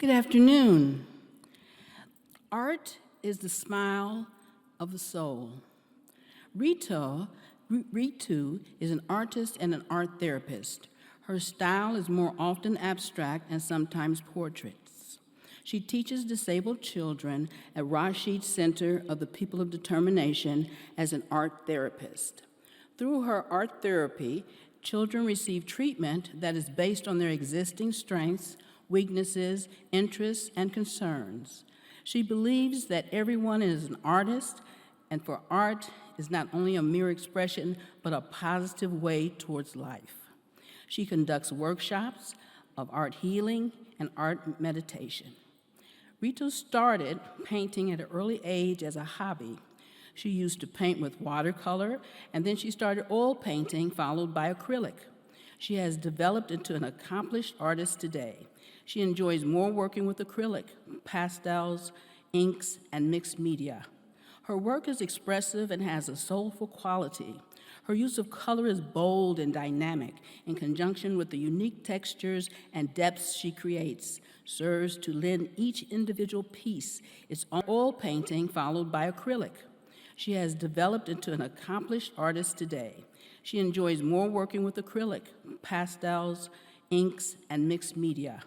Good afternoon. Art is the smile of the soul. Ritu is an artist and an art therapist. Her style is more often abstract and sometimes portraits. She teaches disabled children at Rashid Center of the People of Determination as an art therapist. Through her art therapy, children receive treatment that is based on their existing strengths, weaknesses, interests, and concerns. She believes that everyone is an artist, and for art is not only a mere expression, but a positive way towards life. She conducts workshops of art healing and art meditation. Ritu started painting at an early age as a hobby. She used to paint with watercolor, and then she started oil painting, followed by acrylic. She has developed into an accomplished artist today. She enjoys more working with acrylic, pastels, inks, and mixed media. Her work is expressive and has a soulful quality. Her use of color is bold and dynamic, in conjunction with the unique textures and depths she creates, serves to lend each individual piece its own oil painting, followed by acrylic. She has developed into an accomplished artist today. She enjoys more working with acrylic, pastels, inks, and mixed media.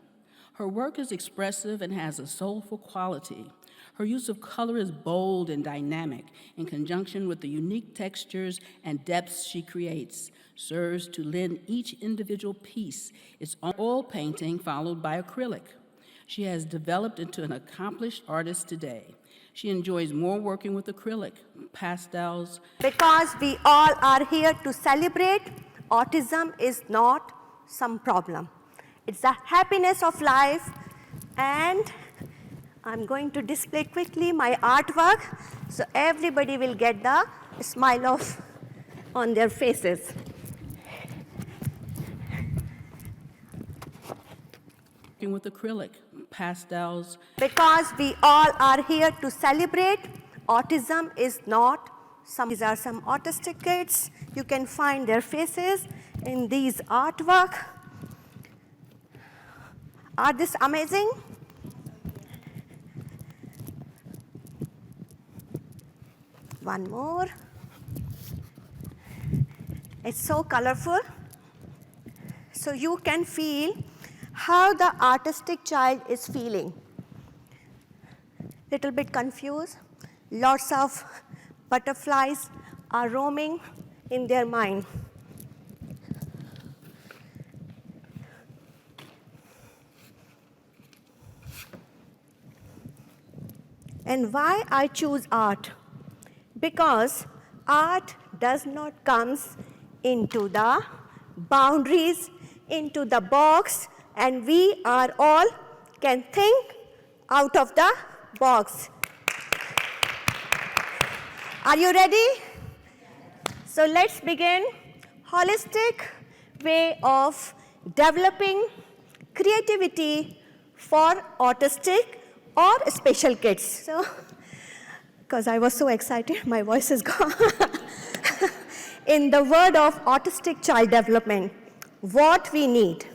Her work is expressive and has a soulful quality. Her use of color is bold and dynamic, in conjunction with the unique textures and depths she creates, serves to lend each individual piece its own oil painting, followed by acrylic. She has developed into an accomplished artist today. She enjoys more working with acrylic, pastels. Because we all are here to celebrate, autism is not some problem. It's the happiness of life, and I'm going to display quickly my artwork so everybody will get the smile on their faces. Working with acrylic, pastels. Because we all are here to celebrate, autism is not some. These are some autistic kids. You can find their faces in these artwork. Are this amazing? One more. It's so colorful. So you can feel how the autistic child is feeling. Little bit confused. Lots of butterflies are roaming in their mind. And why I choose art? Because art does not come into the boundaries, into the box, and we are all can think out of the box. Are you ready? So let's begin. Holistic way of developing creativity for autistic or special kids. So, because I was so excited, my voice is gone. In the word of autistic child development, what we need,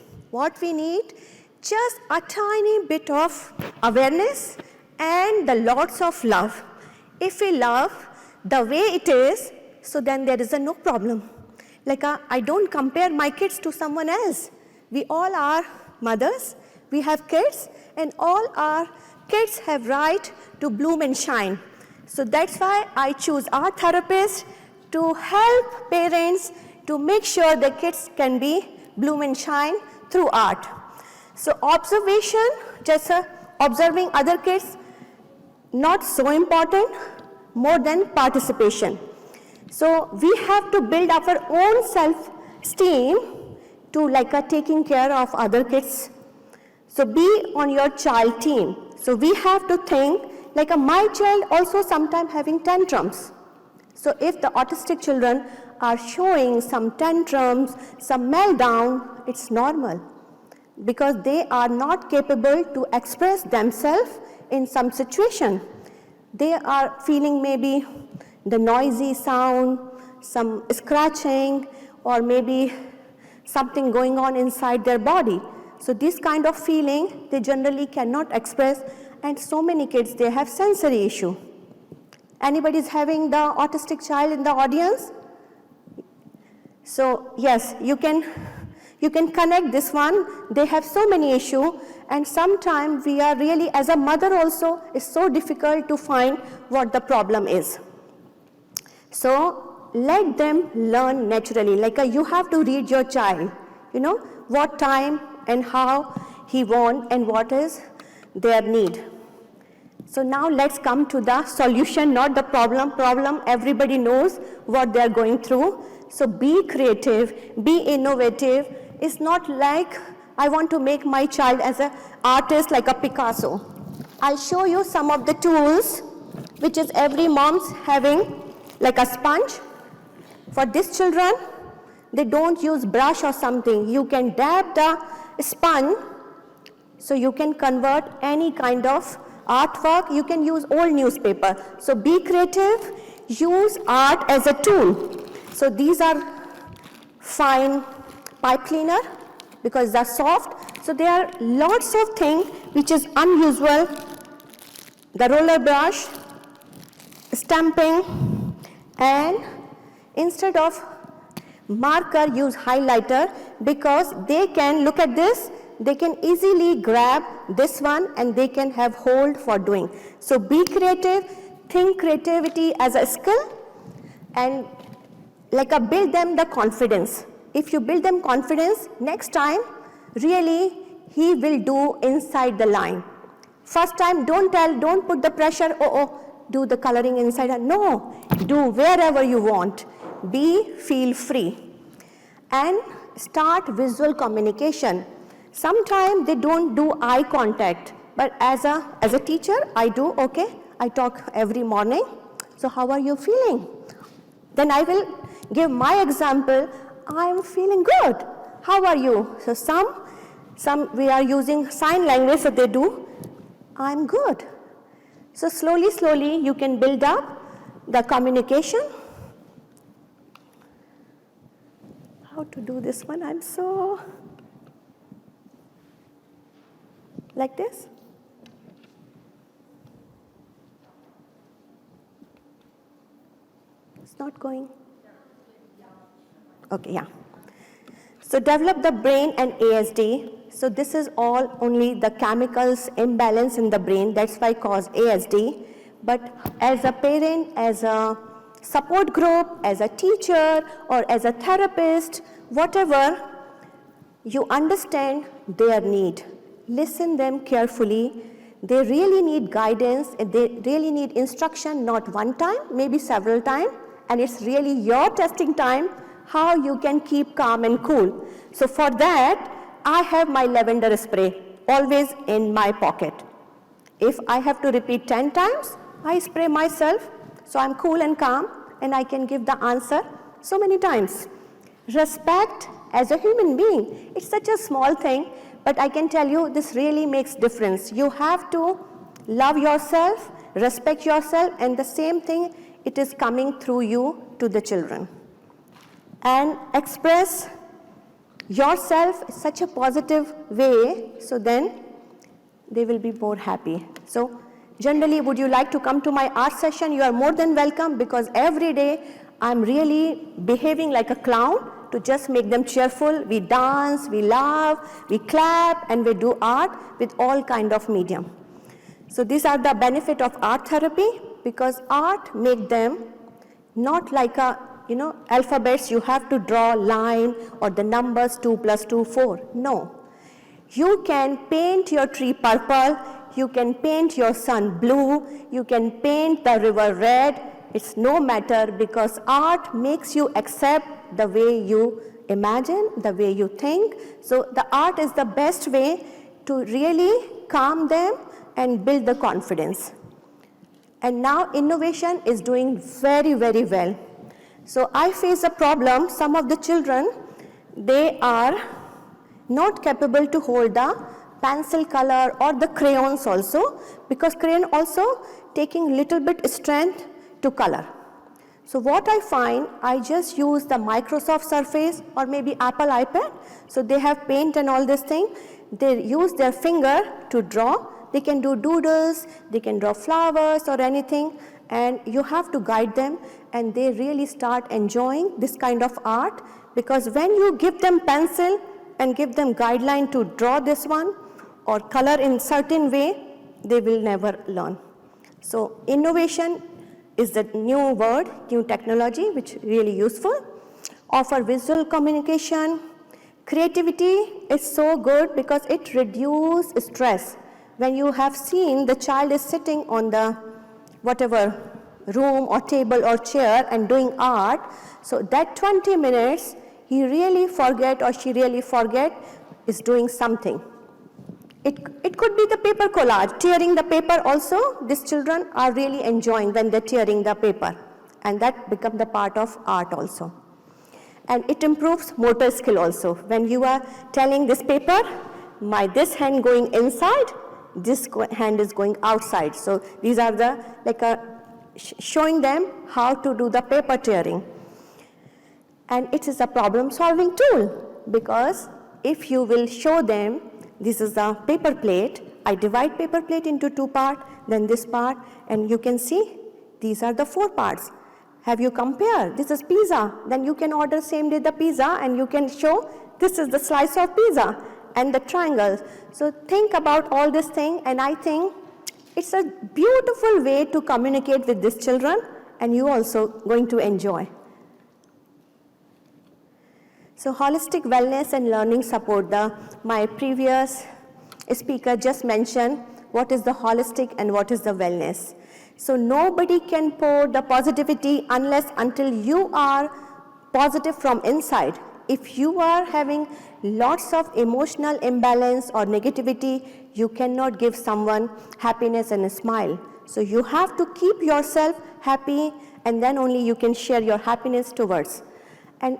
just a tiny bit of awareness and the lots of love. If we love the way it is, so then there is no problem. Like I don't compare my kids to someone else. We all are mothers, we have kids, and all our kids have right to bloom and shine. So that's why I choose art therapists to help parents to make sure the kids can be bloom and shine through art. So observation, just observing other kids, not so important, more than participation. So we have to build our own self-esteem to taking care of other kids. So be on your child team. So we have to think my child also sometimes having tantrums. So if the autistic children are showing some tantrums, some meltdown, it's normal because they are not capable to express themselves in some situation. They are feeling maybe the noisy sound, some scratching, or maybe something going on inside their body. So this kind of feeling, they generally cannot express, and so many kids, they have sensory issue. Anybody is having the autistic child in the audience? So yes, you can connect this one. They have so many issues, and sometimes we are really, as a mother also, it's so difficult to find what the problem is. So let them learn naturally. Like you have to read your child, what time and how he wants and what is their need. So now let's come to the solution, not the problem. Problem, everybody knows what they are going through. So be creative, be innovative. It's not like I want to make my child as an artist like a Picasso. I'll show you some of the tools, which is every mom's having, like a sponge. For these children, they don't use brush or something. You can dab the sponge, so you can convert any kind of artwork. You can use old newspaper. So be creative, use art as a tool. So these are fine pipe cleaner because they're soft. So there are lots of things which is unusual. The roller brush, stamping, and instead of marker, use highlighter, because they can, look at this, they can easily grab this one and they can have hold for doing. So be creative, think creativity as a skill, and build them the confidence. If you build them confidence, next time, really, he will do inside the line. First time, don't put the pressure, do the coloring inside. No, do wherever you want. Feel free. And start visual communication. Sometimes they don't do eye contact, but as a teacher, I do, I talk every morning. So how are you feeling? Then I will give my example. I'm feeling good. How are you? So some we are using sign language, so they do, I'm good. So slowly you can build up the communication. How to do this one? I'm so, like this. It's not going. Okay, yeah. So develop the brain and ASD. So this is all only the chemicals imbalance in the brain. That's why cause ASD. But as a parent, as a support group, as a teacher, or as a therapist, whatever, you understand their need. Listen them carefully. They really need guidance. They really need instruction, not one time, maybe several times. And it's really your testing time, how you can keep calm and cool. So for that, I have my lavender spray always in my pocket. If I have to repeat 10 times, I spray myself, so I'm cool and calm, and I can give the answer so many times. Respect as a human being. It's such a small thing, but I can tell you this really makes difference. You have to love yourself, respect yourself, and the same thing, it is coming through you to the children. And express yourself in such a positive way, so then they will be more happy. So generally, would you like to come to my art session? You are more than welcome, because every day I'm really behaving like a clown to just make them cheerful. We dance, we laugh, we clap, and we do art with all kind of medium. So these are the benefit of art therapy, because art make them not like a alphabets, you have to draw line or the numbers 2 + 2, 4. No. You can paint your tree purple, you can paint your sun blue, you can paint the river red. It's no matter, because art makes you accept the way you imagine, the way you think. So the art is the best way to really calm them and build the confidence. And now innovation is doing very, very well. So I face a problem, some of the children, they are not capable to hold the pencil color or the crayons also, because crayon also taking little bit strength to color. So what I find, I just use the Microsoft Surface or maybe Apple iPad, so they have paint and all this thing. they use their finger to draw. They can do doodles, they can draw flowers or anything, and you have to guide them, and they really start enjoying this kind of art, because when you give them pencil and give them guideline to draw this one or color in certain way, they will never learn. So innovation is the new word, new technology, which is really useful. Offer visual communication. Creativity is so good because it reduces stress. When you have seen the child is sitting on the whatever room or table or chair and doing art, so that 20 minutes he really forget or she really forget is doing something. It could be the paper collage, tearing the paper also. These children are really enjoying when they're tearing the paper, and that becomes the part of art also. And it improves motor skill also. When you are telling this paper, this hand going inside, this hand is going outside. So these are the showing them how to do the paper tearing. And it is a problem solving tool, because if you will show them, this is the paper plate, I divide paper plate into 2 parts, then this part, and you can see these are the 4 parts. Have you compared? This is pizza, then you can order same day the pizza and you can show this is the slice of pizza and the triangles. So think about all this thing, and I think it's a beautiful way to communicate with these children, and you also going to enjoy. So holistic wellness and learning support. My previous speaker just mentioned what is the holistic and what is the wellness. So nobody can pour the positivity until you are positive from inside. If you are having lots of emotional imbalance or negativity, you cannot give someone happiness and a smile. So you have to keep yourself happy, and then only you can share your happiness towards. And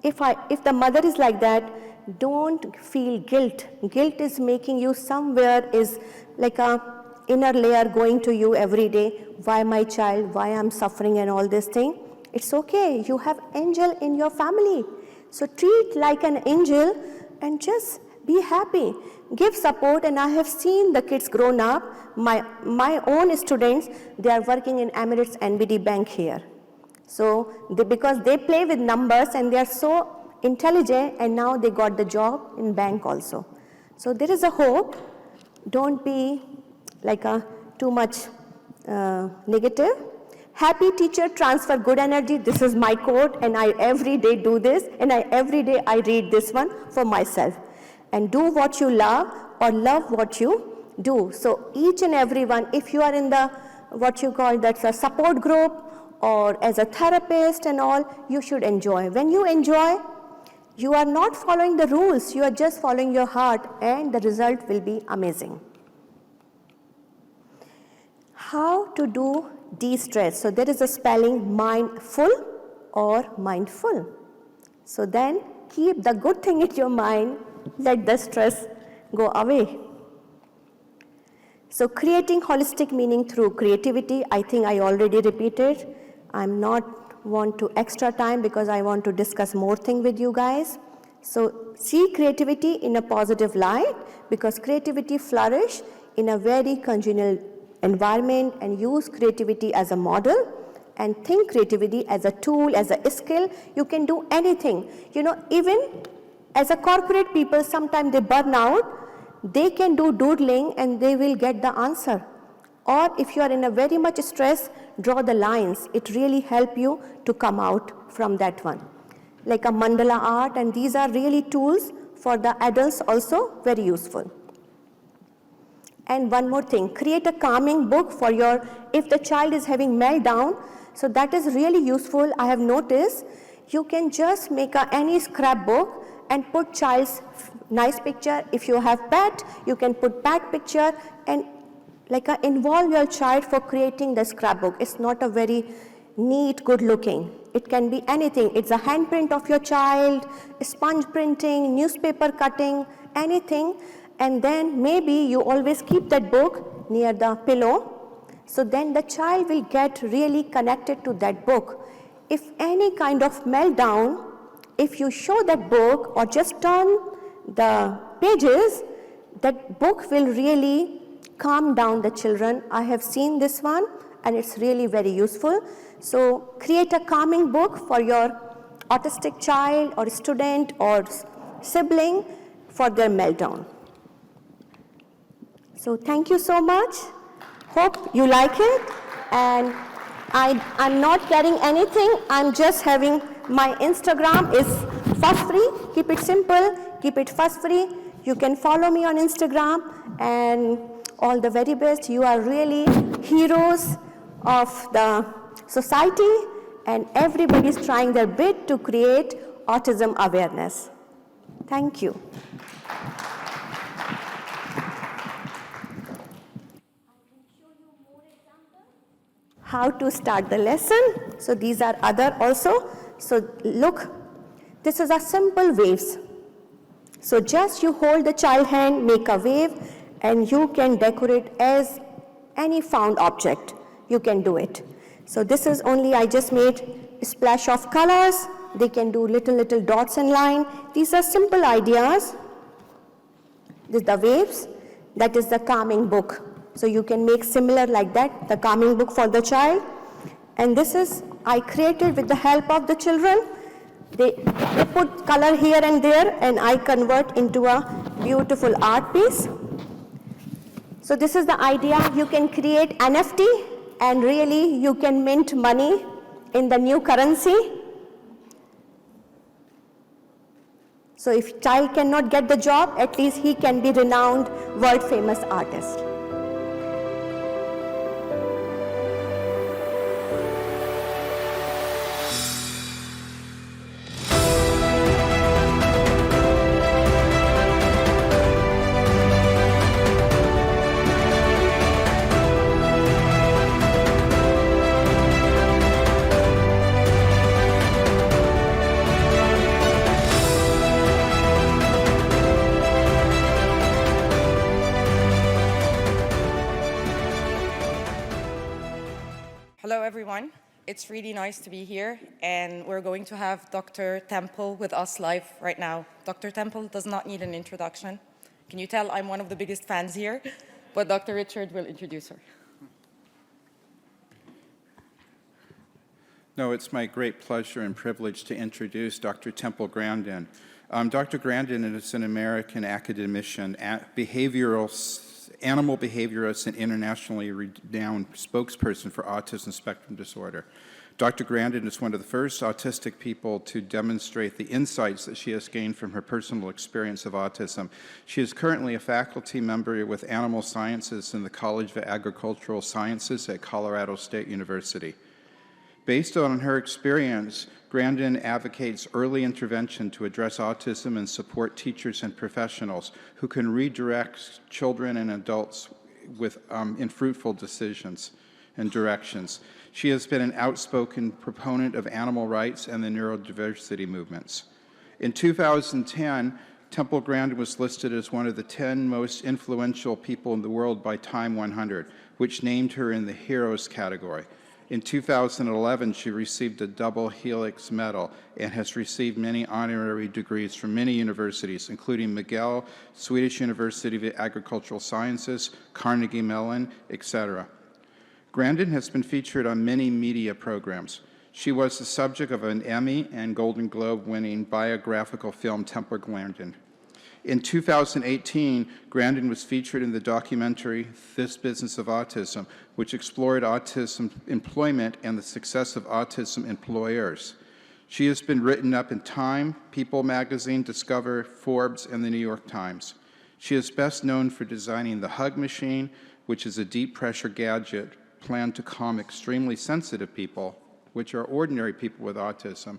if the mother is like that, don't feel guilt. Guilt is making you somewhere, is like a inner layer going to you every day. Why my child, why I'm suffering and all this thing. It's okay, you have angel in your family. So treat like an angel and just be happy. Give support, and I have seen the kids grown up. My own students, they are working in Emirates NBD Bank here. So because they play with numbers and they are so intelligent, and now they got the job in bank also. So there is a hope. Don't be too much negative. Happy teacher transfer good energy. This is my quote, and I every day do this, and every day I read this one for myself. And do what you love, or love what you do. So each and every one, if you are in the what you call that's a support group or as a therapist and all, you should enjoy. When you enjoy, you are not following the rules, you are just following your heart, and the result will be amazing. How to do de-stress? So there is a spelling, mindful or mindful. So then keep the good thing in your mind, let the stress go away. So creating holistic meaning through creativity, I think I already repeated. I'm not want to extra time because I want to discuss more thing with you guys. So see creativity in a positive light, because creativity flourish in a very congenial environment, and use creativity as a model, and think creativity as a tool, as a skill. You can do anything. Even as a corporate people, sometimes they burn out, they can do doodling and they will get the answer. Or if you are in a very much stress, draw the lines. It really help you to come out from that one. Like a mandala art, and these are really tools for the adults also, very useful. And one more thing, create a calming book for if the child is having meltdown, so that is really useful. I have noticed you can just make any scrapbook and put child's nice picture. If you have pet, you can put pet picture, and involve your child for creating the scrapbook. It's not a very neat, good looking. It can be anything. It's a handprint of your child, sponge printing, newspaper cutting, anything. And then maybe you always keep that book near the pillow. So then the child will get really connected to that book. If any kind of meltdown, if you show that book or just turn the pages, that book will really calm down the children. I have seen this one and it's really very useful. So create a calming book for your autistic child or student or sibling for their meltdown. So thank you so much. Hope you like it. And I'm not getting anything. I'm just having my Instagram is fuss free. Keep it simple. Keep it fuss free. You can follow me on Instagram, and all the very best. You are really heroes of the society, and everybody is trying their bit to create autism awareness. Thank you. How to start the lesson. So these are other also. So look, this is a simple waves. So just you hold the child hand, make a wave, and you can decorate as any found object. You can do it. So this is only, I just made a splash of colors. They can do little dots and line. These are simple ideas. This is the waves. That is the calming book. So you can make similar like that, the calming book for the child. And this is, I created with the help of the children. They put color here and there, and I convert into a beautiful art piece. So this is the idea. You can create NFT, and really you can mint money in the new currency. So if child cannot get the job, at least he can be renowned, world famous artist. Hello, everyone. It's really nice to be here, and we're going to have Dr. Temple with us live right now. Dr. Temple does not need an introduction. Can you tell I'm one of the biggest fans here? But Dr. Richard will introduce her. No, it's my great pleasure and privilege to introduce Dr. Temple Grandin. Dr. Grandin is an American academician, animal behaviorist, and internationally renowned spokesperson for autism spectrum disorder. Dr. Grandin is one of the first autistic people to demonstrate the insights that she has gained from her personal experience of autism. She is currently a faculty member with animal sciences in the College of Agricultural Sciences at Colorado State University. Based on her experience, Grandin advocates early intervention to address autism and support teachers and professionals who can redirect children and adults in fruitful decisions and directions. She has been an outspoken proponent of animal rights and the neurodiversity movements. In 2010, Temple Grandin was listed as one of the 10 most influential people in the world by Time 100, which named her in the Heroes category. In 2011, she received a double helix medal and has received many honorary degrees from many universities, including McGill, Swedish University of Agricultural Sciences, Carnegie Mellon, etc. Grandin has been featured on many media programs. She was the subject of an Emmy and Golden Globe-winning biographical film, Temple Grandin. In 2018, Grandin was featured in the documentary This Business of Autism, which explored autism employment and the success of autism employers. She has been written up in Time, People magazine, Discover, Forbes, and the New York Times. She is best known for designing the Hug Machine, which is a deep-pressure gadget planned to calm extremely sensitive people, which are ordinary people with autism.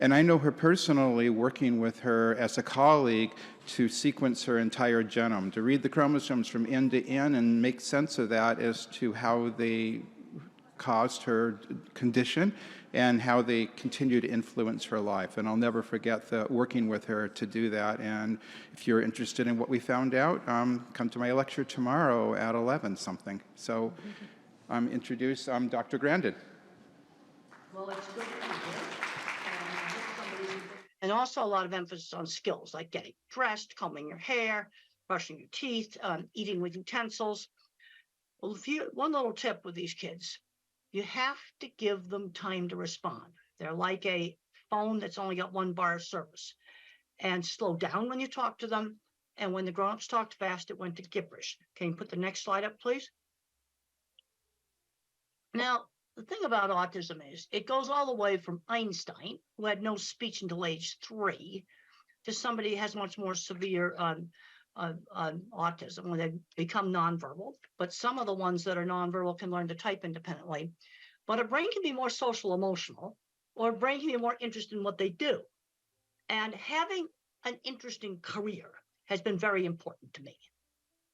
And I know her personally, working with her as a colleague to sequence her entire genome, to read the chromosomes from end to end and make sense of that as to how they caused her condition and how they continue to influence her life. And I'll never forget working with her to do that. And if you're interested in what we found out, come to my lecture tomorrow at 11 something. So introduce Dr. Grandin. Well, it's good to be here. And also a lot of emphasis on skills like getting dressed, combing your hair, brushing your teeth, eating with utensils. Well, one little tip with these kids, you have to give them time to respond. They're like a phone that's only got one bar of service. And slow down when you talk to them. And when the grown-ups talked fast, it went to gibberish. Can you put the next slide up, please? Now, the thing about autism is it goes all the way from Einstein, who had no speech until age 3, to somebody who has much more severe autism when they become nonverbal. But some of the ones that are nonverbal can learn to type independently. But a brain can be more social emotional, or a brain can be more interested in what they do. And having an interesting career has been very important to me.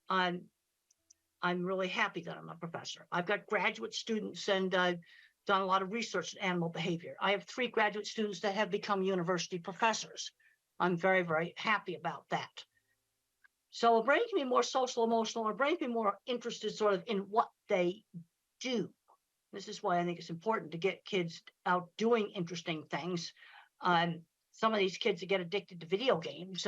I'm really happy that I'm a professor. I've got graduate students, and I've done a lot of research in animal behavior. I have 3 graduate students that have become university professors. I'm very, very happy about that. So a brain can be more social emotional, or a brain can be more interested sort of in what they do. This is why I think it's important to get kids out doing interesting things. Some of these kids that get addicted to video games,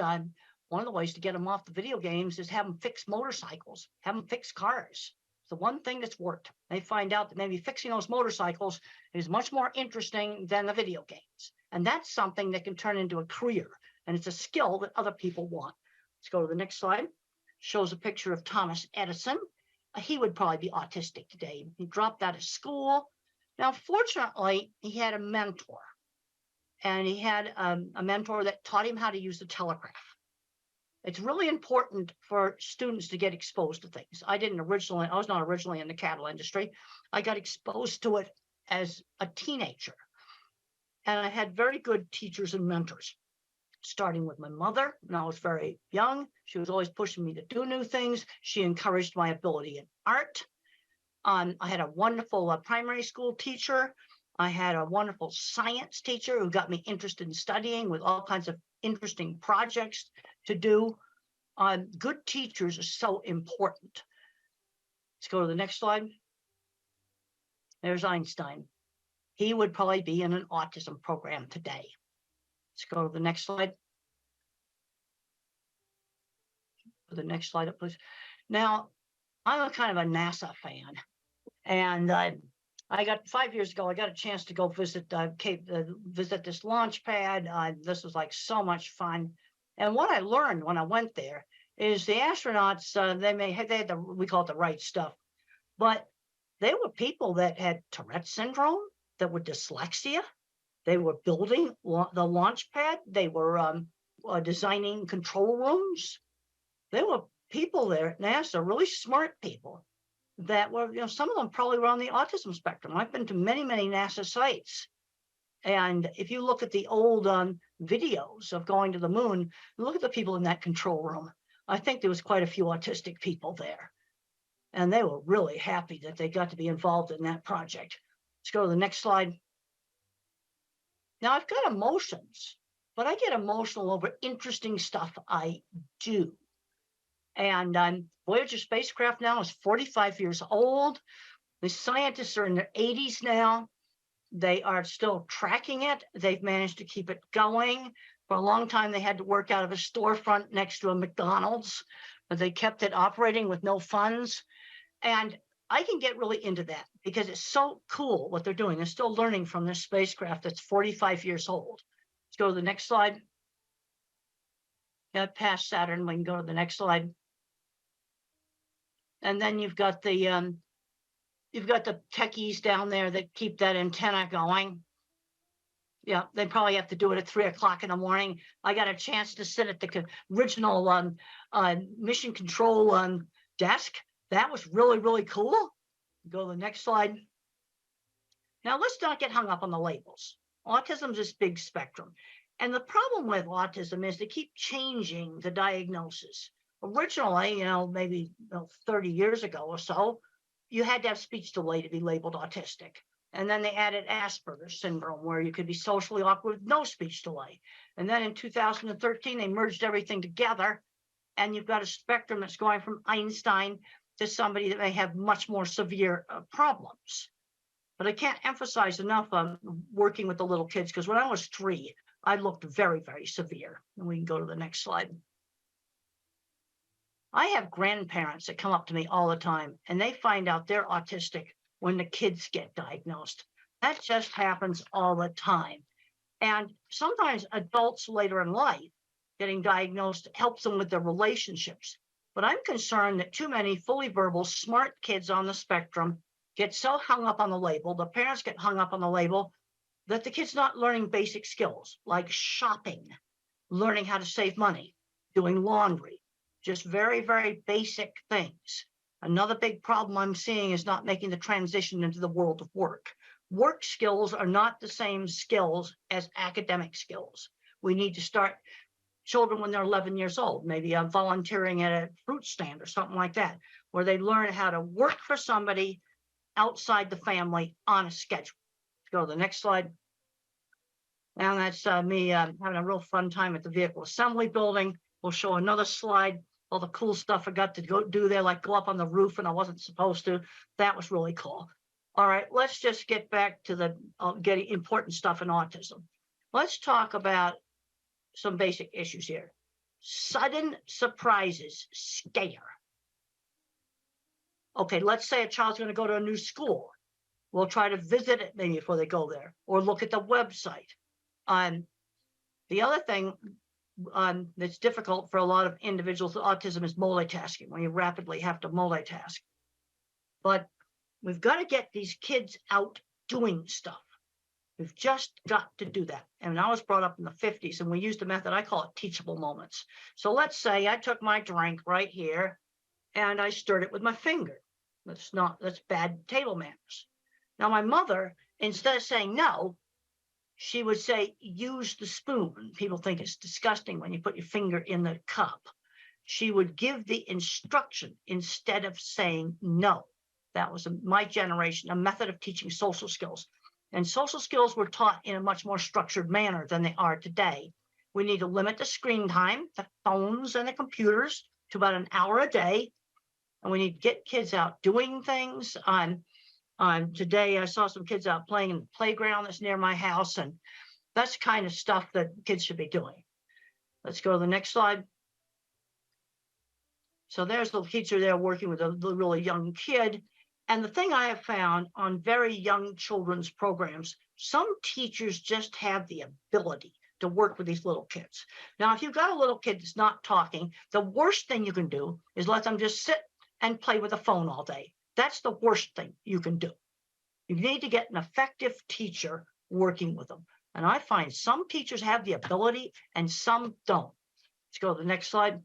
one of the ways to get them off the video games is have them fix motorcycles, have them fix cars. It's the one thing that's worked. They find out that maybe fixing those motorcycles is much more interesting than the video games. And that's something that can turn into a career. And it's a skill that other people want. Let's go to the next slide. Shows a picture of Thomas Edison. He would probably be autistic today. He dropped out of school. Now, fortunately, he had a mentor. And he had a mentor that taught him how to use the telegraph. It's really important for students to get exposed to things. I was not originally in the cattle industry. I got exposed to it as a teenager. And I had very good teachers and mentors, starting with my mother when I was very young. She was always pushing me to do new things. She encouraged my ability in art. I had a wonderful primary school teacher. I had a wonderful science teacher who got me interested in studying with all kinds of interesting projects to do. Good teachers are so important. Let's go to the next slide. There's Einstein. He would probably be in an autism program today. Let's go to the next slide. Put the next slide up, please. Now, I'm a kind of a NASA fan. And I got 5 years ago, I got a chance to go visit visit this launch pad. This was like so much fun. And what I learned when I went there is the astronauts, they had we call it the right stuff, but they were people that had Tourette syndrome, that were dyslexia. They were building the launch pad. They were designing control rooms. There were people there at NASA, really smart people, that were, some of them probably were on the autism spectrum. I've been to many, many NASA sites. And if you look at the old videos of going to the moon, look at the people in that control room. I think there was quite a few autistic people there. And they were really happy that they got to be involved in that project. Let's go to the next slide. Now, I've got emotions, but I get emotional over interesting stuff I do. And Voyager spacecraft now is 45 years old. The scientists are in their 80s now. They are still tracking it. They've managed to keep it going. For a long time, they had to work out of a storefront next to a McDonald's, but they kept it operating with no funds. And I can get really into that because it's so cool what they're doing. They're still learning from this spacecraft that's 45 years old. Let's go to the next slide. Yeah, past Saturn, we can go to the next slide. And then you've got the techies down there that keep that antenna going. Yeah, they probably have to do it at 3 o'clock in the morning. I got a chance to sit at the original mission control desk. That was really, really cool. Go to the next slide. Now, let's not get hung up on the labels. Autism is this big spectrum. And the problem with autism is they keep changing the diagnosis. Originally, maybe 30 years ago or so, you had to have speech delay to be labeled autistic. And then they added Asperger's syndrome, where you could be socially awkward with no speech delay. And then in 2013, they merged everything together. And you've got a spectrum that's going from Einstein to somebody that may have much more severe problems. But I can't emphasize enough on working with the little kids, because when I was 3, I looked very, very severe. And we can go to the next slide. I have grandparents that come up to me all the time and they find out they're autistic when the kids get diagnosed. That just happens all the time. And sometimes adults later in life getting diagnosed helps them with their relationships. But I'm concerned that too many fully verbal, smart kids on the spectrum get so hung up on the label, the parents get hung up on the label, that the kid's not learning basic skills like shopping, learning how to save money, doing laundry, just very, very basic things. Another big problem I'm seeing is not making the transition into the world of work. Work skills are not the same skills as academic skills. We need to start children when they're 11 years old, maybe volunteering at a fruit stand or something like that, where they learn how to work for somebody outside the family on a schedule. Let's go to the next slide. And that's me having a real fun time at the vehicle assembly building. We'll show another slide, all the cool stuff I got to go do there, like go up on the roof and I wasn't supposed to. That was really cool. All right, let's just get back to the getting important stuff in autism. Let's talk about some basic issues here. Sudden surprises scare. Okay, let's say a child's going to go to a new school. We'll try to visit it maybe before they go there, or look at the website. The other thing that's difficult for a lot of individuals with autism is multitasking, when you rapidly have to multitask. But we've got to get these kids out doing stuff. We've just got to do that. And I was brought up in the 50s, and we used a method, I call it teachable moments. So let's say I took my drink right here, and I stirred it with my finger. That's bad table manners. Now, my mother, instead of saying no, she would say, use the spoon. People think it's disgusting when you put your finger in the cup. She would give the instruction instead of saying no. That was my generation, a method of teaching social skills. And social skills were taught in a much more structured manner than they are today. We need to limit the screen time, the phones and the computers, to about an hour a day. And we need to get kids out doing things. Today, I saw some kids out playing in the playground that's near my house, and that's the kind of stuff that kids should be doing. Let's go to the next slide. So there's the teacher there working with a really young kid. And the thing I have found on very young children's programs, some teachers just have the ability to work with these little kids. Now, if you've got a little kid that's not talking, the worst thing you can do is let them just sit and play with a phone all day. That's the worst thing you can do. You need to get an effective teacher working with them. And I find some teachers have the ability and some don't. Let's go to the next slide.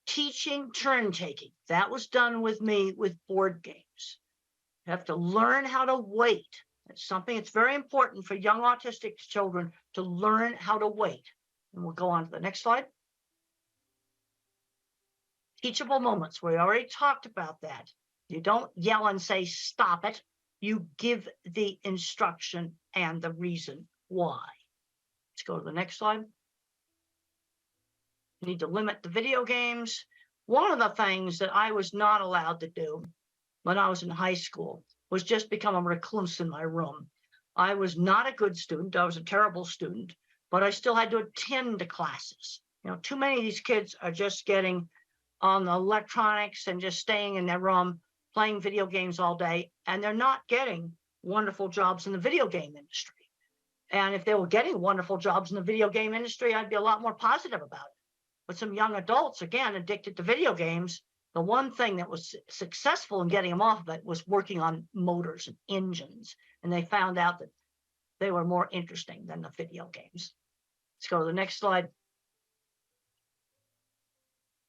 Teaching turn taking. That was done with me with board games. You have to learn how to wait. It's something that's very important for young autistic children to learn how to wait. And we'll go on to the next slide. Teachable moments. We already talked about that. You don't yell and say, stop it. You give the instruction and the reason why. Let's go to the next slide. You need to limit the video games. One of the things that I was not allowed to do when I was in high school was just become a recluse in my room. I was not a good student. I was a terrible student, but I still had to attend to classes. You know, too many of these kids are just getting on the electronics and just staying in their room, playing video games all day, and they're not getting wonderful jobs in the video game industry. And if they were getting wonderful jobs in the video game industry, I'd be a lot more positive about it. But some young adults, again, addicted to video games, the one thing that was successful in getting them off of it was working on motors and engines. And they found out that they were more interesting than the video games. Let's go to the next slide.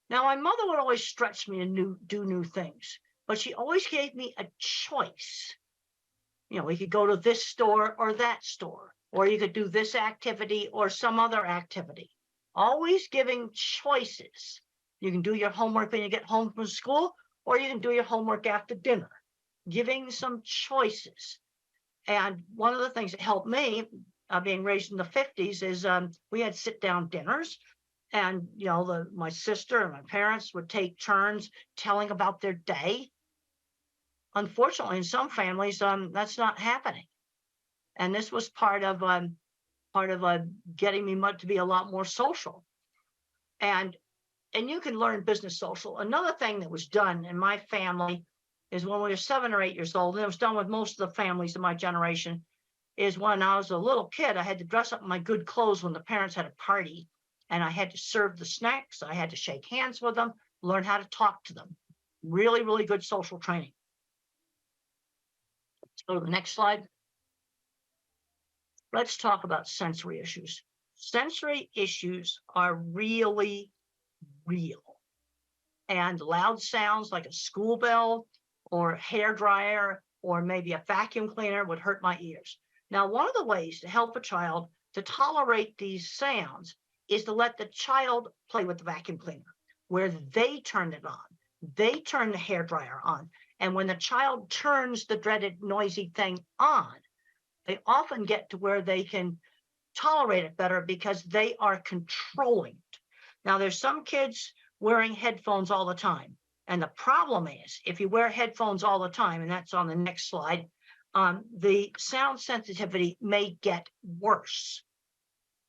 Now, my mother would always stretch me to do new things, but she always gave me a choice. You know, we could go to this store or that store, or you could do this activity or some other activity. Always giving choices. You can do your homework when you get home from school, or you can do your homework after dinner. Giving some choices. And one of the things that helped me, being raised in the 50s, is we had sit-down dinners. And, you know, my sister and my parents would take turns telling about their day. Unfortunately, in some families, that's not happening. And this was part of getting me to be a lot more social. And and you can learn business social. Another thing that was done in my family is when we were 7 or 8 years old, and it was done with most of the families in my generation, is when I was a little kid, I had to dress up in my good clothes when the parents had a party, and I had to serve the snacks. I had to shake hands with them, learn how to talk to them. Really, really good social training. Let's go to the next slide. Let's talk about sensory issues. Sensory issues are really real. And loud sounds like a school bell or a hair dryer or maybe a vacuum cleaner would hurt my ears. Now, one of the ways to help a child to tolerate these sounds is to let the child play with the vacuum cleaner, where they turn it on. They turn the hair dryer on. And when the child turns the dreaded noisy thing on, they often get to where they can tolerate it better because they are controlling it. Now, there's some kids wearing headphones all the time. And the problem is, if you wear headphones all the time, and that's on the next slide, the sound sensitivity may get worse.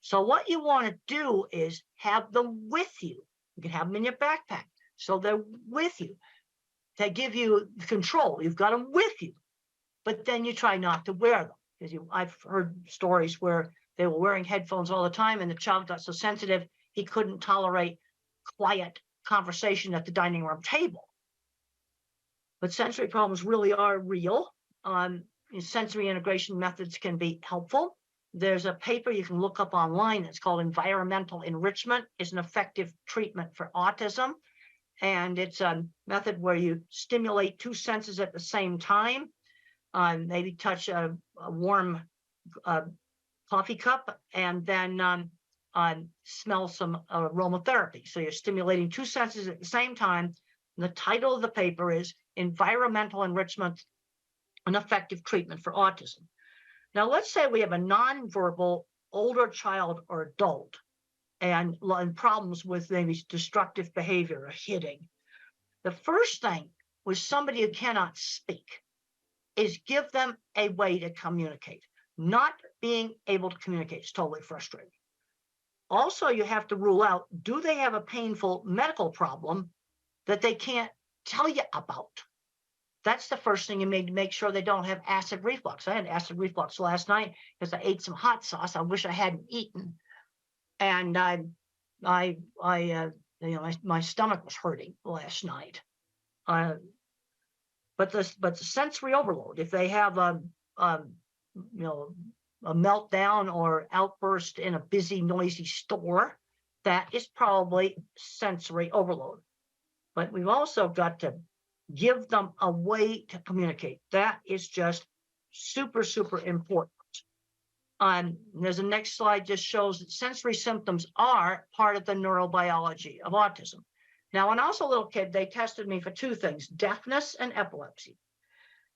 So what you want to do is have them with you. You can have them in your backpack. So they're with you. They give you control. You've got them with you. But then you try not to wear them. Because I've heard stories where they were wearing headphones all the time and the child got so sensitive, he couldn't tolerate quiet conversation at the dining room table. But sensory problems really are real. Sensory integration methods can be helpful. There's a paper you can look up online. It's called Environmental Enrichment is an Effective Treatment for Autism. And it's a method where you stimulate 2 senses at the same time. Maybe touch a warm coffee cup and then smell some aromatherapy. So you're stimulating 2 senses at the same time. And the title of the paper is Environmental Enrichment, an Effective Treatment for Autism. Now, let's say we have a nonverbal older child or adult and problems with maybe destructive behavior or hitting. The first thing with somebody who cannot speak is give them a way to communicate. Not being able to communicate is totally frustrating. Also, you have to rule out, do they have a painful medical problem that they can't tell you about? That's the first thing you need to make sure they don't have acid reflux. I had acid reflux last night because I ate some hot sauce I wish I hadn't eaten. And my stomach was hurting last night. But the sensory overload, if they have a meltdown or outburst in a busy, noisy store, that is probably sensory overload. But we've also got to give them a way to communicate. That is just super, super important. There's a next slide just shows that sensory symptoms are part of the neurobiology of autism. Now, when I was a little kid, they tested me for 2 things, deafness and epilepsy.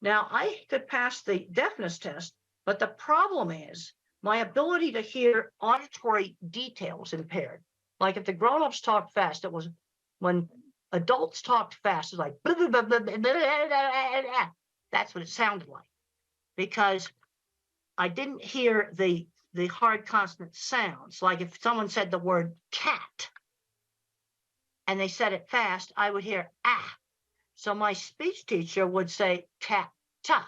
Now, I could pass the deafness test, but the problem is my ability to hear auditory details impaired. Like if the grown-ups talk fast, it was when adults talked fast, it's like, blah, blah, blah, blah, blah, blah, blah. That's what it sounded like. Because I didn't hear the hard consonant sounds. Like if someone said the word cat and they said it fast, I would hear ah. So my speech teacher would say cat ta,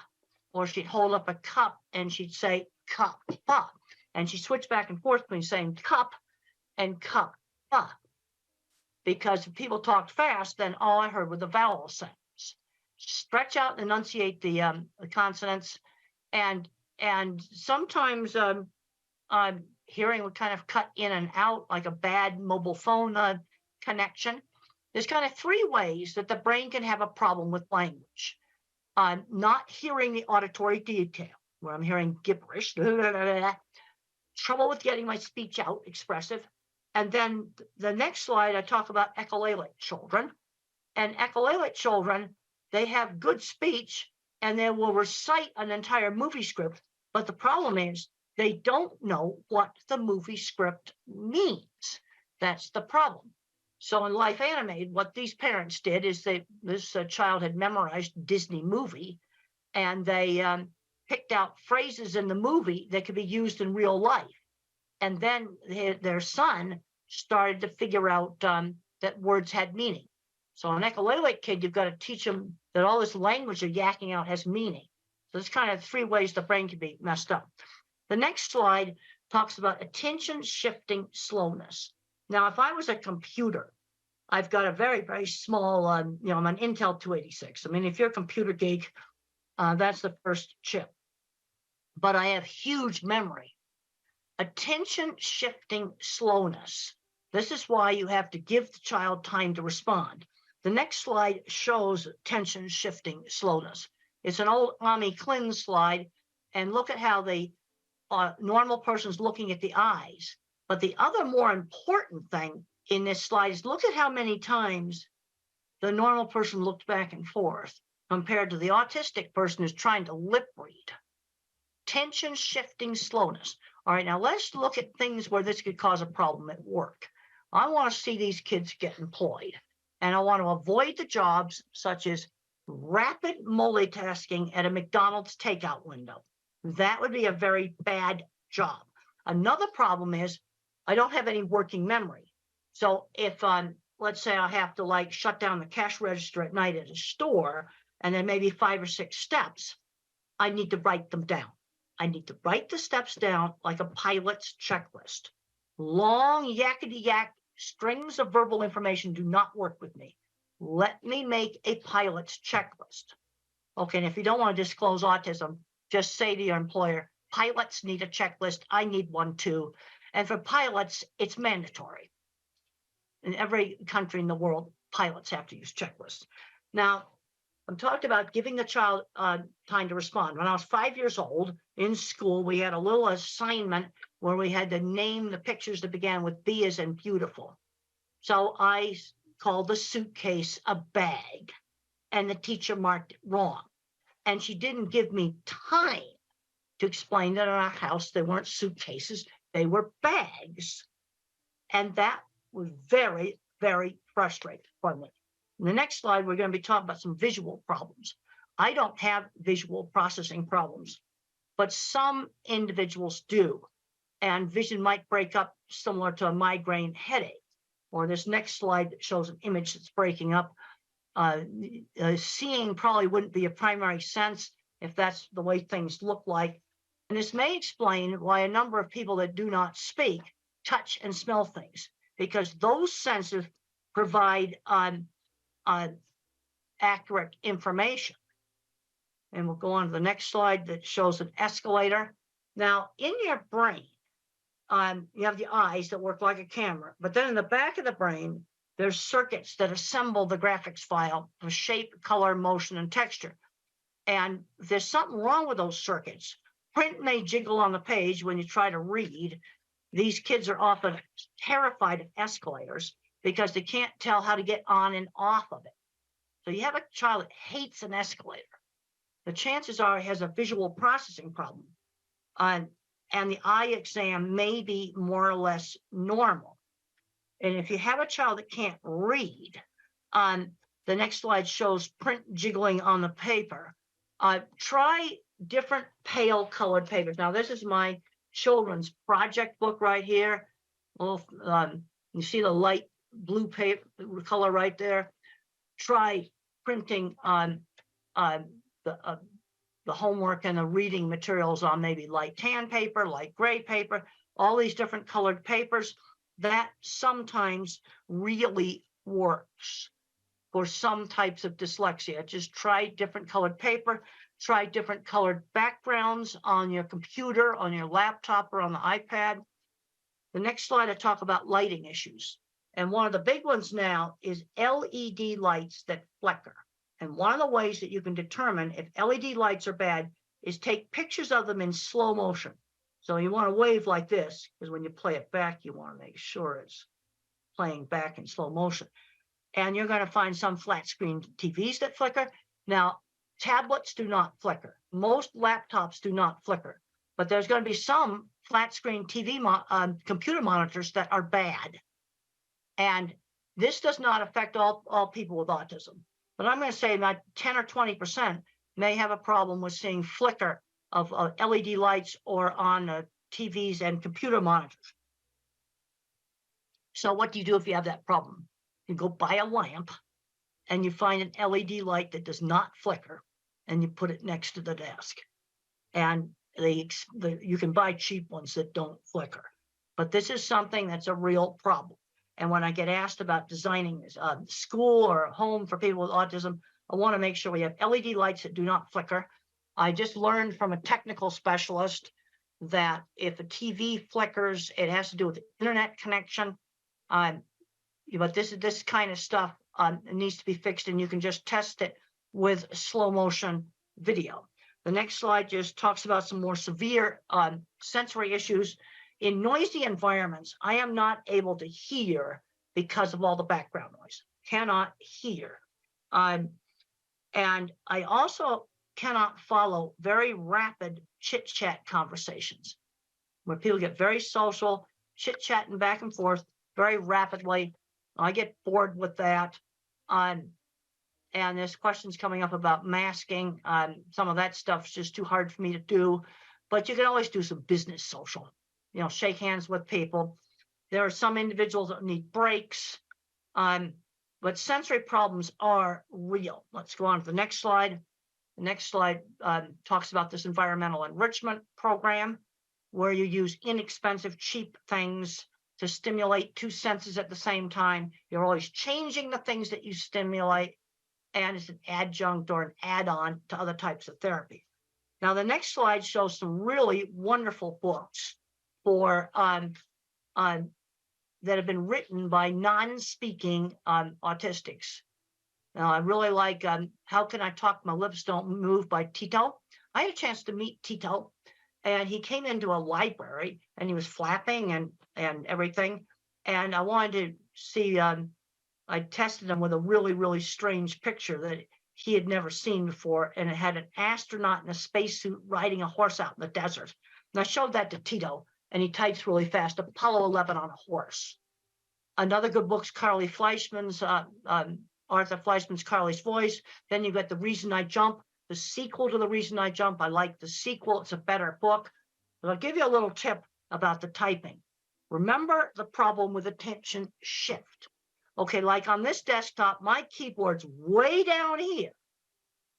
or she'd hold up a cup and she'd say cup pa. And she switched back and forth between saying cup and cup pa. Because if people talked fast, then all I heard were the vowel sounds. Stretch out and enunciate the consonants. And sometimes hearing would kind of cut in and out like a bad mobile phone connection. There's kind of 3 ways that the brain can have a problem with language. Not hearing the auditory detail, where I'm hearing gibberish, trouble with getting my speech out, expressive. And then the next slide, I talk about echolalic children. And echolalic children, they have good speech and they will recite an entire movie script. But the problem is they don't know what the movie script means. That's the problem. So in Life Animated, what these parents did is this child had memorized Disney movie, and they picked out phrases in the movie that could be used in real life. And then their son started to figure out that words had meaning. So an echolalic kid, you've got to teach them that all this language they're yakking out has meaning. So there's kind of 3 ways the brain can be messed up. The next slide talks about attention shifting slowness. Now, if I was a computer, I've got a very, very small, I'm an Intel 286. I mean, if you're a computer geek, that's the first chip. But I have huge memory. Attention shifting slowness. This is why you have to give the child time to respond. The next slide shows attention shifting slowness. It's an old Ami Klin slide, and look at how the normal person's looking at the eyes. But the other more important thing in this slide is look at how many times the normal person looked back and forth compared to the autistic person who's trying to lip read. Tension shifting slowness. All right, now let's look at things where this could cause a problem at work. I want to see these kids get employed, and I want to avoid the jobs such as rapid multitasking at a McDonald's takeout window. That would be a very bad job. Another problem is I don't have any working memory. So if let's say I have to shut down the cash register at night at a store, and then maybe 5 or 6 steps, I need to write them down. I need to write the steps down like a pilot's checklist. Long yakety-yak strings of verbal information do not work with me. Let me make a pilot's checklist. Okay, and if you don't want to disclose autism, just say to your employer, pilots need a checklist. I need one too. And for pilots, it's mandatory. In every country in the world, pilots have to use checklists. Now, I'm talking about giving the child time to respond. When I was 5 years old in school, we had a little assignment where we had to name the pictures that began with B as in beautiful. So I called the suitcase a bag, and the teacher marked it wrong. And she didn't give me time to explain that in our house they weren't suitcases, they were bags. And that was very, very frustrating for me. In the next slide, we're going to be talking about some visual problems. I don't have visual processing problems, but some individuals do. And vision might break up similar to a migraine headache. Or this next slide shows an image that's breaking up. Seeing probably wouldn't be a primary sense if that's the way things look like. And this may explain why a number of people that do not speak touch and smell things, because those senses provide accurate information. And we'll go on to the next slide that shows an escalator. Now, in your brain, you have the eyes that work like a camera, but then in the back of the brain, there's circuits that assemble the graphics file for shape, color, motion, and texture. And if there's something wrong with those circuits, print may jiggle on the page when you try to read. These kids are often terrified of escalators because they can't tell how to get on and off of it. So you have a child that hates an escalator. The chances are he has a visual processing problem. And the eye exam may be more or less normal. And if you have a child that can't read, the next slide shows print jiggling on the paper. Try different pale colored papers. Now, this is my children's project book right here. Well, you see the light blue paper color right there. Try printing on the homework and the reading materials on maybe light tan paper, light gray paper, all these different colored papers. That sometimes really works for some types of dyslexia. Just try different colored paper, try different colored backgrounds on your computer, on your laptop, or on the iPad. The next slide, I talk about lighting issues. And one of the big ones now is LED lights that flicker. And one of the ways that you can determine if LED lights are bad is take pictures of them in slow motion. So you want to wave like this, because when you play it back, you want to make sure it's playing back in slow motion. And you're going to find some flat screen TVs that flicker. Now, tablets do not flicker. Most laptops do not flicker. But there's going to be some flat screen TV computer monitors that are bad. And this does not affect all people with autism. But I'm going to say about 10 or 20% may have a problem with seeing flicker of LED lights or on TVs and computer monitors. So what do you do if you have that problem? You go buy a lamp and you find an LED light that does not flicker, and you put it next to the desk. And you can buy cheap ones that don't flicker. But this is something that's a real problem. And when I get asked about designing a school or a home for people with autism, I want to make sure we have LED lights that do not flicker. I just learned from a technical specialist that if a TV flickers, it has to do with the internet connection. But this kind of stuff needs to be fixed, and you can just test it with slow motion video. The next slide just talks about some more severe sensory issues. In noisy environments, I am not able to hear because of all the background noise. Cannot hear. And I also cannot follow very rapid chit-chat conversations where people get very social, chit-chatting back and forth very rapidly. I get bored with that. And there's questions coming up about masking. Some of that stuff is just too hard for me to do. But you can always do some business social. Shake hands with people. There are some individuals that need breaks. But sensory problems are real. Let's go on to the next slide. The next slide talks about this environmental enrichment program, where you use inexpensive, cheap things to stimulate two senses at the same time. You're always changing the things that you stimulate, and it's an adjunct or an add-on to other types of therapy. Now, the next slide shows some really wonderful books for that have been written by non-speaking autistics. Now, I really like How Can I Talk My Lips Don't Move by Tito. I had a chance to meet Tito, and he came into a library, and he was flapping and everything. And I wanted to see, I tested him with a really, really strange picture that he had never seen before. And it had an astronaut in a spacesuit riding a horse out in the desert. And I showed that to Tito, and he types really fast, Apollo 11 on a horse. Another good book's Carly Fleischman's, Arthur Fleischman's Carly's Voice. Then you've got The Reason I Jump, the sequel to The Reason I Jump. I like the sequel. It's a better book. But I'll give you a little tip about the typing. Remember the problem with attention shift. Okay, like on this desktop, my keyboard's way down here.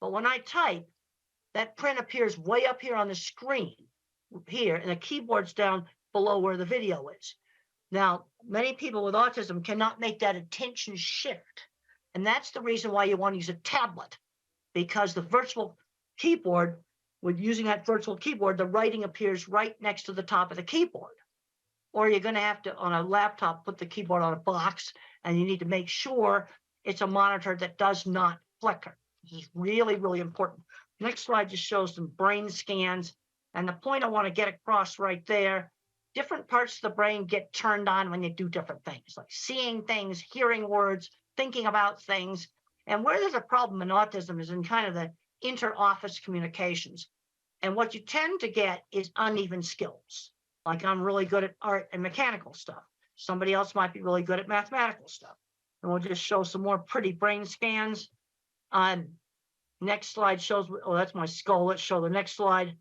But when I type, that print appears way up here on the screen here, and the keyboard's down below where the video is. Now, many people with autism cannot make that attention shift. And that's the reason why you want to use a tablet, because the virtual keyboard, with using that virtual keyboard, the writing appears right next to the top of the keyboard. Or you're going to have to, on a laptop, put the keyboard on a box, and you need to make sure it's a monitor that does not flicker. This is really, really important. Next slide just shows some brain scans. And the point I want to get across right there, different parts of the brain get turned on when you do different things, like seeing things, hearing words, thinking about things. And where there's a problem in autism is in kind of the inter-office communications. And what you tend to get is uneven skills. Like I'm really good at art and mechanical stuff. Somebody else might be really good at mathematical stuff. And we'll just show some more pretty brain scans. Next slide shows, oh, that's my skull. Let's show the next slide.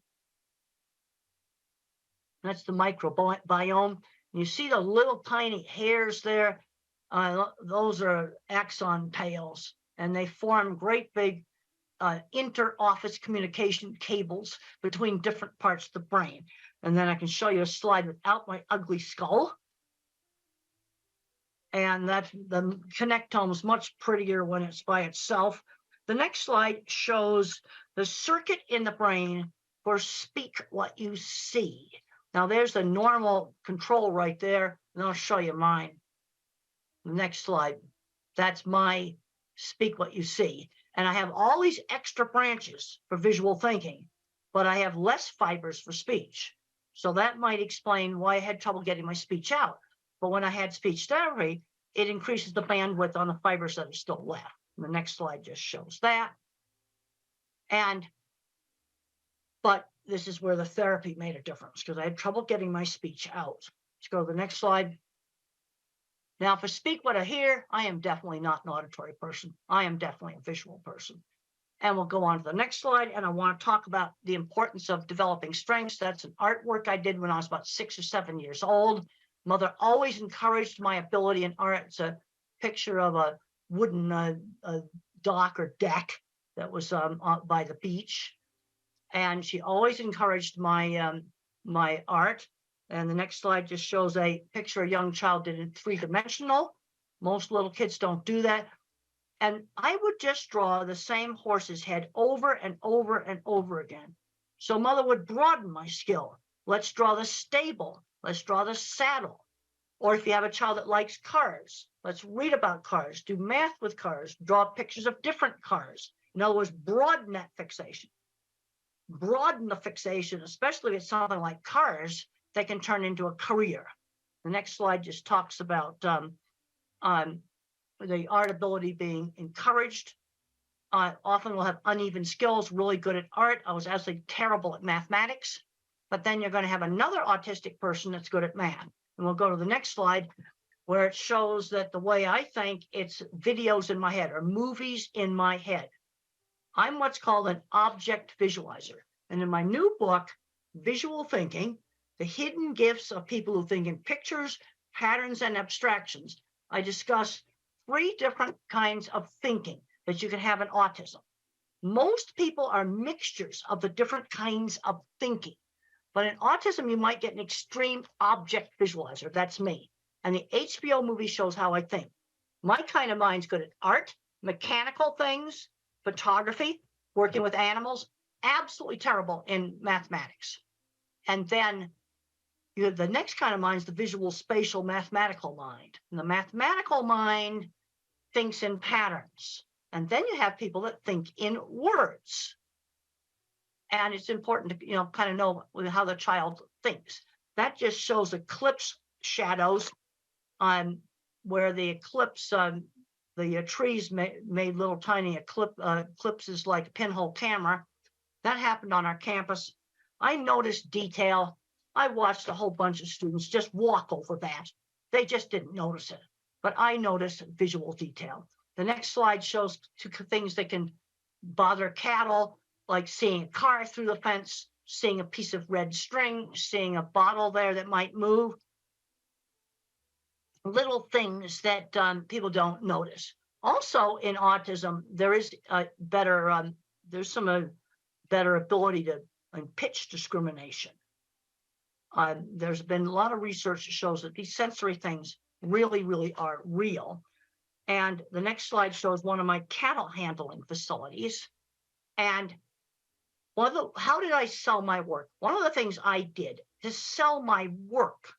That's the microbiome. And you see the little tiny hairs there. Those are axon tails, and they form great big inter-office communication cables between different parts of the brain. And then I can show you a slide without my ugly skull. And that the connectome is much prettier when it's by itself. The next slide shows the circuit in the brain for speak what you see. Now there's the normal control right there, and I'll show you mine. The next slide, that's my speak what you see. And I have all these extra branches for visual thinking, but I have less fibers for speech. So that might explain why I had trouble getting my speech out. But when I had speech therapy, it increases the bandwidth on the fibers that are still left. And the next slide just shows that. But this is where the therapy made a difference, because I had trouble getting my speech out. Let's go to the next slide. Now, for speak what I hear, I am definitely not an auditory person. I am definitely a visual person. And we'll go on to the next slide. And I want to talk about the importance of developing strengths. That's an artwork I did when I was about 6 or 7 years old. Mother always encouraged my ability in art. It's a picture of a wooden dock or deck that was by the beach. And she always encouraged my my art. And the next slide just shows a picture a young child did in 3-dimensional. Most little kids don't do that. And I would just draw the same horse's head over and over and over again. So mother would broaden my skill. Let's draw the stable. Let's draw the saddle. Or if you have a child that likes cars, let's read about cars, do math with cars, draw pictures of different cars. In other words, broaden that fixation. Broaden the fixation, especially if it's something like cars, that can turn into a career. The next slide just talks about the art ability being encouraged. Often we'll have uneven skills, really good at art. I was actually terrible at mathematics, but then you're going to have another autistic person that's good at math. And we'll go to the next slide where it shows that the way I think, it's videos in my head or movies in my head. I'm what's called an object visualizer. And in my new book, Visual Thinking, The Hidden Gifts of People Who Think in Pictures, Patterns, and Abstractions, I discuss 3 different kinds of thinking that you can have in autism. Most people are mixtures of the different kinds of thinking. But in autism, you might get an extreme object visualizer. That's me. And the HBO movie shows how I think. My kind of mind's good at art, mechanical things, photography, working with animals, absolutely terrible in mathematics. And then you have the next kind of mind is the visual, spatial, mathematical mind. And the mathematical mind thinks in patterns. And then you have people that think in words. And it's important to, kind of know how the child thinks. That just shows eclipse shadows on where the eclipse, the trees made little tiny eclipses like a pinhole camera. That happened on our campus. I noticed detail. I watched a whole bunch of students just walk over that. They just didn't notice it. But I noticed visual detail. The next slide shows 2 things that can bother cattle, like seeing a car through the fence, seeing a piece of red string, seeing a bottle there that might move. Little things that people don't notice. Also in autism, there is there's some better ability to pitch discrimination. There's been a lot of research that shows that these sensory things really, really are real. And the next slide shows one of my cattle handling facilities. And how did I sell my work? One of the things I did to sell my work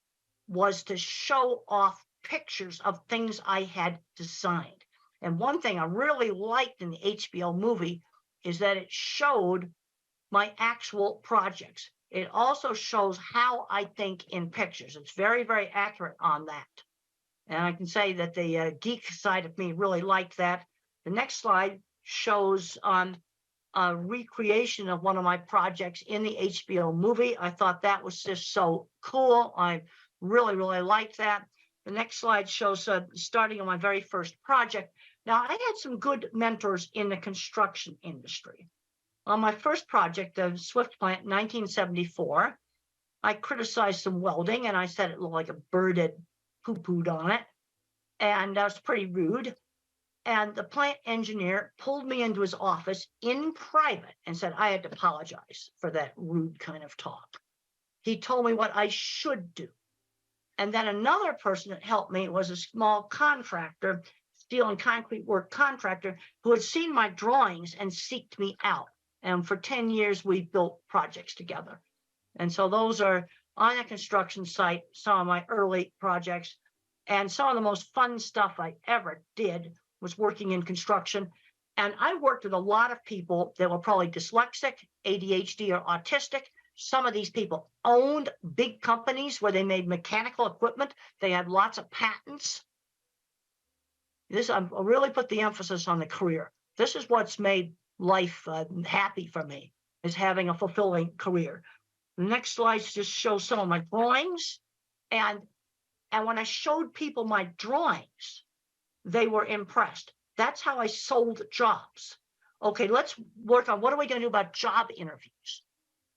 was to show off pictures of things I had designed. And one thing I really liked in the HBO movie is that it showed my actual projects. It also shows how I think in pictures. It's very, very accurate on that. And I can say that the geek side of me really liked that. The next slide shows a recreation of one of my projects in the HBO movie. I thought that was just so cool. I really, really liked that. The next slide shows starting on my very first project. Now, I had some good mentors in the construction industry. On my first project, the Swift plant in 1974, I criticized some welding and I said it looked like a bird had poo-pooed on it. And that was pretty rude. And the plant engineer pulled me into his office in private and said I had to apologize for that rude kind of talk. He told me what I should do. And then another person that helped me was a small contractor, steel and concrete work contractor, who had seen my drawings and seeked me out. And for 10 years, we built projects together. And so those are on a construction site, some of my early projects. And some of the most fun stuff I ever did was working in construction. And I worked with a lot of people that were probably dyslexic, ADHD, or autistic. Some of these people owned big companies where they made mechanical equipment. They had lots of patents. I really put the emphasis on the career. This is what's made life happy for me, is having a fulfilling career. The next slides just show some of my drawings. And when I showed people my drawings, they were impressed. That's how I sold jobs. Okay, let's work on what are we going to do about job interviews?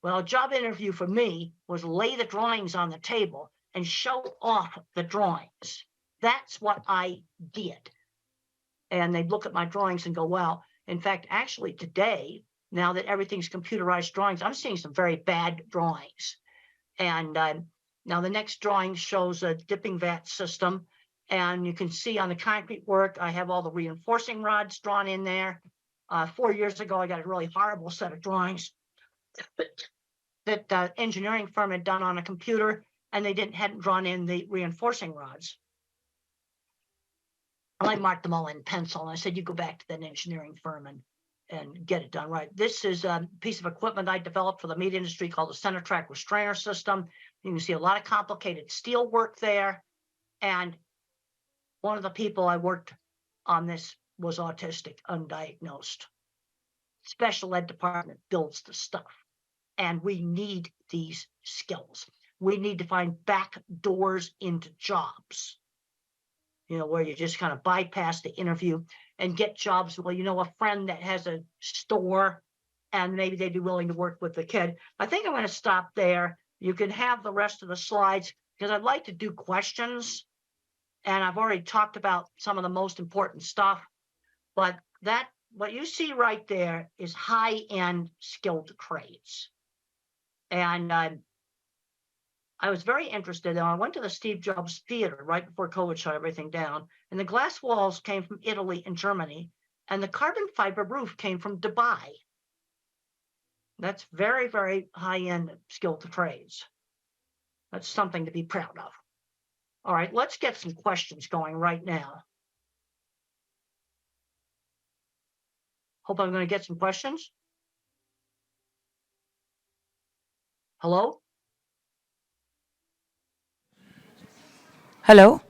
Well, a job interview for me was lay the drawings on the table and show off the drawings. That's what I did. And they'd look at my drawings and go, wow. In fact, actually today, now that everything's computerized drawings, I'm seeing some very bad drawings. And now the next drawing shows a dipping vat system. And you can see on the concrete work, I have all the reinforcing rods drawn in there. 4 years ago, I got a really horrible set of drawings that the engineering firm had done on a computer, and they hadn't drawn in the reinforcing rods. And I marked them all in pencil, and I said, you go back to that engineering firm and get it done right. This is a piece of equipment I developed for the meat industry called the center track restrainer system. You can see a lot of complicated steel work there. And one of the people I worked on this was autistic, undiagnosed. Special ed department builds the stuff. And we need these skills. We need to find back doors into jobs, where you just kind of bypass the interview and get jobs. Well, a friend that has a store, and maybe they'd be willing to work with the kid. I think I'm going to stop there. You can have the rest of the slides because I'd like to do questions. And I've already talked about some of the most important stuff, but what you see right there is high-end skilled trades. And I was very interested. I went to the Steve Jobs Theater right before COVID shut everything down. And the glass walls came from Italy and Germany. And the carbon fiber roof came from Dubai. That's very, very high-end skilled trades. That's something to be proud of. All right, let's get some questions going right now. Hope I'm going to get some questions. Hello? Hello?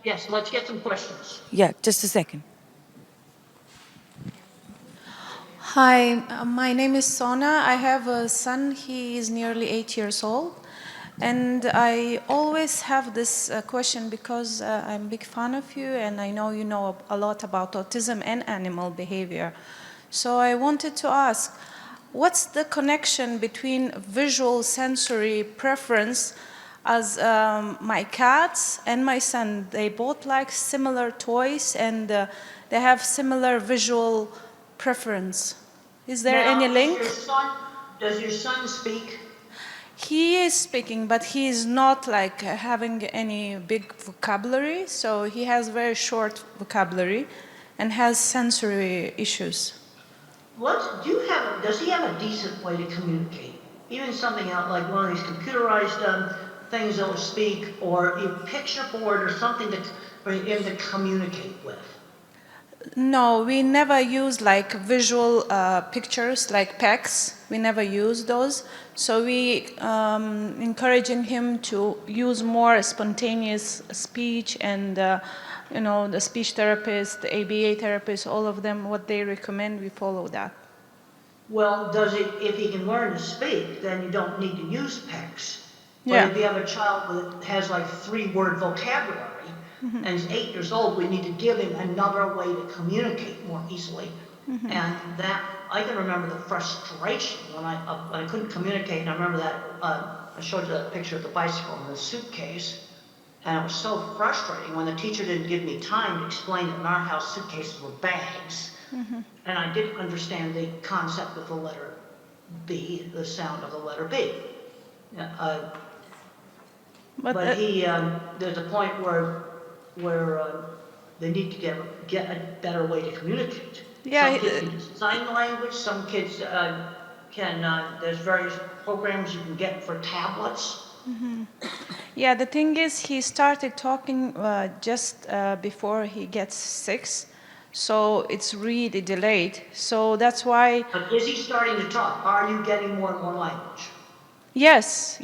Yes, let's get some questions. Yeah, just a second. Hi, my name is Sona. I have a son. He is nearly 8 years old. And I always have this question because I'm a big fan of you and I know you know a lot about autism and animal behavior. So I wanted to ask, what's the connection between visual sensory preference as my cats and my son? They both like similar toys and they have similar visual preference. Is there any link? Does your son speak? He is speaking, but he is not like having any big vocabulary. So he has very short vocabulary and has sensory issues. Does he have a decent way to communicate? Even something out like one of these computerized things that will speak, or a picture board or something for him to communicate with? No, we never use like visual pictures like PECs. We never use those. So we encouraging him to use more spontaneous speech and the speech therapist, the ABA therapist, all of them, what they recommend, we follow that. Well, if he can learn to speak, then you don't need to use PECs. But Yeah. if you have a child that has like 3-word vocabulary, and he's 8 years old, we need to give him another way to communicate more easily. And that, I can remember the frustration when I couldn't communicate. And I remember that, I showed you that picture of the bicycle in the suitcase. And it was so frustrating when the teacher didn't give me time to explain that in our house suitcases were bags. And I didn't understand the concept of the letter B, the sound of the letter B. But there's a point where they need to get a better way to communicate. Yeah, some kids can use sign language. Some kids there's various programs you can get for tablets. Yeah, the thing is, he started talking just before he gets 6, so it's really delayed. So that's why. But is he starting to talk? Are you getting more and more language? Yes,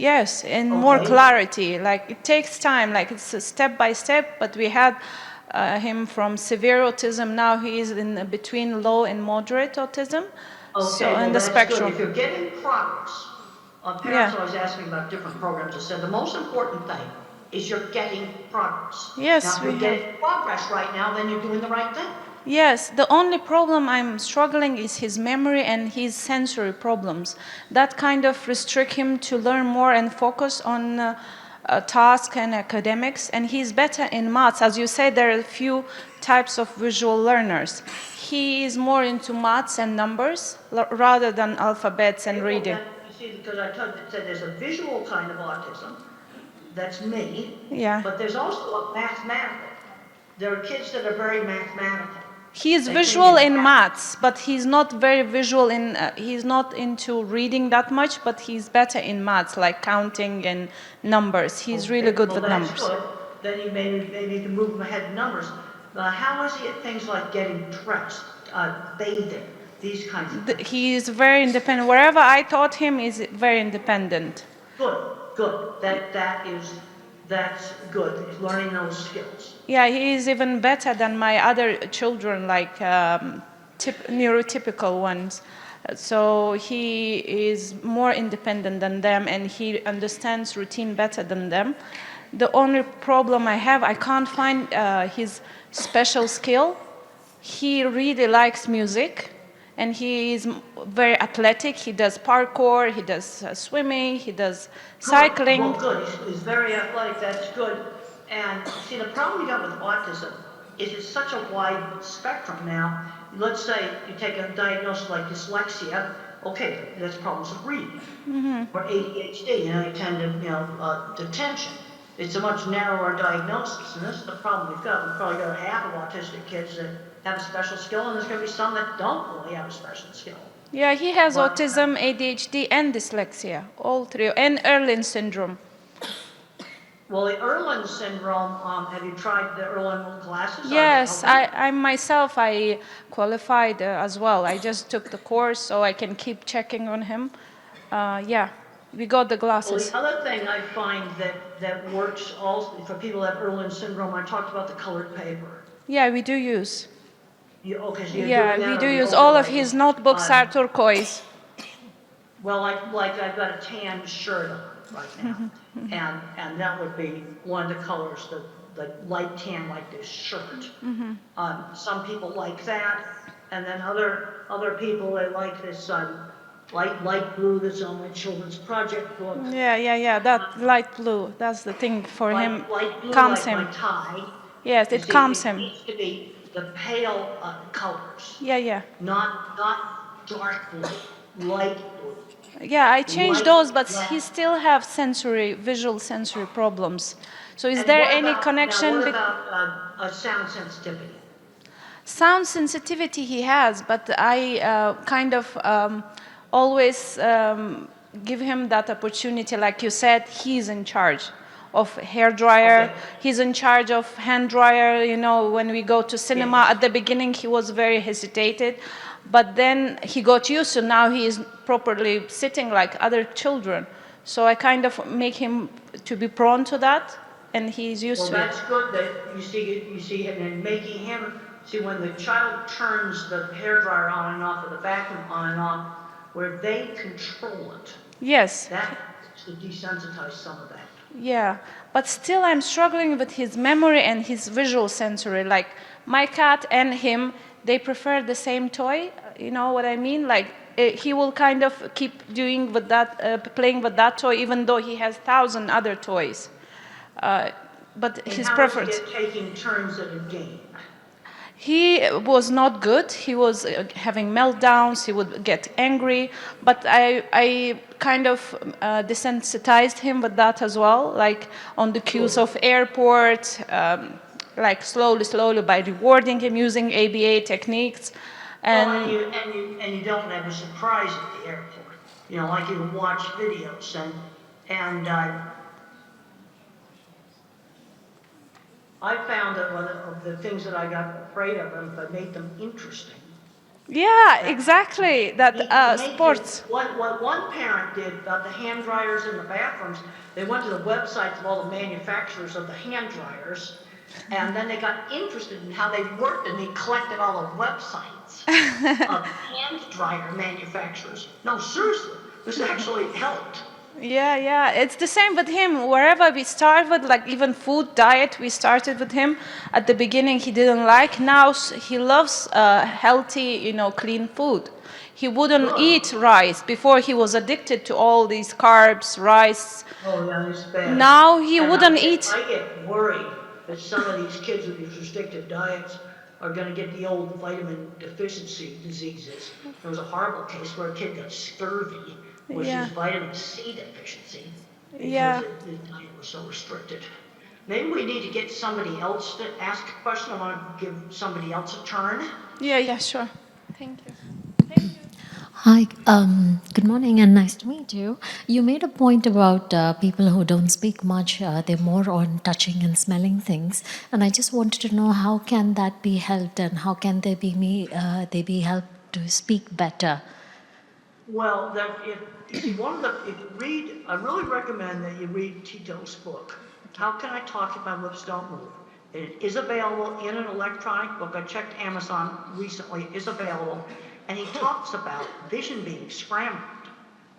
and more clarity. Like it takes time, like it's a step by step, but we had him from severe autism. Now he is in between low and moderate autism. Okay, so in the spectrum. Good. If you're getting progress, parents always ask me about different programs. I said the most important thing is you're getting progress. Yes, now, if you're getting progress right now, then you're doing the right thing. Yes, the only problem I'm struggling is his memory and his sensory problems. That kind of restrict him to learn more and focus on task and academics, and he's better in maths. As you said, there are a few types of visual learners. He is more into maths and numbers rather than alphabets and reading. You see, because I said there's a visual kind of autism, that's me, Yeah. but there's also a mathematical. There are kids that are very mathematical. He is They visual think in it's maths, but he's not very visual in, he's not into reading that much, but he's better in maths, like counting and numbers. He's really good with that's numbers. good. Then you maybe can move them ahead in numbers. How is he at things like getting dressed, bathing, these kinds of things? He is very independent. Wherever I taught him, is very independent. Good. That's good. He's learning those skills. Yeah, he is even better than my other children, like neurotypical ones. So he is more independent than them, and he understands routine better than them. The only problem I have, I can't find his special skill. He really likes music, and he is very athletic. He does parkour, he does swimming, he does cycling. Well, good. He's very athletic. That's good. And see, the problem you got with autism is it's such a wide spectrum now. Let's say you take a diagnosis like dyslexia. Okay, that's problems of reading. Or ADHD, detention. It's a much narrower diagnosis, and this is the problem we've got. We've probably got half of autistic kids that have a special skill, and there's going to be some that don't really have a special skill. Yeah, he has autism, ADHD, and dyslexia, all three, and Erlin syndrome. Well, the Erlin syndrome, have you tried the Erlin glasses? Yes, I myself, I qualified as well. I just took the course so I can keep checking on him. Yeah, we got the Well, glasses. the other thing I find that works also for people that have Erlin syndrome, I talked about the colored paper. Yeah, we do use. So you're Yeah, doing we that do on the use. All of overlay. his notebooks are turquoise. Well, like I've got a tan shirt on right now, and that would be one of the colors, the light tan like this shirt. Some people like that, and then other people, they like this light blue that's on my children's project book. Yeah, that light blue, that's the thing for him, Light blue calms like him. my tie. Yes, You it see, calms it him. needs to be the pale colors, Yeah. not dark blue, light blue. Yeah, I changed Light those, but black. he still have visual sensory problems. So is And there what any about- connection? Now, what about sound sensitivity? Sound sensitivity he has, but I kind of always give him that opportunity. Like you said, he's in charge of hair dryer. Okay. He's in charge of hand dryer. You know, when we go to cinema, Yes. at the beginning he was very hesitated, but then he got used to. Now he is properly sitting like other children. So I kind of make him to be prone to that, and he's used Well, to it. that's good that you see it, and making him, see when the child turns the hair dryer on and off, or the vacuum on and off, where they control it, Yes. that to desensitize some of that. Yeah, but still I'm struggling with his memory and his visual sensory. Like my cat and him, they prefer the same toy. You know what I mean? Like he will kind of keep doing with that, playing with that toy, even though he has 1,000 other toys. But And his how preference. is he taking turns at a game? He was not good. He was having meltdowns. He would get angry. But I kind of desensitized him with that as well, like on the cues of airport, like slowly by rewarding him using ABA techniques. And you don't have a surprise at the airport. You know, like you watch videos and I found that one of the things that I got afraid of them, if I made them interesting. Yeah, exactly. That sports. What one parent did about the hand dryers in the bathrooms, they went to the websites of all the manufacturers of the hand dryers, and then they got interested in how they worked, and they collected all the websites of hand dryer manufacturers. No, seriously, this actually helped. Yeah, it's the same with him. Wherever we start with, like even food diet, we started with him. At the beginning, he didn't like. Now he loves healthy, clean food. He wouldn't eat rice. Before, he was addicted to all these carbs, rice. Oh, yeah, it's bad. Now he And wouldn't eat. I get worried that some of these kids with these restrictive diets are gonna get the old vitamin deficiency diseases. There was a horrible case where a kid got scurvy, which Yeah. is vitamin C deficiency, Yeah. because the diet was so restricted. Maybe we need to get somebody else to ask a question. I wanna give somebody else a turn. Yeah, sure. Thank you. Hi, good morning and nice to meet you. You made a point about people who don't speak much, they're more on touching and smelling things. And I just wanted to know how can that be helped and how can they be helped to speak better? Well, if you read, I really recommend that you read Tito's book. How Can I Talk If My Lips Don't Move? It is available in an electronic book. I checked Amazon recently, it is available. And he talks about vision being scrambled.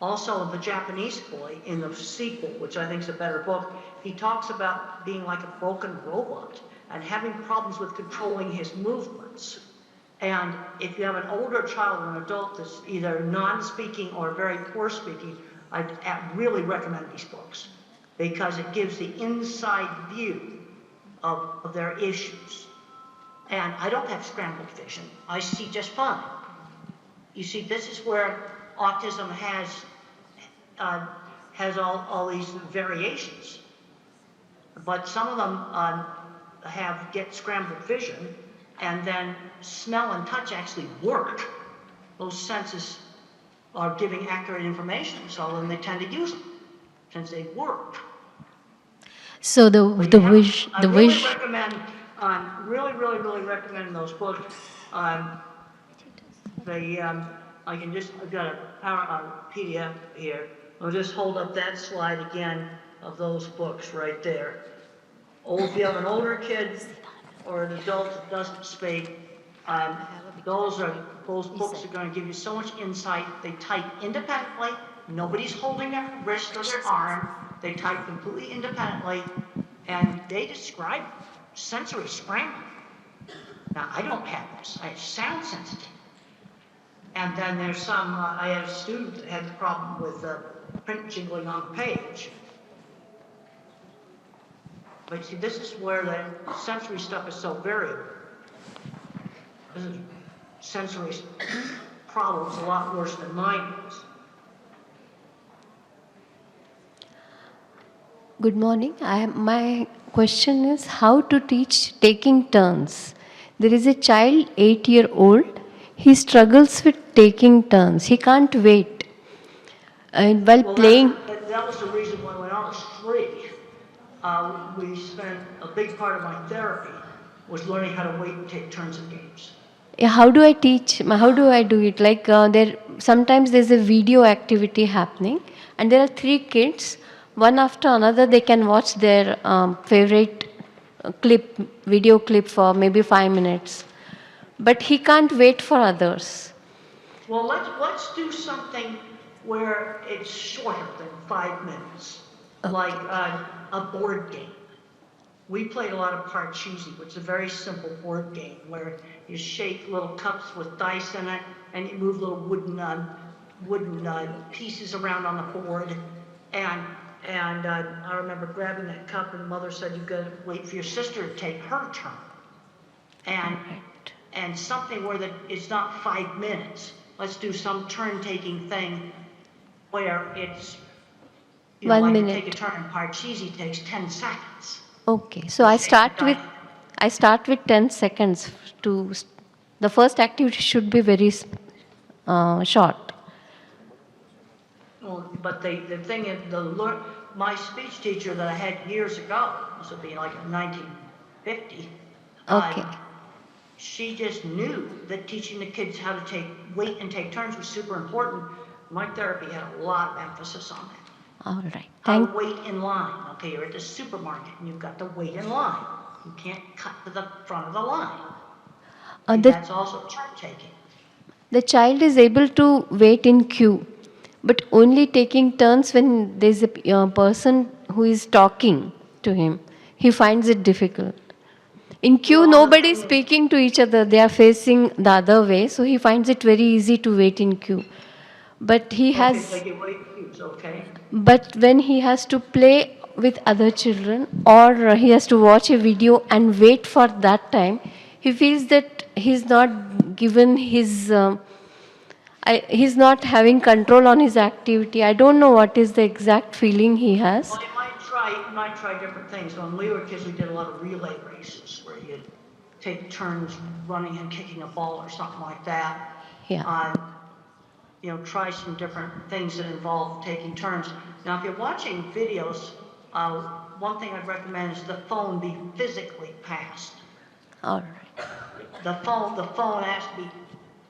Also, the Japanese boy in the sequel, which I think is a better book, he talks about being like a broken robot and having problems with controlling his movements. And if you have an older child or an adult that's either non-speaking or very poor speaking, I'd really recommend these books because it gives the inside view of their issues. And I don't have scrambled vision. I see just fine. You see, this is where autism has all these variations. But some of them get scrambled vision, and then smell and touch actually work. Those senses are giving accurate information, so then they tend to use them since they work. So the wish, I really recommend, really recommend those books. I've got a PDF here. I'll just hold up that slide again of those books right there. If you have an older kid or an adult that doesn't speak, those books are going to give you so much insight. They type independently. Nobody's holding their wrist or their arm. They type completely independently, and they describe sensory scrambling. Now, I don't have this. I have sound sensitive. And then there's some, I had a student that had a problem with print jingling on the page. But see, this is where the sensory stuff is so variable. This is sensory problems a lot worse than mine is. Good morning. My question is how to teach taking turns. There is a child, 8-year-old. He struggles with taking turns. He can't wait. And while playing. That was the reason why when I was 3, we spent a big part of my therapy was learning how to wait and take turns in games. How do I teach? How do I do it? Like sometimes there's a video activity happening, and there are 3 kids. One after another, they can watch their favorite video clip for maybe 5 minutes. But he can't wait for others. Well, let's do something where it's shorter than 5 minutes, like a board game. We played a lot of Parcheesi, which is a very simple board game where you shake little cups with dice in it, and you move little wooden pieces around on the board. And I remember grabbing that cup, and Mother said, "You've got to wait for your sister to take her turn." And something where it's not 5 minutes. Let's do some turn-taking thing where it's 1 minute. Take a turn in Parcheesi takes 10 seconds. Okay, so I start with 10 seconds. The first activity should be very short. Well, but the thing is, my speech teacher that I had years ago, this would be like 1950. Okay. She just knew that teaching the kids how to wait and take turns was super important. My therapy had a lot of emphasis on that. All right. How to wait in line. Okay, you're at the supermarket and you've got to wait in line. You can't cut to the front of the line. That's also turn taking. The child is able to wait in queue, but only taking turns when there's a person who is talking to him. He finds it difficult. In queue, nobody is speaking to each other. They are facing the other way, so he finds it very easy to wait in queue. But he has. Okay, take it wait cues, okay? But when he has to play with other children or he has to watch a video and wait for that time, he feels that he's not given his. He's not having control on his activity. I don't know what is the exact feeling he has. Well, you might try different things. When we were kids, we did a lot of relay races where you'd take turns running and kicking a ball or something like that. Yeah. Try some different things that involve taking turns. Now, if you're watching videos, one thing I'd recommend is the phone be physically passed. All right. The phone has to be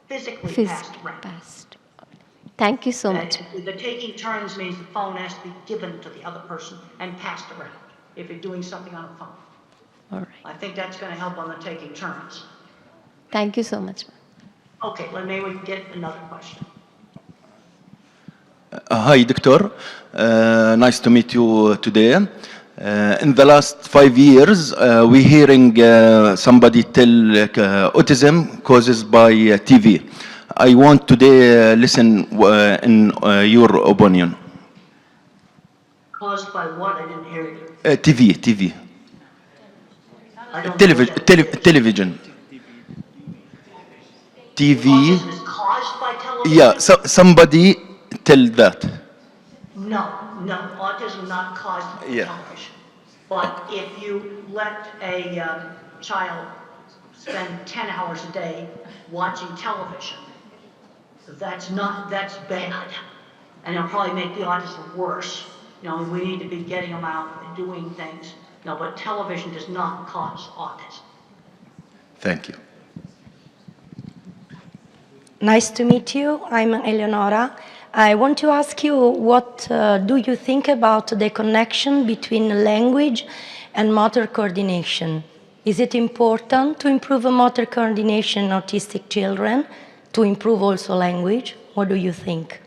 physically passed around. Passed. Thank you so much. The taking turns means the phone has to be given to the other person and passed around if you're doing something on a phone. All right. I think that's going to help on the taking turns. Thank you so much. Okay, well, maybe we can get another question. Hi, Doctor. Nice to meet you today. In the last 5 years, we're hearing somebody tell autism causes by TV. I want today listen in your opinion. Caused by what? I didn't hear you. TV. I don't know Television. what that is. Television. TV. Autism is caused by television? Yeah, somebody tell that. No, autism is not caused by television. But if you let a child spend 10 hours a day watching television, that's bad. And it'll probably make the autism worse. We need to be getting them out and doing things. But television does not cause autism. Thank you. Nice to meet you. I'm Eleonora. I want to ask you, what do you think about the connection between language and motor coordination? Is it important to improve motor coordination in autistic children, to improve also language? What do you think?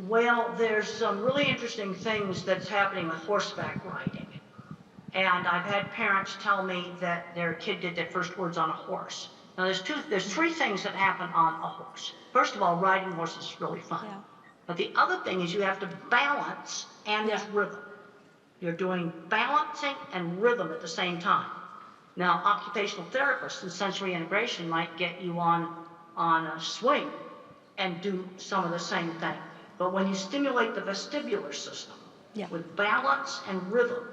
Well, there's some really interesting things that's happening with horseback riding. And I've had parents tell me that their kid did their first words on a horse. Now, there's three things that happen on a horse. First of all, riding horses is really fun. Yeah. But the other thing is you have to balance and rhythm. You're doing balancing and rhythm at the same time. Now, occupational therapists and sensory integration might get you on a swing and do some of the same thing. But when you stimulate the vestibular system with balance and rhythm,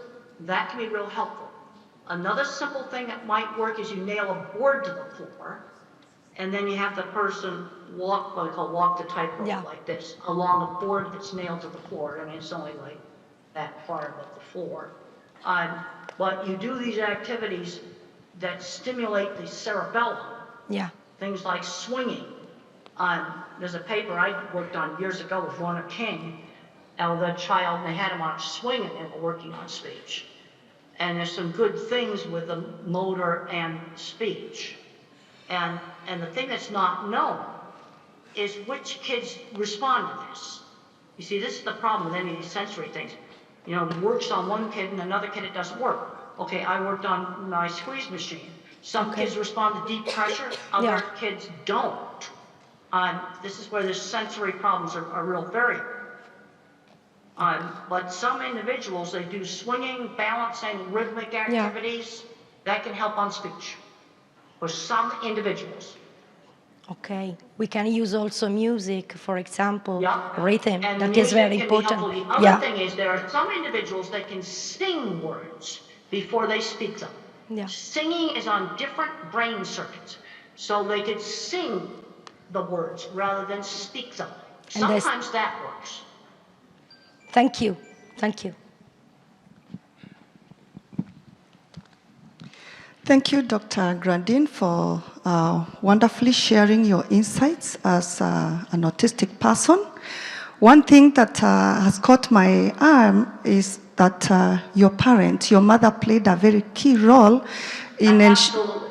that can be real helpful. Another simple thing that might work is you nail a board to the floor, and then you have the person walk, what we call walk the tightrope like this, along a board that's nailed to the floor. I mean, it's only like that far above the floor. But you do these activities that stimulate the cerebellum. Yeah. Things like swinging. There's a paper I worked on years ago with Lorna King. Now, the child, they had him on a swing and they were working on speech. And there's some good things with the motor and speech. And the thing that's not known is which kids respond to this. You see, this is the problem with any of these sensory things. It works on one kid and another kid it doesn't work. Okay, I worked on my squeeze machine. Some kids respond to deep pressure, other kids don't. This is where the sensory problems are a real variable. But some individuals, they do swinging, balancing, rhythmic activities. That can help on speech for some individuals. Okay. We can use also music, for example, Yeah. rhythm. And that is very music can be important. helpful. The other thing is there are some individuals that can sing words before they speak them. Yeah. Singing is on different brain circuits. So they could sing the words rather than speak them. Sometimes that works. Thank you. Thank you. Thank you, Dr. Grandin, for wonderfully sharing your insights as an autistic person. One thing that has caught my eye is that your parent, your mother, played a very key role in Absolutely.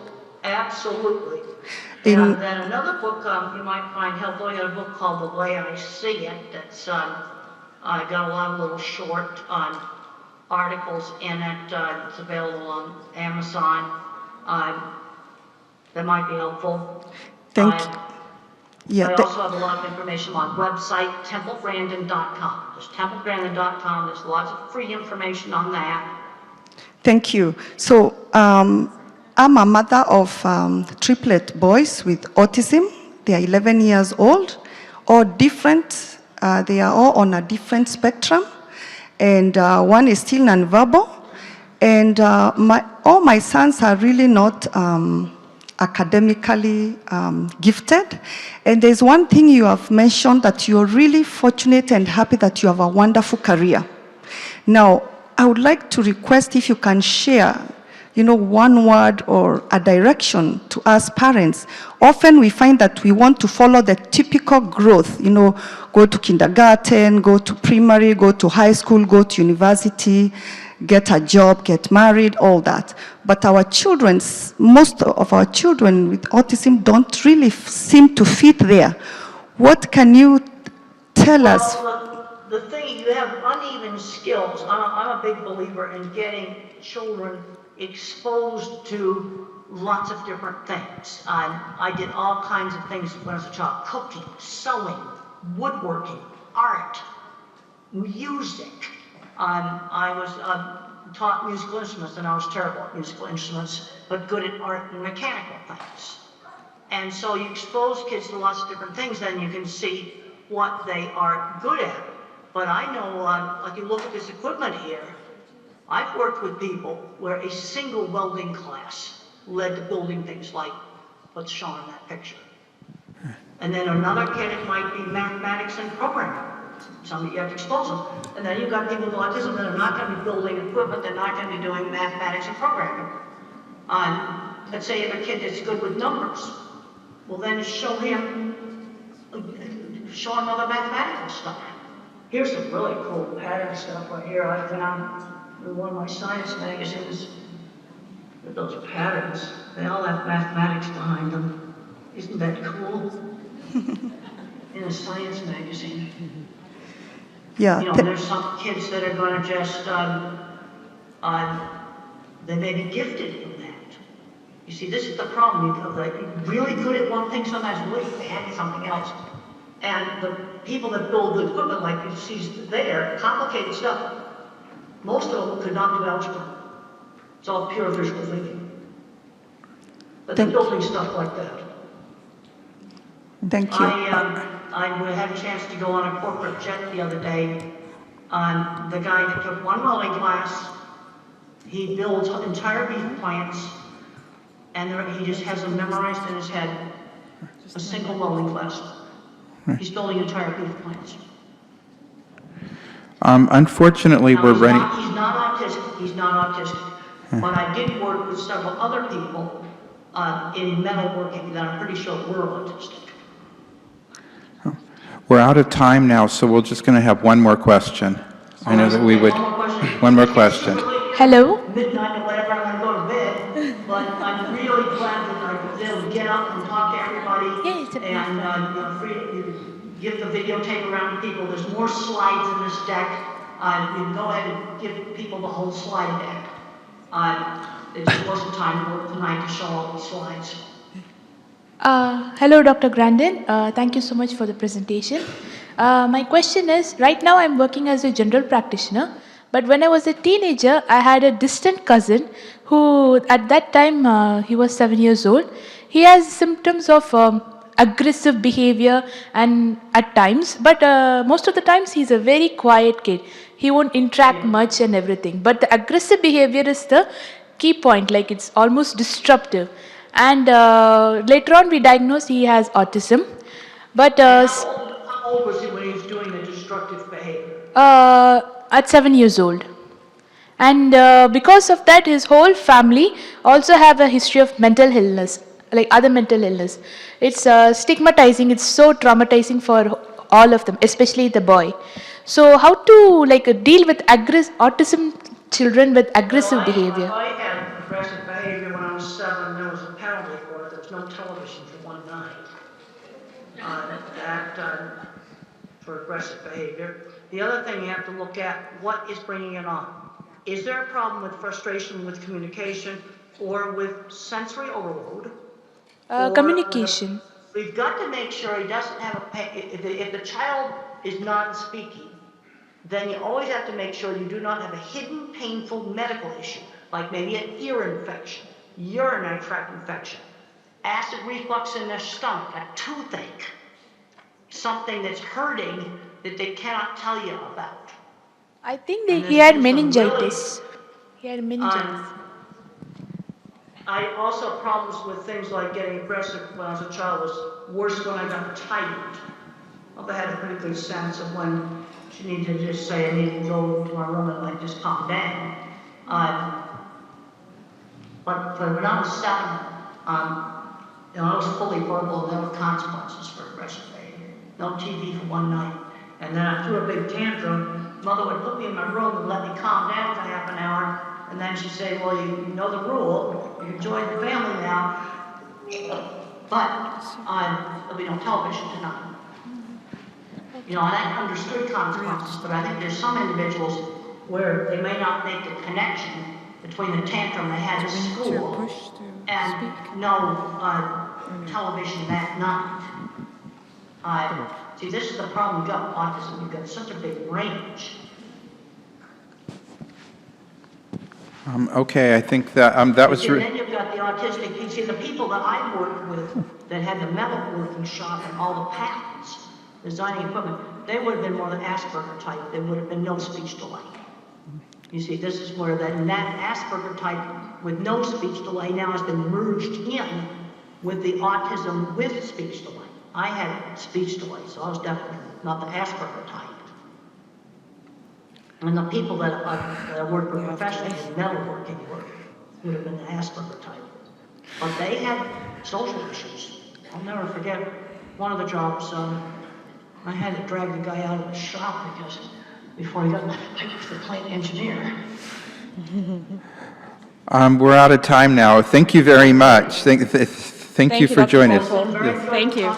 In, And then another book you might find helpful, I got a book called The Way I See It, that's I got a lot of little short articles in it. It's available on Amazon. That might be helpful. thank you. Yeah, I also have a lot of information on website, templegrandin.com. Just templegrandin.com. There's lots of free information on that. thank you. So I'm a mother of triplet boys with autism. They are 11 years old, all different. They are all on a different spectrum. And one is still nonverbal. And all my sons are really not academically gifted. And there's one thing you have mentioned, that you're really fortunate and happy that you have a wonderful career. Now, I would like to request if you can share, one word or a direction to us parents. Often we find that we want to follow the typical growth, go to kindergarten, go to primary, go to high school, go to university, get a job, get married, all that. But most of our children with autism don't really seem to fit there. What can you tell us? Well, the thing, you have uneven skills. I'm a big believer in getting children exposed to lots of different things. I did all kinds of things when I was a child: cooking, sewing, woodworking, art, music. I was taught musical instruments, and I was terrible at musical instruments, but good at art and mechanical things. And so you expose kids to lots of different things, then you can see what they are good at. But I know, like you look at this equipment here, I've worked with people where a single welding class led to building things like what's shown in that picture. And then another kid, it might be mathematics and programming. Some you have to expose them. And then you've got people with autism that are not going to be building equipment, they're not going to be doing mathematics and programming. Let's say if a kid is good with numbers, well then show him other mathematical stuff. Here's some really cool pattern stuff right here I found in one of my science magazines. Those patterns, they all have mathematics behind them. Isn't that cool? In a science magazine. Yeah. There's some kids that are going to just, they may be gifted in that. You see, this is the problem. You're really good at one thing, sometimes really bad at something else. And the people that build the equipment, like you see there, complicated stuff, most of them could not do algebra. It's all pure visual thinking. But they're building stuff like that. Thank you. I had a chance to go on a corporate jet the other day. The guy took one welding class, he builds entire beef plants, and he just has them memorized in his head. A single welding class. He's building entire beef plants. Unfortunately, Now, we're running. He's not autistic. But I did work with several other people in metalworking that I'm pretty sure were autistic. We're out of time now, so we're just going to have one more question. I know that we would. One more question. Hello. Midnight or whatever, I'm going to go to bed. But I'm really glad that I was able to get up and talk to everybody. And give the videotape around to people. There's more slides in this deck. You can go ahead and give people the whole slide deck. It just wasn't time tonight to show all the slides. Hello, Dr. Grandin. Thank you so much for the presentation. My question is, right now I'm working as a general practitioner, but when I was a teenager, I had a distant cousin who, at that time, he was 7 years old. He has symptoms of aggressive behavior and at times, but most of the times he's a very quiet kid. He won't interact much and everything, but the aggressive behavior is the key point, like it's almost disruptive. And later on we diagnosed he has autism. But how old was he when he was doing the destructive behavior? At 7 years old. And because of that, his whole family also have a history of mental illness, like other mental illness. It's stigmatizing, it's so traumatizing for all of them, especially the boy. So how to deal with autism children with aggressive behavior? I had aggressive behavior when I was 7. There was a penalty for it. There was no television for 1 to act for aggressive behavior. The other thing you have to look at, what is bringing it on? Is there a problem with frustration with communication or with sensory overload? Communication. We've got to make sure he doesn't have if the child is non-speaking, then you always have to make sure you do not have a hidden painful medical issue, like maybe an ear infection, urinary tract infection, acid reflux in their stomach, a toothache, something that's hurting that they cannot tell you about. I think he had meningitis. He had meningitis. I also had problems with things like getting aggressive when I was a child was worse when I got tired. I had a pretty good sense of when she needed to just say, I need to go to my room and like just calm down. But when I was 7, I was fully verbal and there were consequences for aggressive behavior. No TV for one night. And then I threw a big tantrum. Mother would put me in my room and let me calm down for half an hour. And then she'd say, well, you know the rule. You can join the family now. But there'll be no television tonight. And I understood consequences, but I think there's some individuals where they may not make the connection between the tantrum they had at school and no television that night. See, this is the problem you've got with autism. You've got such a big range. Okay, I think that was... And then you've got the autistic. You see, the people that I worked with that had the metalworking shop and all the patents, designing equipment, they would have been more than Asperger type. There would have been no speech delay. You see, this is where that Asperger type with no speech delay now has been merged in with the autism with speech delay. I had speech delay, so I was definitely not the Asperger type. And the people that I worked with professionally in metalworking work would have been the Asperger type. But they had social issues. I'll never forget one of the jobs, I had to drag the guy out of the shop because before he got my papers to plant engineer. We're out of time now. Thank you very much. Thank you for joining us. Thank you.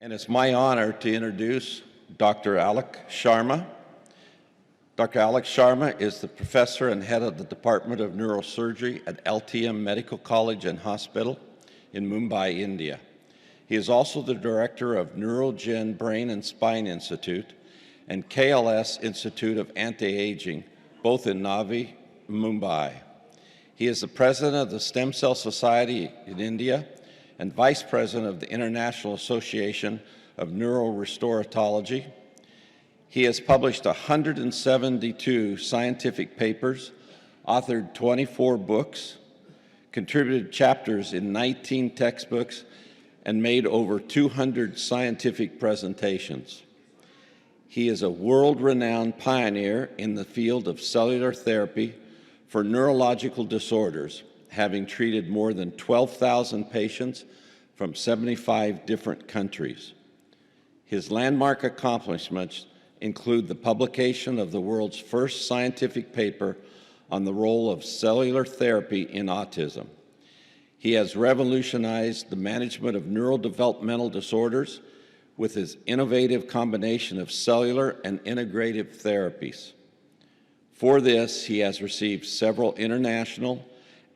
And it's my honor to introduce Dr. Alok Sharma. Dr. Alok Sharma is the professor and head of the Department of Neurosurgery at LTM Medical College and Hospital in Mumbai, India. He is also the director of Neurogen Brain and Spine Institute and KLS Institute of Anti-Aging, both in Navi, Mumbai. He is the president of the Stem Cell Society in India and vice president of the International Association of Neurorestoratology. He has published 172 scientific papers, authored 24 books, contributed chapters in 19 textbooks, and made over 200 scientific presentations. He is a world-renowned pioneer in the field of cellular therapy for neurological disorders, having treated more than 12,000 patients from 75 different countries. His landmark accomplishments include the publication of the world's first scientific paper on the role of cellular therapy in autism. He has revolutionized the management of neurodevelopmental disorders with his innovative combination of cellular and integrative therapies. For this, he has received several international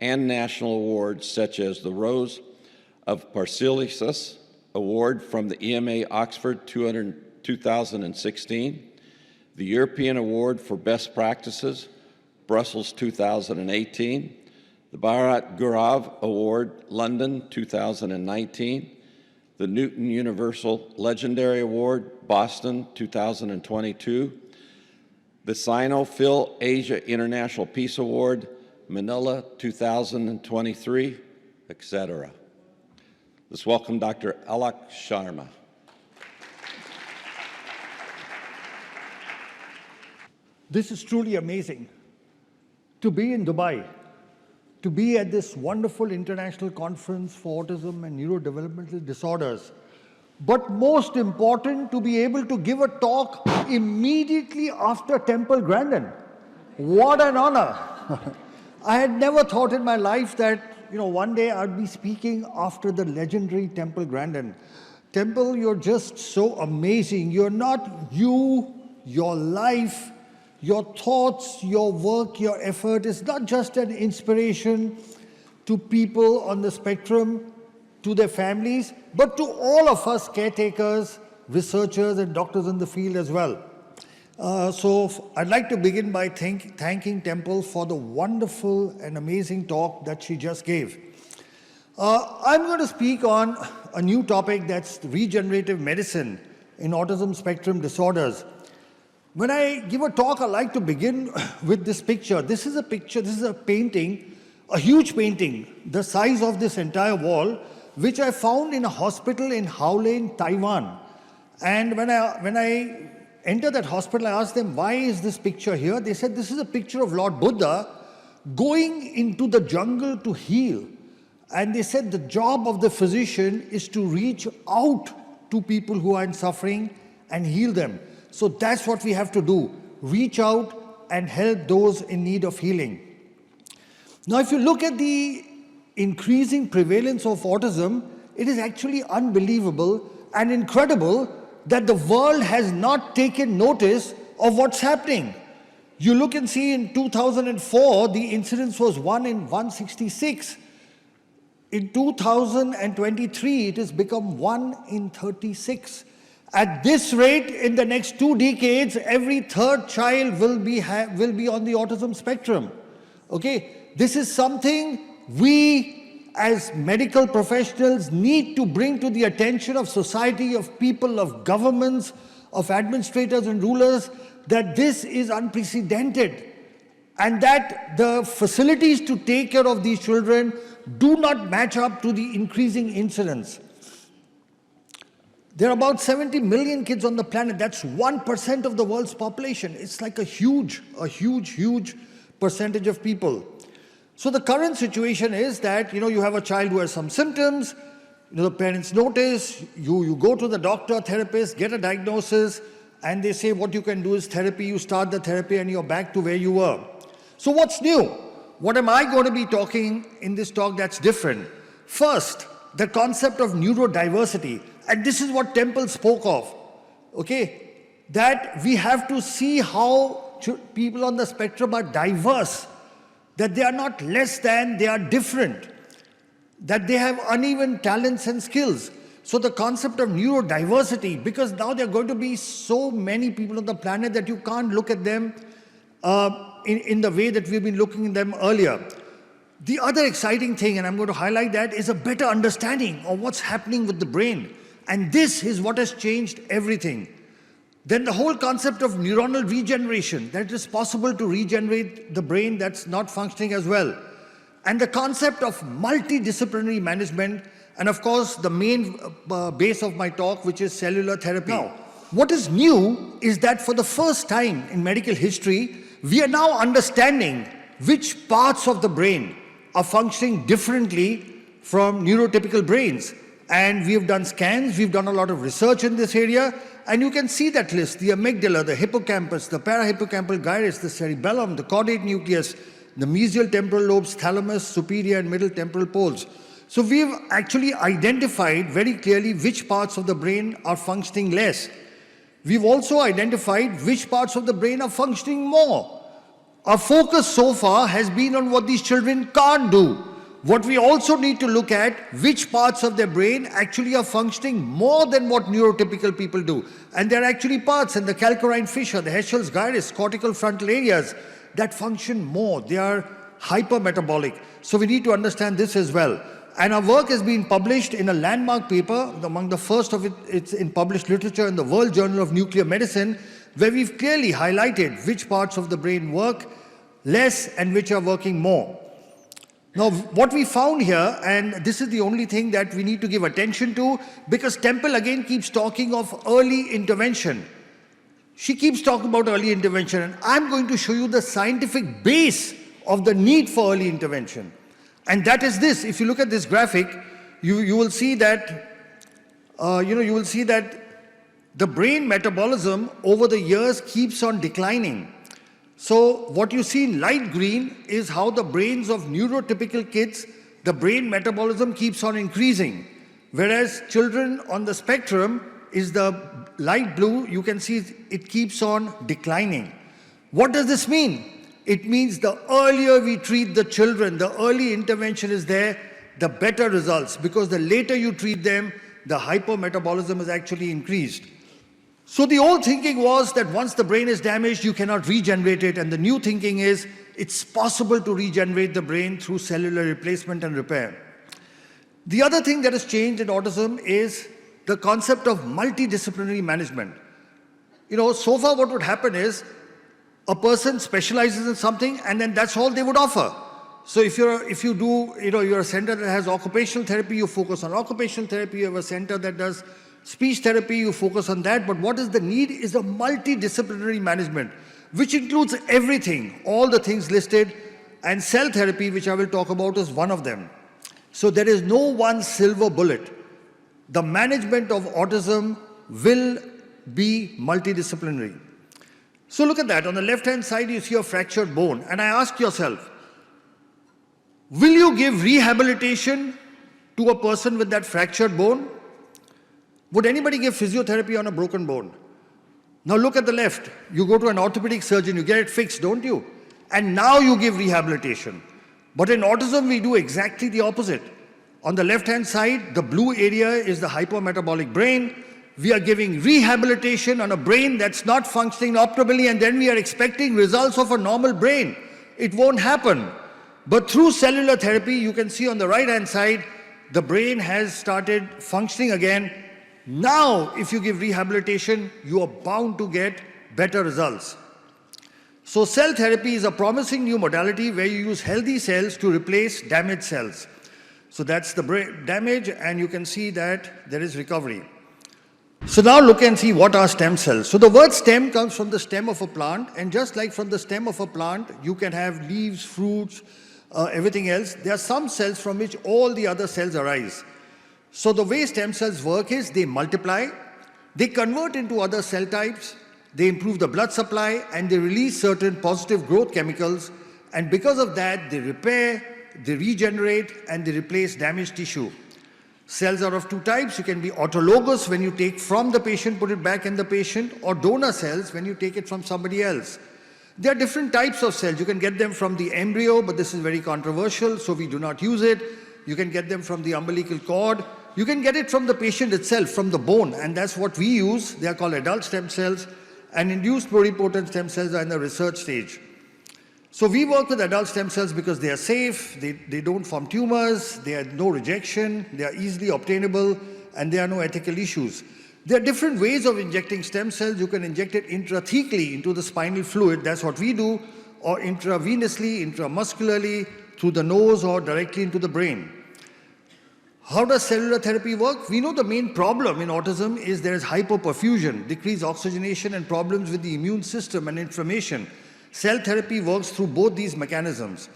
and national awards, such as the Rose of Paracelsus Award from the EMA Oxford 2016, the European Award for Best Practices, Brussels 2018, the Bharat Gaurav Award, London 2019, the Newton Universal Legendary Award, Boston 2022, the Sino-Phil Asia International Peace Award, Manila 2023, etc. Let's welcome Dr. Alok Sharma. This is truly amazing. To be in Dubai, to be at this wonderful international conference for autism and neurodevelopmental disorders, but most important, to be able to give a talk immediately after Temple Grandin. What an honor. I had never thought in my life that, one day I'd be speaking after the legendary Temple Grandin. Temple, you're just so amazing. You're not you, your life, your thoughts, your work, your effort is not just an inspiration to people on the spectrum, to their families, but to all of us caretakers, researchers, and doctors in the field as well. So I'd like to begin by thanking Temple for the wonderful and amazing talk that she just gave. I'm going to speak on a new topic, that's regenerative medicine in autism spectrum disorders. When I give a talk, I like to begin with this picture. This is a painting, a huge painting, the size of this entire wall, which I found in a hospital in Howlin, Taiwan. And when I entered that hospital, I asked them, why is this picture here? They said, this is a picture of Lord Buddha going into the jungle to heal. And they said the job of the physician is to reach out to people who are in suffering and heal them. So that's what we have to do, reach out and help those in need of healing. Now, if you look at the increasing prevalence of autism, it is actually unbelievable and incredible that the world has not taken notice of what's happening. You look and see in 2004, the incidence was 1 in 166. In 2023, it has become 1 in 36. At this rate, in the next 2 decades, every third child will be on the autism spectrum. Okay, this is something we as medical professionals need to bring to the attention of society, of people, of governments, of administrators and rulers, that this is unprecedented and that the facilities to take care of these children do not match up to the increasing incidence. There are about 70 million kids on the planet. That's 1% of the world's population. It's like a huge percentage of people. So the current situation is that, you have a child who has some symptoms, the parents notice, you go to the doctor, therapist, get a diagnosis, and they say what you can do is therapy, you start the therapy and you're back to where you were. So what's new? What am I going to be talking in this talk that's different? First, the concept of neurodiversity. And this is what Temple spoke of, okay? That we have to see how people on the spectrum are diverse, that they are not less than, they are different, that they have uneven talents and skills. So the concept of neurodiversity, because now there are going to be so many people on the planet that you can't look at them in the way that we've been looking at them earlier. The other exciting thing, and I'm going to highlight that, is a better understanding of what's happening with the brain. And this is what has changed everything. Then the whole concept of neuronal regeneration, that it is possible to regenerate the brain that's not functioning as well. And the concept of multidisciplinary management, and of course the main base of my talk, which is cellular therapy. Now, what is new is that for the first time in medical history, we are now understanding which parts of the brain are functioning differently from neurotypical brains. And we have done scans, we've done a lot of research in this area, and you can see that list: the amygdala, the hippocampus, the parahippocampal gyrus, the cerebellum, the caudate nucleus, the mesial temporal lobes, thalamus, superior and middle temporal poles. So we've actually identified very clearly which parts of the brain are functioning less. We've also identified which parts of the brain are functioning more. Our focus so far has been on what these children can't do. What we also need to look at, which parts of their brain actually are functioning more than what neurotypical people do. And there are actually parts in the calcarine fissure, the Heschel's gyrus, cortical frontal areas that function more. They are hypermetabolic. So we need to understand this as well. And our work has been published in a landmark paper, among the first of it's in published literature in the World Journal of Nuclear Medicine, where we've clearly highlighted which parts of the brain work less and which are working more. Now, what we found here, and this is the only thing that we need to give attention to, because Temple again keeps talking of early intervention. She keeps talking about early intervention, and I'm going to show you the scientific base of the need for early intervention. And that is this. If you look at this graphic, you will see that you will see that the brain metabolism over the years keeps on declining. So what you see in light green is how the brains of neurotypical kids, the brain metabolism keeps on increasing. Whereas children on the spectrum is the light blue, you can see it keeps on declining. What does this mean? It means the earlier we treat the children, the early intervention is there, the better results, because the later you treat them, the hypermetabolism is actually increased. So the old thinking was that once the brain is damaged, you cannot regenerate it, and the new thinking is it's possible to regenerate the brain through cellular replacement and repair. The other thing that has changed in autism is the concept of multidisciplinary management. So far what would happen is a person specializes in something and then that's all they would offer. So if you're a center that has occupational therapy, you focus on occupational therapy. You have a center that does speech therapy, you focus on that. But what is the need is a multidisciplinary management, which includes everything, all the things listed, and cell therapy, which I will talk about, is one of them. So there is no one silver bullet. The management of autism will be multidisciplinary. So look at that. On the left-hand side, you see a fractured bone. And I ask yourself, will you give rehabilitation to a person with that fractured bone? Would anybody give physiotherapy on a broken bone? Now look at the left. You go to an orthopedic surgeon, you get it fixed, don't you? And now you give rehabilitation. But in autism, we do exactly the opposite. On the left-hand side, the blue area is the hypermetabolic brain. We are giving rehabilitation on a brain that's not functioning optimally, and then we are expecting results of a normal brain. It won't happen. But through cellular therapy, you can see on the right-hand side, the brain has started functioning again. Now, if you give rehabilitation, you are bound to get better results. So cell therapy is a promising new modality where you use healthy cells to replace damaged cells. So that's the brain damage, and you can see that there is recovery. So now look and see what are stem cells. So the word stem comes from the stem of a plant, and just like from the stem of a plant, you can have leaves, fruits, everything else. There are some cells from which all the other cells arise. So the way stem cells work is they multiply, they convert into other cell types, they improve the blood supply, and they release certain positive growth chemicals, and because of that, they repair, they regenerate, and they replace damaged tissue. Cells are of two types. You can be autologous, when you take from the patient, put it back in the patient, or donor cells, when you take it from somebody else. There are different types of cells. You can get them from the embryo, but this is very controversial, so we do not use it. You can get them from the umbilical cord. You can get it from the patient itself, from the bone, and that's what we use. They are called adult stem cells, and induced pluripotent stem cells are in the research stage. So we work with adult stem cells because they are safe, they don't form tumors, they have no rejection, they are easily obtainable, and there are no ethical issues. There are different ways of injecting stem cells. You can inject it intrathecally into the spinal fluid, that's what we do, or intravenously, intramuscularly, through the nose, or directly into the brain. How does cellular therapy work? We know the main problem in autism is there is hypoperfusion, decreased oxygenation, and problems with the immune system and inflammation. Cell therapy works through both these mechanisms.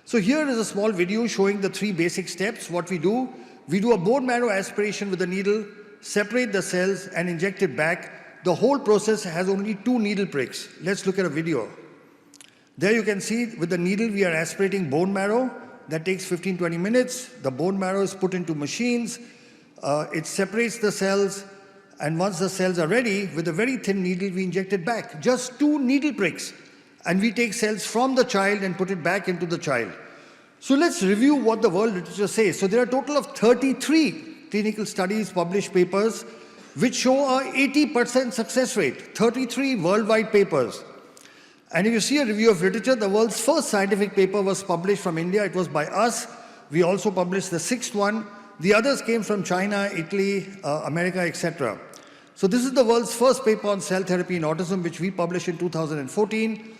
So here is a small video showing the three basic steps. What we do a bone marrow aspiration with a needle, separate the cells, and inject it back. The whole process has only 2 needle pricks. Let's look at a video. There you can see with the needle we are aspirating bone marrow. That takes 15-20 minutes. The bone marrow is put into machines. It separates the cells, and once the cells are ready, with a very thin needle we inject it back. Just 2 needle pricks. And we take cells from the child and put it back into the child. So let's review what the world literature says. So there are a total of 33 clinical studies, published papers, which show a 80% success rate. 33 worldwide papers. And if you see a review of literature, the world's first scientific paper was published from India. It was by us. We also published the 6th one. The others came from China, Italy, America, etc. So this is the world's first paper on cell therapy in autism, which we published in 2014.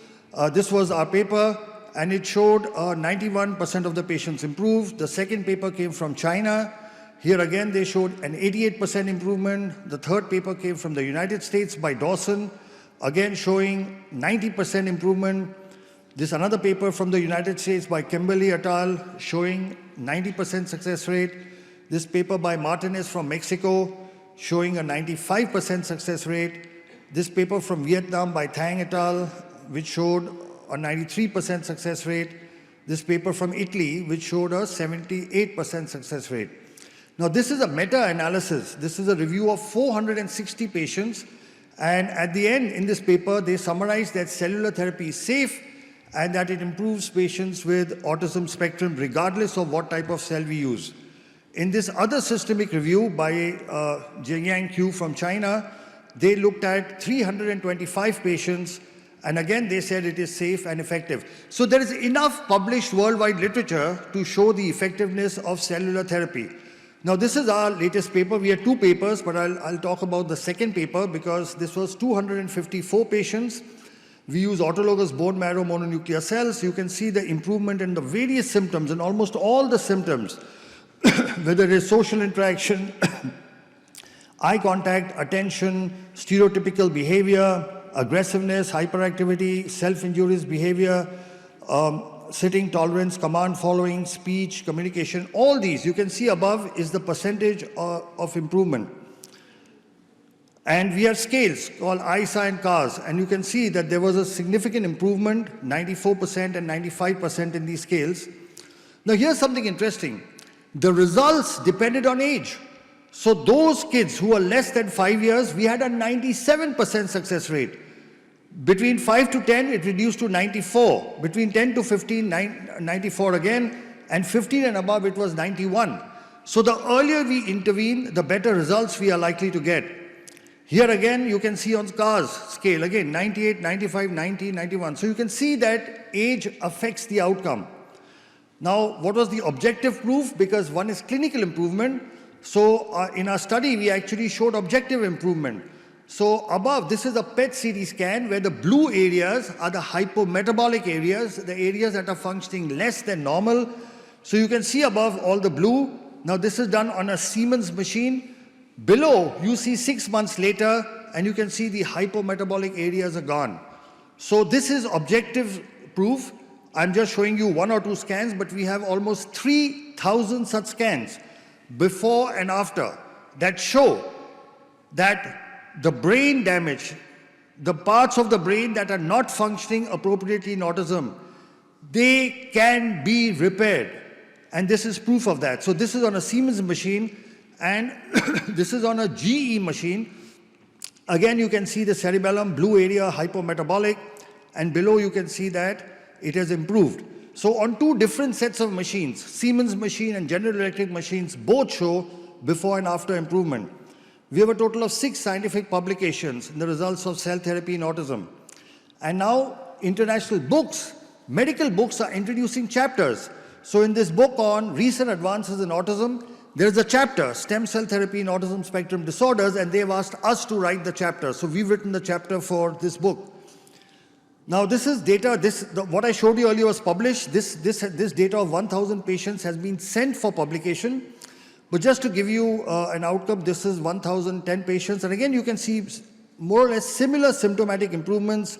This was our paper, and it showed 91% of the patients improved. The second paper came from China. Here again, they showed an 88% improvement. The third paper came from the United States by Dawson, again showing 90% improvement. This another paper from the United States by Kimberly et al. Showing 90% success rate. This paper by Martinez from Mexico showing a 95% success rate. This paper from Vietnam by Thang et al., which showed a 93% success rate. This paper from Italy, which showed a 78% success rate. Now, this is a meta-analysis. This is a review of 460 patients. And at the end, in this paper, they summarize that cellular therapy is safe and that it improves patients with autism spectrum regardless of what type of cell we use. In this other systemic review by Jingyang Q from China, they looked at 325 patients, and again they said it is safe and effective. So there is enough published worldwide literature to show the effectiveness of cellular therapy. Now this is our latest paper. We had two papers, but I'll talk about the second paper because this was 254 patients. We use autologous bone marrow mononuclear cells. You can see the improvement in the various symptoms, and almost all the symptoms, whether it is social interaction, eye contact, attention, stereotypical behavior, aggressiveness, hyperactivity, self-injurious behavior, sitting tolerance, command following, speech, communication, all these you can see above is the percentage of improvement. And we have scales called ICAN and CARS, and you can see that there was a significant improvement, 94% and 95% in these scales. Now here's something interesting. The results depended on age. So those kids who were less than 5 years, we had a 97% success rate. Between 5 to 10, it reduced to 94. Between 10 to 15, 94 again. And 15 and above, it was 91. So the earlier we intervene, the better results we are likely to get. Here again, you can see on CARS scale, again, 98, 95, 90, 91. So you can see that age affects the outcome. Now, what was the objective proof? Because one is clinical improvement. So in our study, we actually showed objective improvement. So above, this is a PET CT scan where the blue areas are the hypometabolic areas, the areas that are functioning less than normal. So you can see above all the blue. Now this is done on a Siemens machine. Below, you see 6 months later, and you can see the hypometabolic areas are gone. So this is objective proof. I'm just showing you 1 or 2 scans, but we have almost 3,000 such scans before and after that show that the brain damage, the parts of the brain that are not functioning appropriately in autism, they can be repaired. And this is proof of that. So this is on a Siemens machine, and this is on a GE machine. Again, you can see the cerebellum, blue area, hypometabolic, and below you can see that it has improved. So on 2 different sets of machines, Siemens machine and General Electric machines, both show before and after improvement. We have a total of 6 scientific publications in the results of cell therapy in autism. And now international books, medical books are introducing chapters. So in this book on recent advances in autism, there is a chapter, Stem Cell Therapy in Autism Spectrum Disorders, and they've asked us to write the chapter. So we've written the chapter for this book. Now this is data, what I showed you earlier was published. This data of 1,000 patients has been sent for publication. But just to give you an outcome, this is 1,010 patients. And again, you can see more or less similar symptomatic improvements.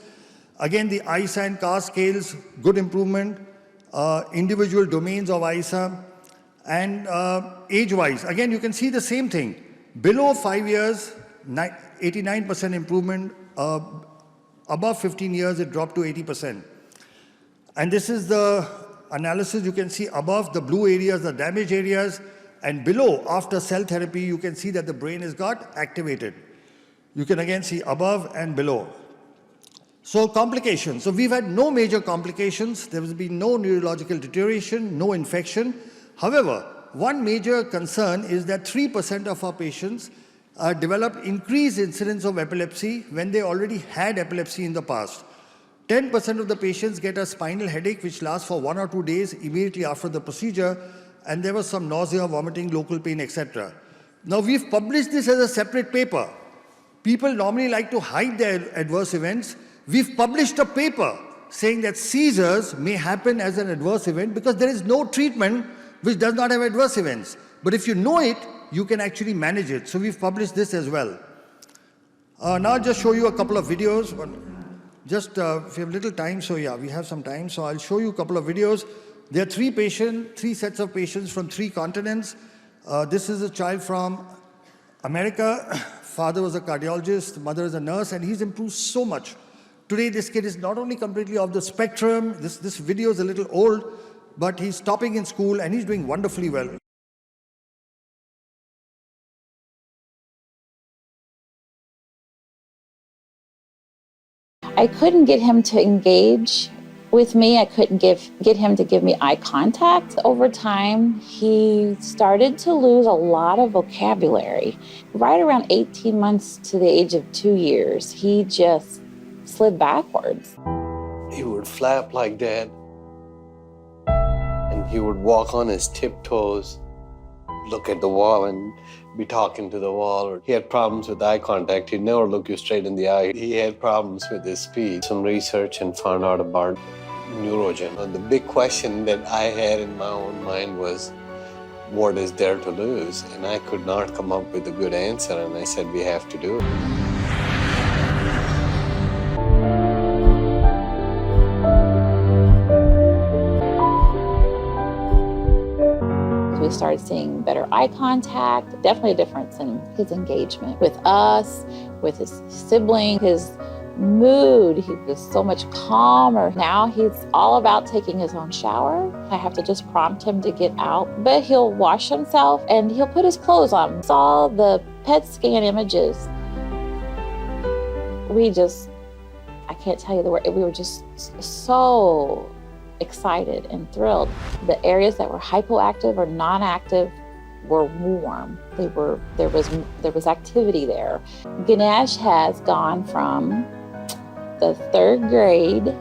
Again, the ISA and CAR scales, good improvement. Individual domains of ISA. And age-wise, again, you can see the same thing. Below 5 years, 89% improvement. Above 15 years, it dropped to 80%. And this is the analysis. You can see above the blue areas, the damaged areas. And below, after cell therapy, you can see that the brain has got activated. You can again see above and below. So complications. So we've had no major complications. There has been no neurological deterioration, no infection. However, one major concern is that 3% of our patients develop increased incidence of epilepsy when they already had epilepsy in the past. 10% of the patients get a spinal headache which lasts for 1 or 2 days immediately after the procedure, and there was some nausea, vomiting, local pain, etc. Now we've published this as a separate paper. People normally like to hide their adverse events. We've published a paper saying that seizures may happen as an adverse event because there is no treatment which does not have adverse events. But if you know it, you can actually manage it. So we've published this as well. Now I'll just show you a couple of videos. Just if you have little time, so yeah, we have some time. So I'll show you a couple of videos. There are 3 sets of patients from 3 continents. This is a child from America, father was a cardiologist, mother is a nurse, and he's improved so much. Today, this kid is not only completely off the spectrum, this video is a little old, but he's topping in school and he's doing wonderfully well. I couldn't get him to engage with me. I couldn't get him to give me eye contact. Over time, he started to lose a lot of vocabulary. Right around 18 months to the age of 2 years, he just slid backwards. He would flap like that, and he would walk on his tiptoes, look at the wall and be talking to the wall. He had problems with eye contact. He'd never look you straight in the eye. He had problems with his speech. Some research and found out about neurogen. And the big question that I had in my own mind was, what is there to lose? And I could not come up with a good answer, and I said, we have to do it. We started seeing better eye contact, definitely a difference in his engagement with us, with his sibling, his mood. He was so much calmer. Now he's all about taking his own shower. I have to just prompt him to get out, but he'll wash himself and he'll put his clothes on. Saw the PET scan images. I can't tell you the word, we were just so excited and thrilled. The areas that were hypoactive or non-active were warm. There was activity there. Ganesh has gone from the 3rd grade,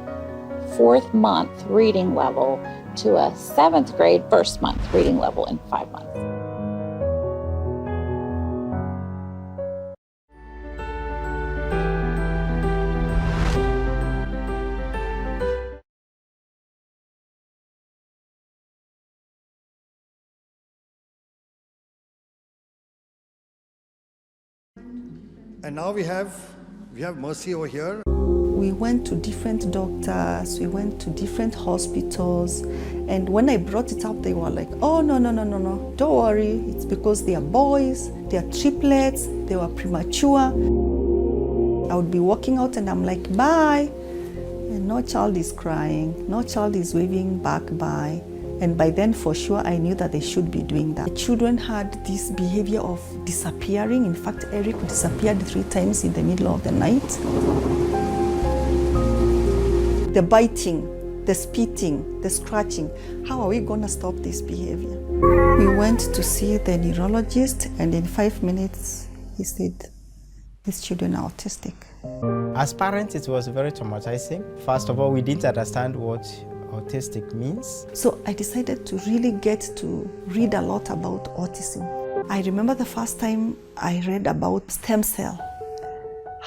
4th month reading level to a 7th grade, 1st month reading level in 5 months. And now we have Mercy over here. We went to different doctors, we went to different hospitals, and when I brought it up, they were like, oh, no, don't worry, it's because they are boys, they are triplets, they were premature. I would be walking out and I'm like, bye, and no child is crying, no child is waving back bye. And by then, for sure, I knew that they should be doing that. The children had this behavior of disappearing. In fact, Eric disappeared 3 times in the middle of the night. The biting, the spitting, the scratching. How are we going to stop this behavior? We went to see the neurologist, and in 5 minutes, he said, these children are autistic. As parents, it was very traumatizing. First of all, we didn't understand what autistic means. So I decided to really get to read a lot about autism. I remember the first time I read about stem cell.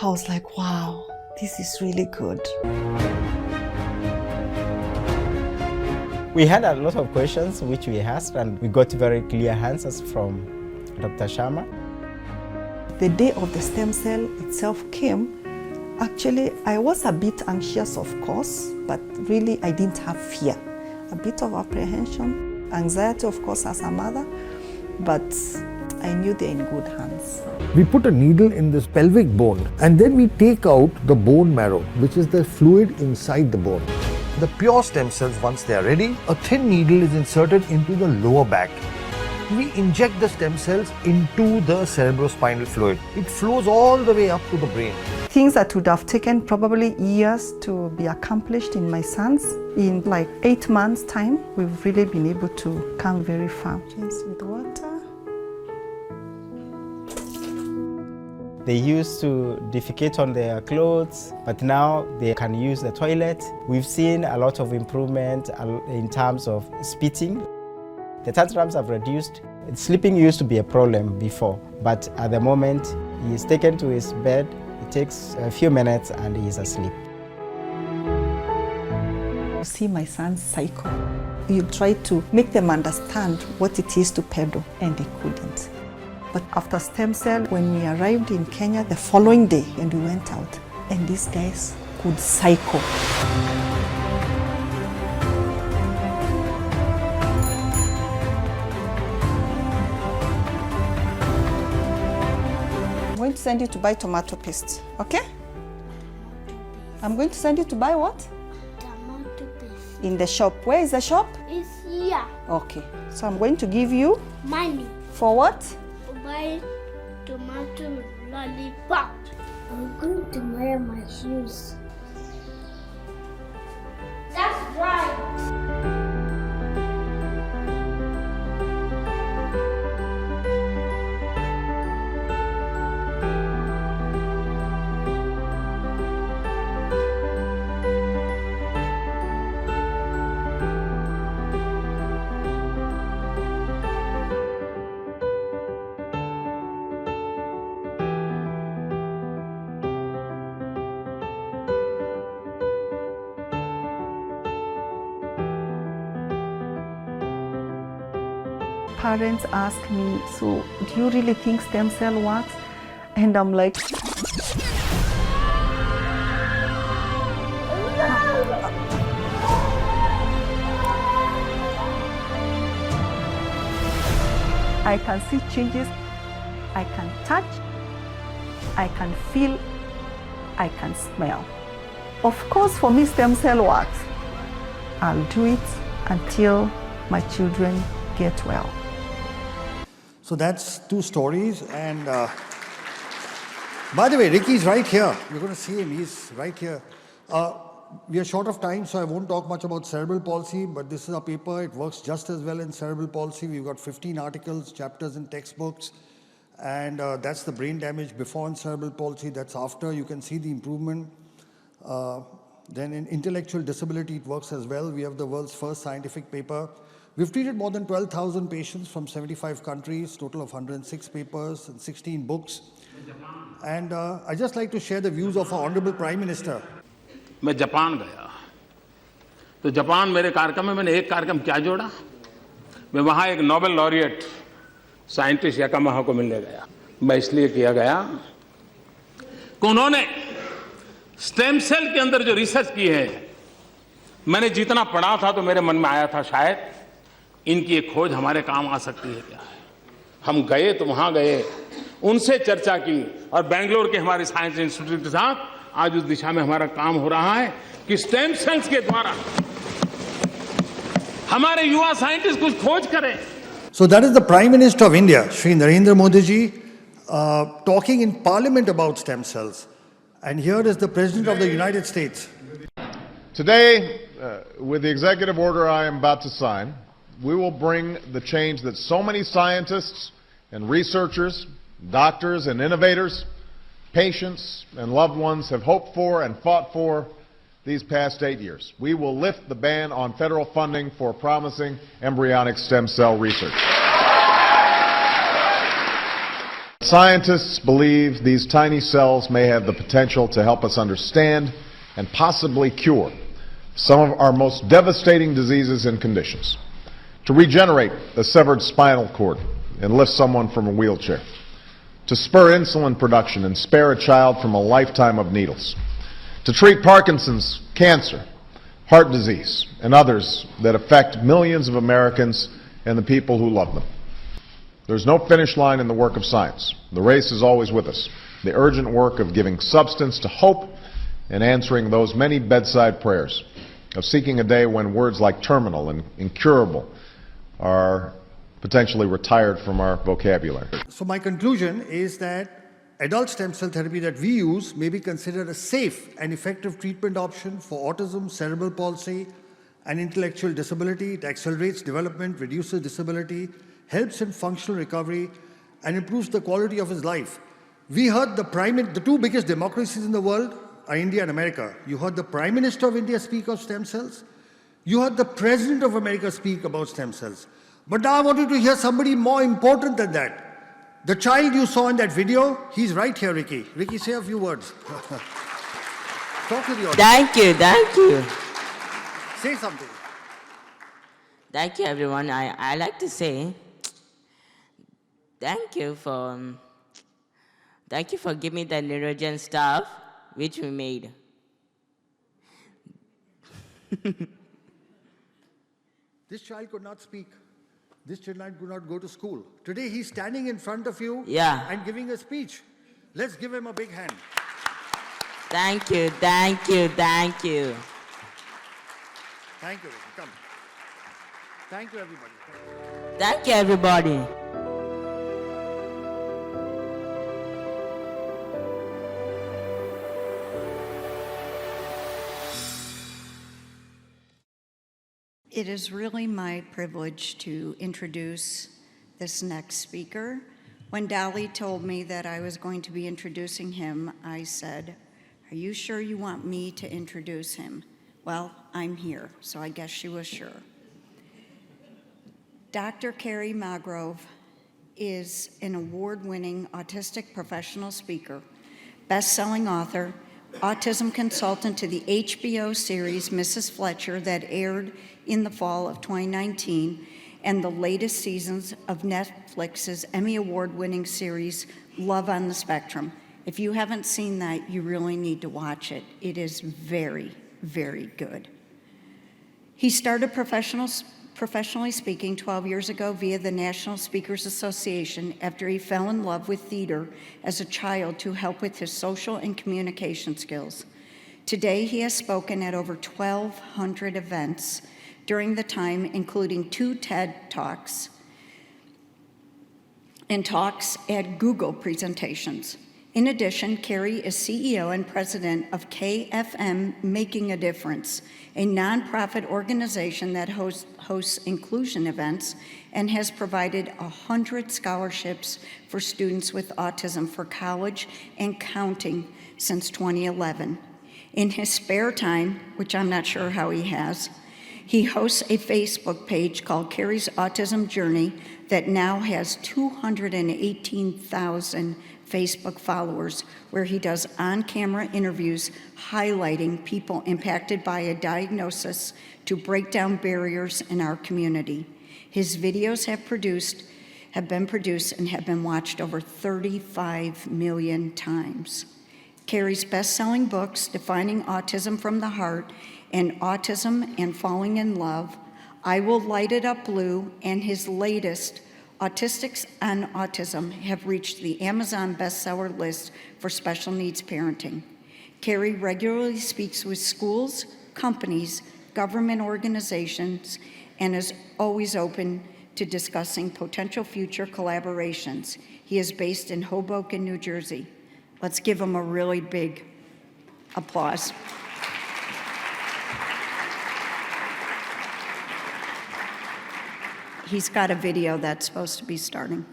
I was like, wow, this is really good. We had a lot of questions which we asked, and we got very clear answers from Dr. Sharma. The day of the stem cell itself came. Actually, I was a bit anxious, of course, but really I didn't have fear. A bit of apprehension, anxiety, of course, as a mother, but I knew they're in good hands. We put a needle in this pelvic bone, and then we take out the bone marrow, which is the fluid inside the bone. The pure stem cells, once they are ready, a thin needle is inserted into the lower back. We inject the stem cells into the cerebrospinal fluid. It flows all the way up to the brain. Things that would have taken probably years to be accomplished in my sons, in like 8 months' time, we've really been able to come very far. Just with water. They used to defecate on their clothes, but now they can use the toilet. We've seen a lot of improvement in terms of spitting. The tantrums have reduced. Sleeping used to be a problem before, but at the moment, he is taken to his bed. It takes a few minutes and he is asleep. You see my son's cycle. You try to make them understand what it is to pedal, and they couldn't. But after stem cell, when we arrived in Kenya the following day, and we went out, and these guys could cycle. to send you to buy tomato paste, okay? I'm going to send you to buy what? Tomato paste. In the shop. Where is the shop? It's here. Okay. So I'm going to give you Money. for what? To buy tomato lollipop. I'm going to wear my shoes. That's right. Parents ask me, so do you really think stem cell works? And I'm like, I can see changes, I can touch, I can feel, I can smell. Of course, for me, stem cell works. I'll do it until my children get well. So that's two stories. And by the way, Ricky's right here. You're going to see him. He's right here. We are short of time, so I won't talk much about cerebral palsy, but this is a paper. It works just as well in cerebral palsy. We've got 15 articles, chapters in textbooks. And that's the brain damage before in cerebral palsy. That's after. You can see the improvement. Then in intellectual disability, it works as well. We have the world's first scientific paper. We've treated more than 12,000 patients from 75 countries, total of 106 papers and 16 books. And I'd just like to share the views of our Honorable Prime Minister. मैं Japan गया तो Japan मेरे कार्यक्रम में मैंने एक कार्यक्रम क्या जोड़ा मैं वहाँ एक नोबेल लॉरिएट साइंटिस्ट याकामाहा को मिलने गया मैं इसलिए किया गया कि उन्होंने स्टेम सेल के अंदर जो रिसर्च की है मैंने जितना पढ़ा था तो मेरे मन में आया था शायद इनकी एक खोज हमारे काम आ सकती है क्या है हम गए तो वहाँ गए उनसे चर्चा की और बेंगलोर के हमारे साइंस इंस्टीट्यूट के साथ आज उस दिशा में हमारा काम हो रहा है कि स्टेम सेल्स के द्वारा हमारे युवा साइंटिस्ट कुछ खोज करें. So that is the Prime Minister of India, Shri Narendra Modi ji, talking in Parliament about stem cells. And here is the President of the United States. Today, with the executive order I am about to sign, we will bring the change that so many scientists and researchers, doctors and innovators, patients and loved ones have hoped for and fought for these past 8 years. We will lift the ban on federal funding for promising embryonic stem cell research. Scientists believe these tiny cells may have the potential to help us understand and possibly cure some of our most devastating diseases and conditions, to regenerate a severed spinal cord and lift someone from a wheelchair, to spur insulin production and spare a child from a lifetime of needles, to treat Parkinson's, cancer, heart disease, and others that affect millions of Americans and the people who love them. There's no finish line in the work of science. The race is always with us. The urgent work of giving substance to hope and answering those many bedside prayers, of seeking a day when words like terminal and incurable are potentially retired from our vocabulary. So my conclusion is that adult stem cell therapy that we use may be considered a safe and effective treatment option for autism, cerebral palsy, and intellectual disability. It accelerates development, reduces disability, helps in functional recovery, and improves the quality of his life. We heard the two biggest democracies in the world are India and America. You heard the Prime Minister of India speak of stem cells. You heard the President of America speak about stem cells. But now I want you to hear somebody more important than that. The child you saw in that video, he's right here, Ricky. Ricky, say a few words. Talk to the audience. Thank you. Say something. Thank you, everyone. I like to say thank you for giving me the neurogen stuff which we made. This child could not speak. This child could not go to school. Today he's standing in front of you Yeah. and giving a speech. Let's give him a big hand. Thank you, thank you, thank you. Thank you, Ritu. Come. Thank you, everybody. Thank you, everybody. It is really my privilege to introduce this next speaker. When Dolly told me that I was going to be introducing him, I said, "Are you sure you want me to introduce him?" Well, I'm here, so I guess she was sure. Dr. Kerry Magro is an award-winning autistic professional speaker, best-selling author, autism consultant to the HBO series Mrs. Fletcher that aired in the fall of 2019, and the latest seasons of Netflix's Emmy Award-winning series Love on the Spectrum. If you haven't seen that, you really need to watch it. It is very, very good. He started professionally speaking 12 years ago via the National Speakers Association after he fell in love with theater as a child to help with his social and communication skills. Today, he has spoken at over 1,200 events during the time, including 2 TED Talks and talks at Google presentations. In addition, Kerry is CEO and president of KFM Making a Difference, a nonprofit organization that hosts inclusion events and has provided 100 scholarships for students with autism for college and counting since 2011. In his spare time, which I'm not sure how he has, he hosts a Facebook page called Kerry's Autism Journey that now has 218,000 Facebook followers, where he does on-camera interviews highlighting people impacted by a diagnosis to break down barriers in our community. His videos have been produced and have been watched over 35 million times. Kerry's best-selling books, Defining Autism from the Heart and Autism and Falling in Love, I Will Light It Up Blue, and his latest, Autistics on Autism, have reached the Amazon bestseller list for special needs parenting. Kerry regularly speaks with schools, companies, government organizations, and is always open to discussing potential future collaborations. He is based in Hoboken, New Jersey. Let's give him a really big applause. He's got a video that's supposed to be starting.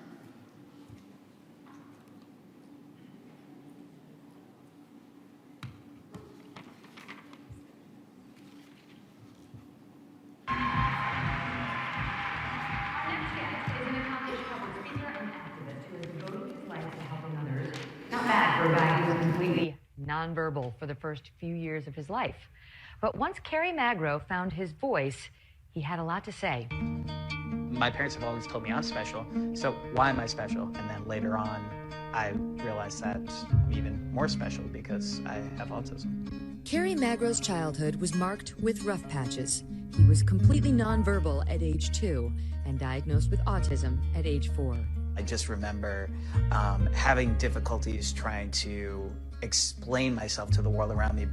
Not bad for a guy who was completely nonverbal for the first few years of his life. But once Kerry Magro found his voice, he had a lot to say. My parents have always told me I'm special, so why am I special? And then later on, I realized that I'm even more special because I have autism. Kerry Magro's childhood was marked with rough patches. He was completely nonverbal at age 2 and diagnosed with autism at age 4. I just remember having difficulties trying to explain myself to the world around me.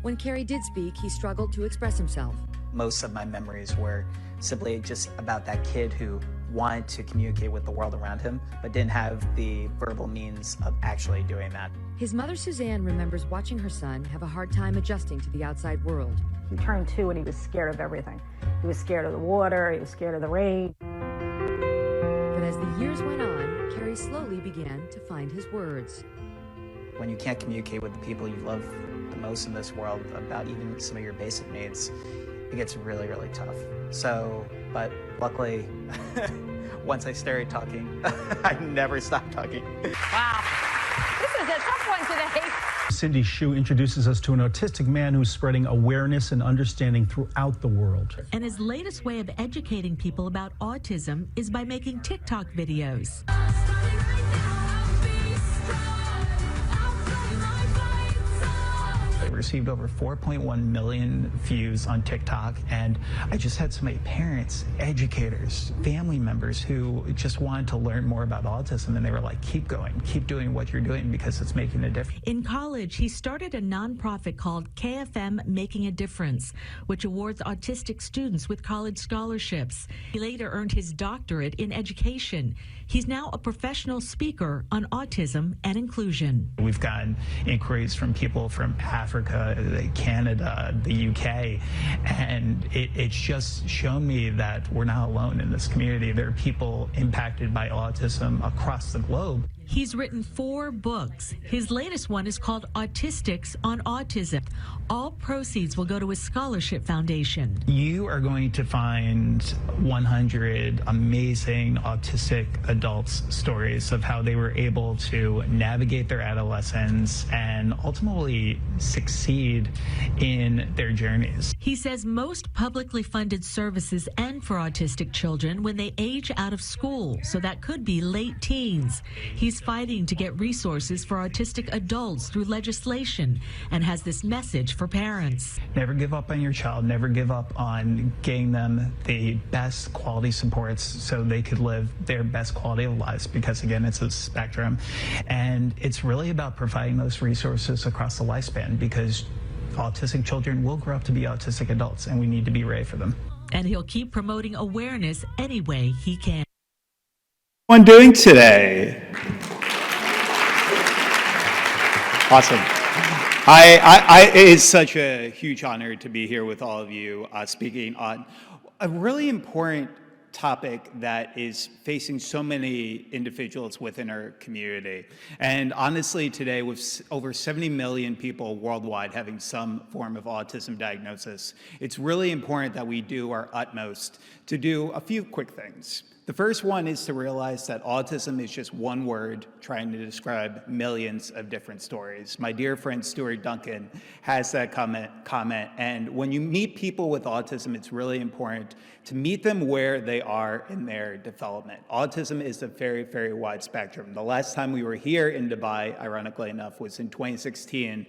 When Kerry did speak, he struggled to express himself. Most of my memories were simply just about that kid who wanted to communicate with the world around him, but didn't have the verbal means of actually doing that. His mother, Suzanne, remembers watching her son have a hard time adjusting to the outside world. He turned 2 and he was scared of everything. He was scared of the water, he was scared of the rain. But as the years went on, Kerry slowly began to find his words. When you can't communicate with the people you love the most in this world about even some of your basic needs, it gets really, really tough. So, but luckily, once I started talking, I never stopped talking. Wow. This is a tough one today. Cindy Hsu introduces us to an autistic man who's spreading awareness and understanding throughout the world. And his latest way of educating people about autism is by making TikTok videos. received over 4.1 million views on TikTok. And I just had so many parents, educators, family members who just wanted to learn more about autism. And they were like, keep going, keep doing what you're doing because it's making a difference. In college, he started a nonprofit called KFM Making a Difference, which awards autistic students with college scholarships. He later earned his doctorate in education. He's now a professional speaker on autism and inclusion. We've gotten inquiries from people from Africa, Canada, the UK, and it's just shown me that we're not alone in this community. There are people impacted by autism across the globe. He's written 4 books. His latest one is called Autistics on Autism. All proceeds will go to his scholarship foundation. You are going to find 100 amazing autistic adults' stories of how they were able to navigate their adolescence and ultimately succeed in their journeys. He says most publicly funded services end for autistic children when they age out of school, so that could be late teens. He's fighting to get resources for autistic adults through legislation and has this message for parents. Never give up on your child. Never give up on getting them the best quality supports so they could live their best quality of lives, because again, it's a spectrum. And it's really about providing those resources across the lifespan, because autistic children will grow up to be autistic adults and we need to be ready for them. And he'll keep promoting awareness any way he can. What I'm doing today. Awesome. It's such a huge honor to be here with all of you speaking on a really important topic that is facing so many individuals within our community. And honestly, today, with over 70 million people worldwide having some form of autism diagnosis, it's really important that we do our utmost to do a few quick things. The first one is to realize that autism is just one word trying to describe millions of different stories. My dear friend Stuart Duncan has that comment, and when you meet people with autism, it's really important to meet them where they are in their development. Autism is a very, very wide spectrum. The last time we were here in Dubai, ironically enough, was in 2016.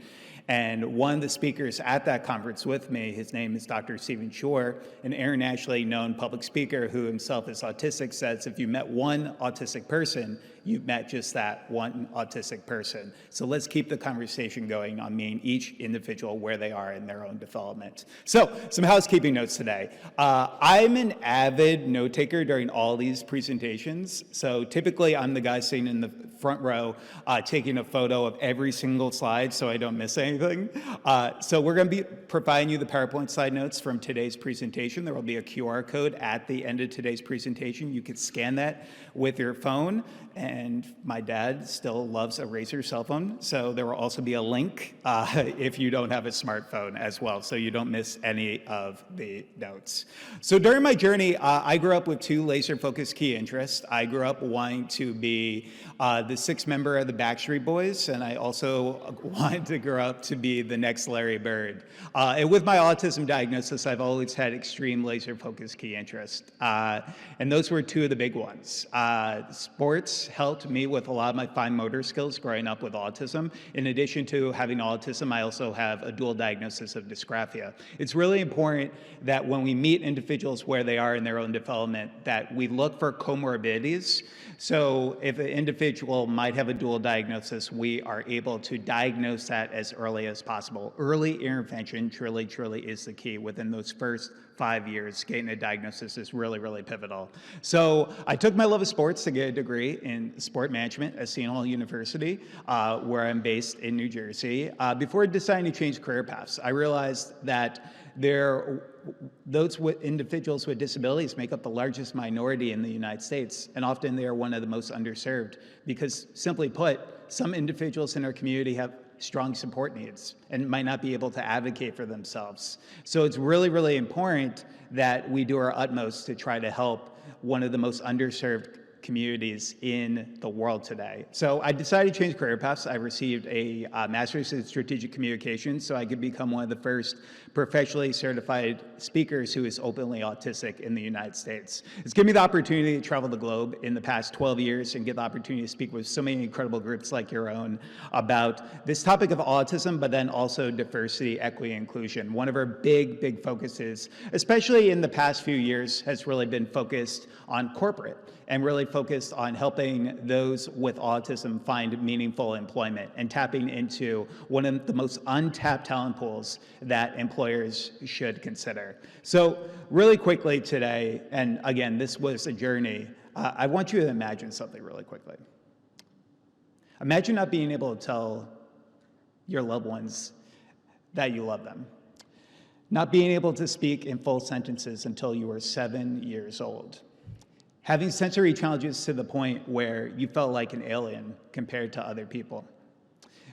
And one of the speakers at that conference with me, his name is Dr. Stephen Shore, an internationally known public speaker who himself is autistic, says if you met one autistic person, you've met just that one autistic person. So let's keep the conversation going on meeting each individual where they are in their own development. So some housekeeping notes today. I'm an avid note taker during all these presentations. So typically I'm the guy sitting in the front row taking a photo of every single slide so I don't miss anything. So we're going to be providing you the PowerPoint slide notes from today's presentation. There will be a QR code at the end of today's presentation. You can scan that with your phone. And my dad still loves a Razr cell phone, so there will also be a link if you don't have a smartphone as well, so you don't miss any of the notes. So during my journey, I grew up with 2 laser-focused key interests. I grew up wanting to be the 6th member of the Backstreet Boys, and I also wanted to grow up to be the next Larry Bird. And with my autism diagnosis, I've always had extreme laser-focused key interests, and those were 2 of the big ones. Sports helped me with a lot of my fine motor skills growing up with autism. In addition to having autism, I also have a dual diagnosis of dysgraphia. It's really important that when we meet individuals where they are in their own development, that we look for comorbidities. So if an individual might have a dual diagnosis, we are able to diagnose that as early as possible. Early intervention truly is the key. Within those first 5 years, getting a diagnosis is really pivotal. So I took my love of sports to get a degree in sport management at Seton Hall University, where I'm based in New Jersey. Before deciding to change career paths, I realized that those individuals with disabilities make up the largest minority in the United States, and often they are one of the most underserved because, simply put, some individuals in our community have strong support needs and might not be able to advocate for themselves. So it's really important that we do our utmost to try to help one of the most underserved communities in the world today. So I decided to change career paths. I received a master's in strategic communications so I could become one of the first professionally certified speakers who is openly autistic in the United States. It's given me the opportunity to travel the globe in the past 12 years and get the opportunity to speak with so many incredible groups like your own about this topic of autism, but then also diversity, equity, and inclusion. One of our big focuses, especially in the past few years, has really been focused on corporate and really focused on helping those with autism find meaningful employment and tapping into one of the most untapped talent pools that employers should consider. So really quickly today, and again, this was a journey, I want you to imagine something really quickly. Imagine not being able to tell your loved ones that you love them. Not being able to speak in full sentences until you were 7 years old. Having sensory challenges to the point where you felt like an alien compared to other people.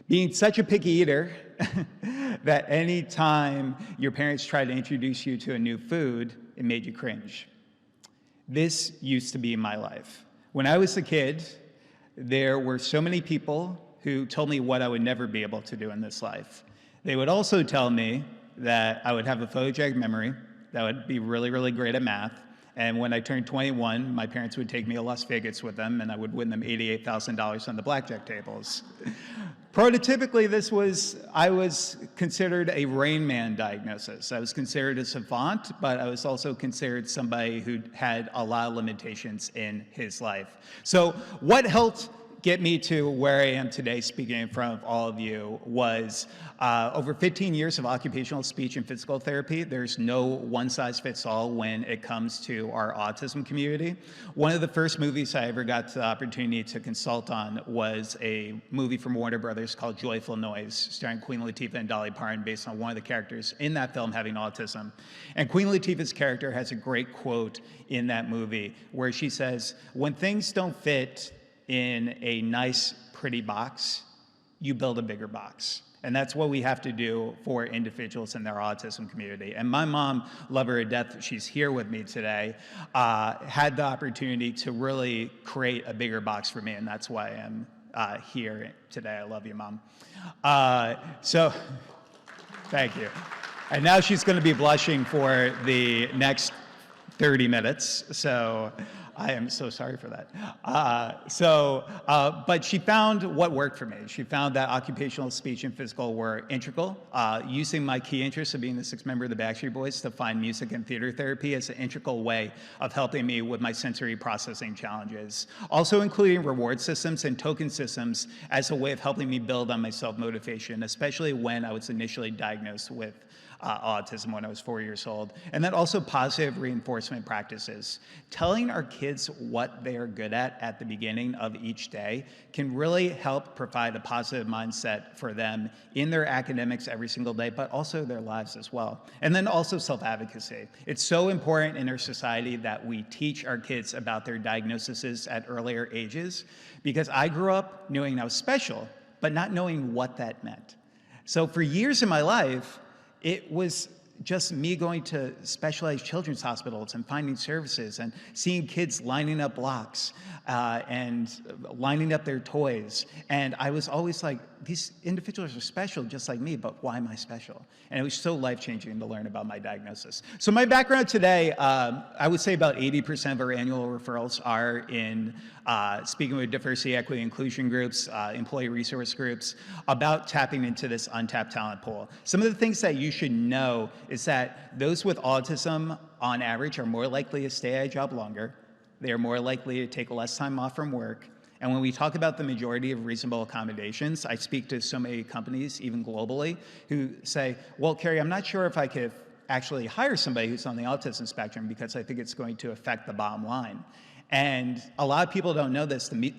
Being such a picky eater that any time your parents tried to introduce you to a new food, it made you cringe. This used to be my life. When I was a kid, there were so many people who told me what I would never be able to do in this life. They would also tell me that I would have a photogenic memory, that I would be really great at math, and when I turned 21, my parents would take me to Las Vegas with them, and I would win them $88,000 on the blackjack tables. Prototypically, I was considered a Rain Man diagnosis. I was considered a savant, but I was also considered somebody who had a lot of limitations in his life. So what helped get me to where I am today speaking in front of all of you was over 15 years of occupational speech and physical therapy. There's no one-size-fits-all when it comes to our autism community. One of the first movies I ever got the opportunity to consult on was a movie from Warner Brothers called Joyful Noise, starring Queen Latifah and Dolly Parton, based on one of the characters in that film having autism. And Queen Latifah's character has a great quote in that movie where she says, "When things don't fit in a nice, pretty box, you build a bigger box." And that's what we have to do for individuals in their autism community. And my mom, love her to death, she's here with me today, had the opportunity to really create a bigger box for me, and that's why I'm here today. I love you, Mom. So, thank you. And now she's going to be blushing for the next 30 minutes, so I am so sorry for that. But she found what worked for me. She found that occupational speech and physical were integral, using my key interest of being the sixth member of the Backstreet Boys to find music and theater therapy as an integral way of helping me with my sensory processing challenges. Also including reward systems and token systems as a way of helping me build on my self-motivation, especially when I was initially diagnosed with autism when I was 4 years old. And then also positive reinforcement practices. Telling our kids what they are good at the beginning of each day can really help provide a positive mindset for them in their academics every single day, but also their lives as well. And then also self-advocacy. It's so important in our society that we teach our kids about their diagnoses at earlier ages, because I grew up knowing I was special, but not knowing what that meant. So for years in my life, it was just me going to specialized children's hospitals and finding services and seeing kids lining up blocks and lining up their toys. And I was always like, these individuals are special just like me, but why am I special? And it was so life-changing to learn about my diagnosis. So my background today, I would say about 80% of our annual referrals are in speaking with diversity, equity, inclusion groups, employee resource groups, about tapping into this untapped talent pool. Some of the things that you should know is that those with autism, on average, are more likely to stay at a job longer. They are more likely to take less time off from work. And when we talk about the majority of reasonable accommodations, I speak to so many companies, even globally, who say, well, Kerry, I'm not sure if I could actually hire somebody who's on the autism spectrum because I think it's going to affect the bottom line. And a lot of people don't know this. The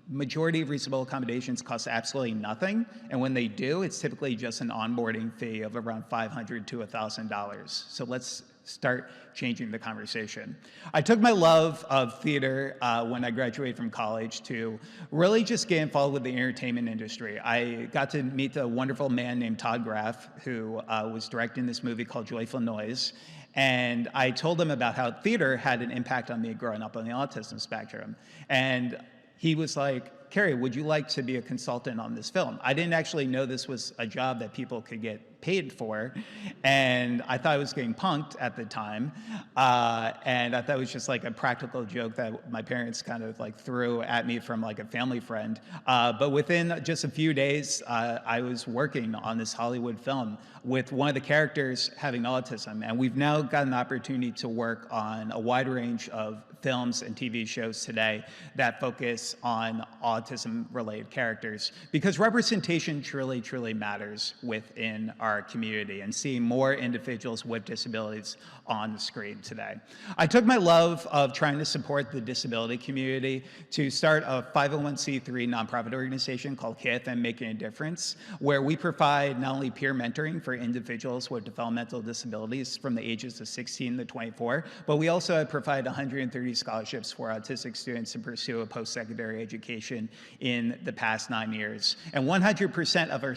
majority of reasonable accommodations cost absolutely nothing. And when they do, it's typically just an onboarding fee of around $500 to $1,000. So let's start changing the conversation. I took my love of theater when I graduated from college to really just get involved with the entertainment industry. I got to meet a wonderful man named Todd Graff, who was directing this movie called Joyful Noise. And I told him about how theater had an impact on me growing up on the autism spectrum. And he was like, Kerry, would you like to be a consultant on this film? I didn't actually know this was a job that people could get paid for, and I thought I was getting punked at the time, and I thought it was just like a practical joke that my parents kind of like threw at me from like a family friend. But within just a few days, I was working on this Hollywood film with one of the characters having autism, and we've now got an opportunity to work on a wide range of films and TV shows today that focus on autism-related characters, because representation truly, truly matters within our community, and seeing more individuals with disabilities on the screen today. I took my love of trying to support the disability community to start a 501c3 nonprofit organization called KFM Making a Difference, where we provide not only peer mentoring for individuals with developmental disabilities from the ages of 16 to 24, but we also provide 130 scholarships for autistic students to pursue a post-secondary education in the past 9 years. And 100% of our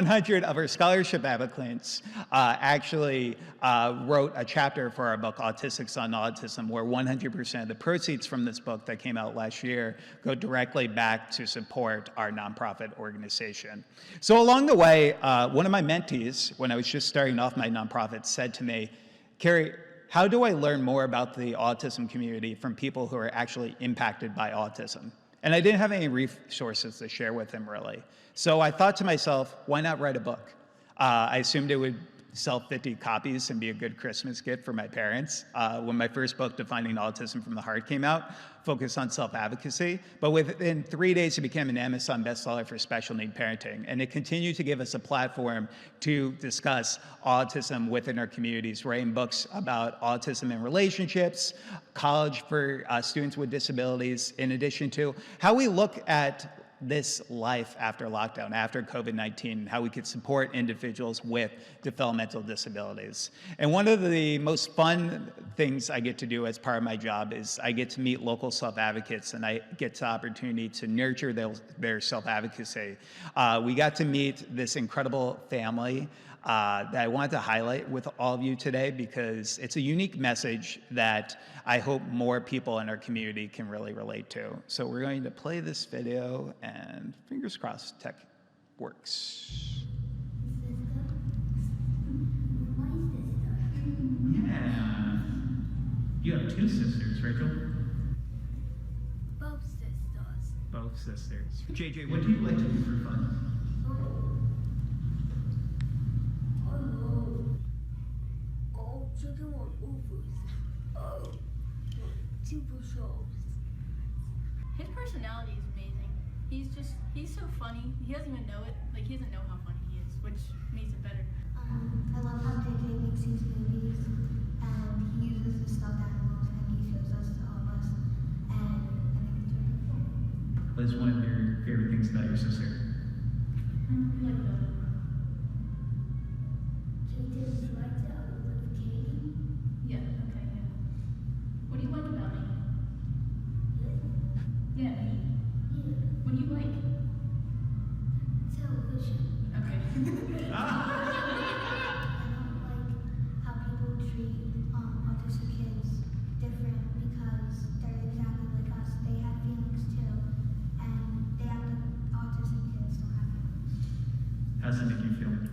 100 of our scholarship applicants actually wrote a chapter for our book, Autistics on Autism, where 100% of the proceeds from this book that came out last year go directly back to support our nonprofit organization. So along the way, one of my mentees, when I was just starting off my nonprofit, said to me, Kerry, how do I learn more about the autism community from people who are actually impacted by autism? And I didn't have any resources to share with him, really. So I thought to myself, why not write a book? I assumed it would sell 50 copies and be a good Christmas gift for my parents. When my first book, Defining Autism from the Heart, came out, focused on self-advocacy. But within 3 days, it became an Amazon bestseller for special need parenting. And it continued to give us a platform to discuss autism within our communities, writing books about autism in relationships, college for students with disabilities, in addition to how we look at this life after lockdown, after COVID-19, how we could support individuals with developmental disabilities. And one of the most fun things I get to do as part of my job is I get to meet local self-advocates, and I get the opportunity to nurture their self-advocacy. We got to meet this incredible family that I wanted to highlight with all of you today, because it's a unique message that I hope more people in our community can really relate to. So we're going to play this video, and fingers crossed tech works. Yeah. You have two sisters, Rachel? Both sisters. Both sisters. JJ, what do you like to do for fun? Children want movies. TV shows. His personality is amazing. He's so funny. He doesn't even know it. Like, he doesn't know how funny he is, which makes it better. I love how JJ makes these movies, and he uses the stuffed animals, and he shows us to all of us, and I think it's really cool. What is one of your favorite things about your sister? Like that. JJ likes it. I would like Katie. Yeah, okay, yeah. What do you like about me? Yeah, me. Yeah. What do you like? Television. Okay. I don't like how people treat autistic kids different, because they're exactly like us. They have feelings too, and they act like autistic kids don't have feelings. How does it make you feel? It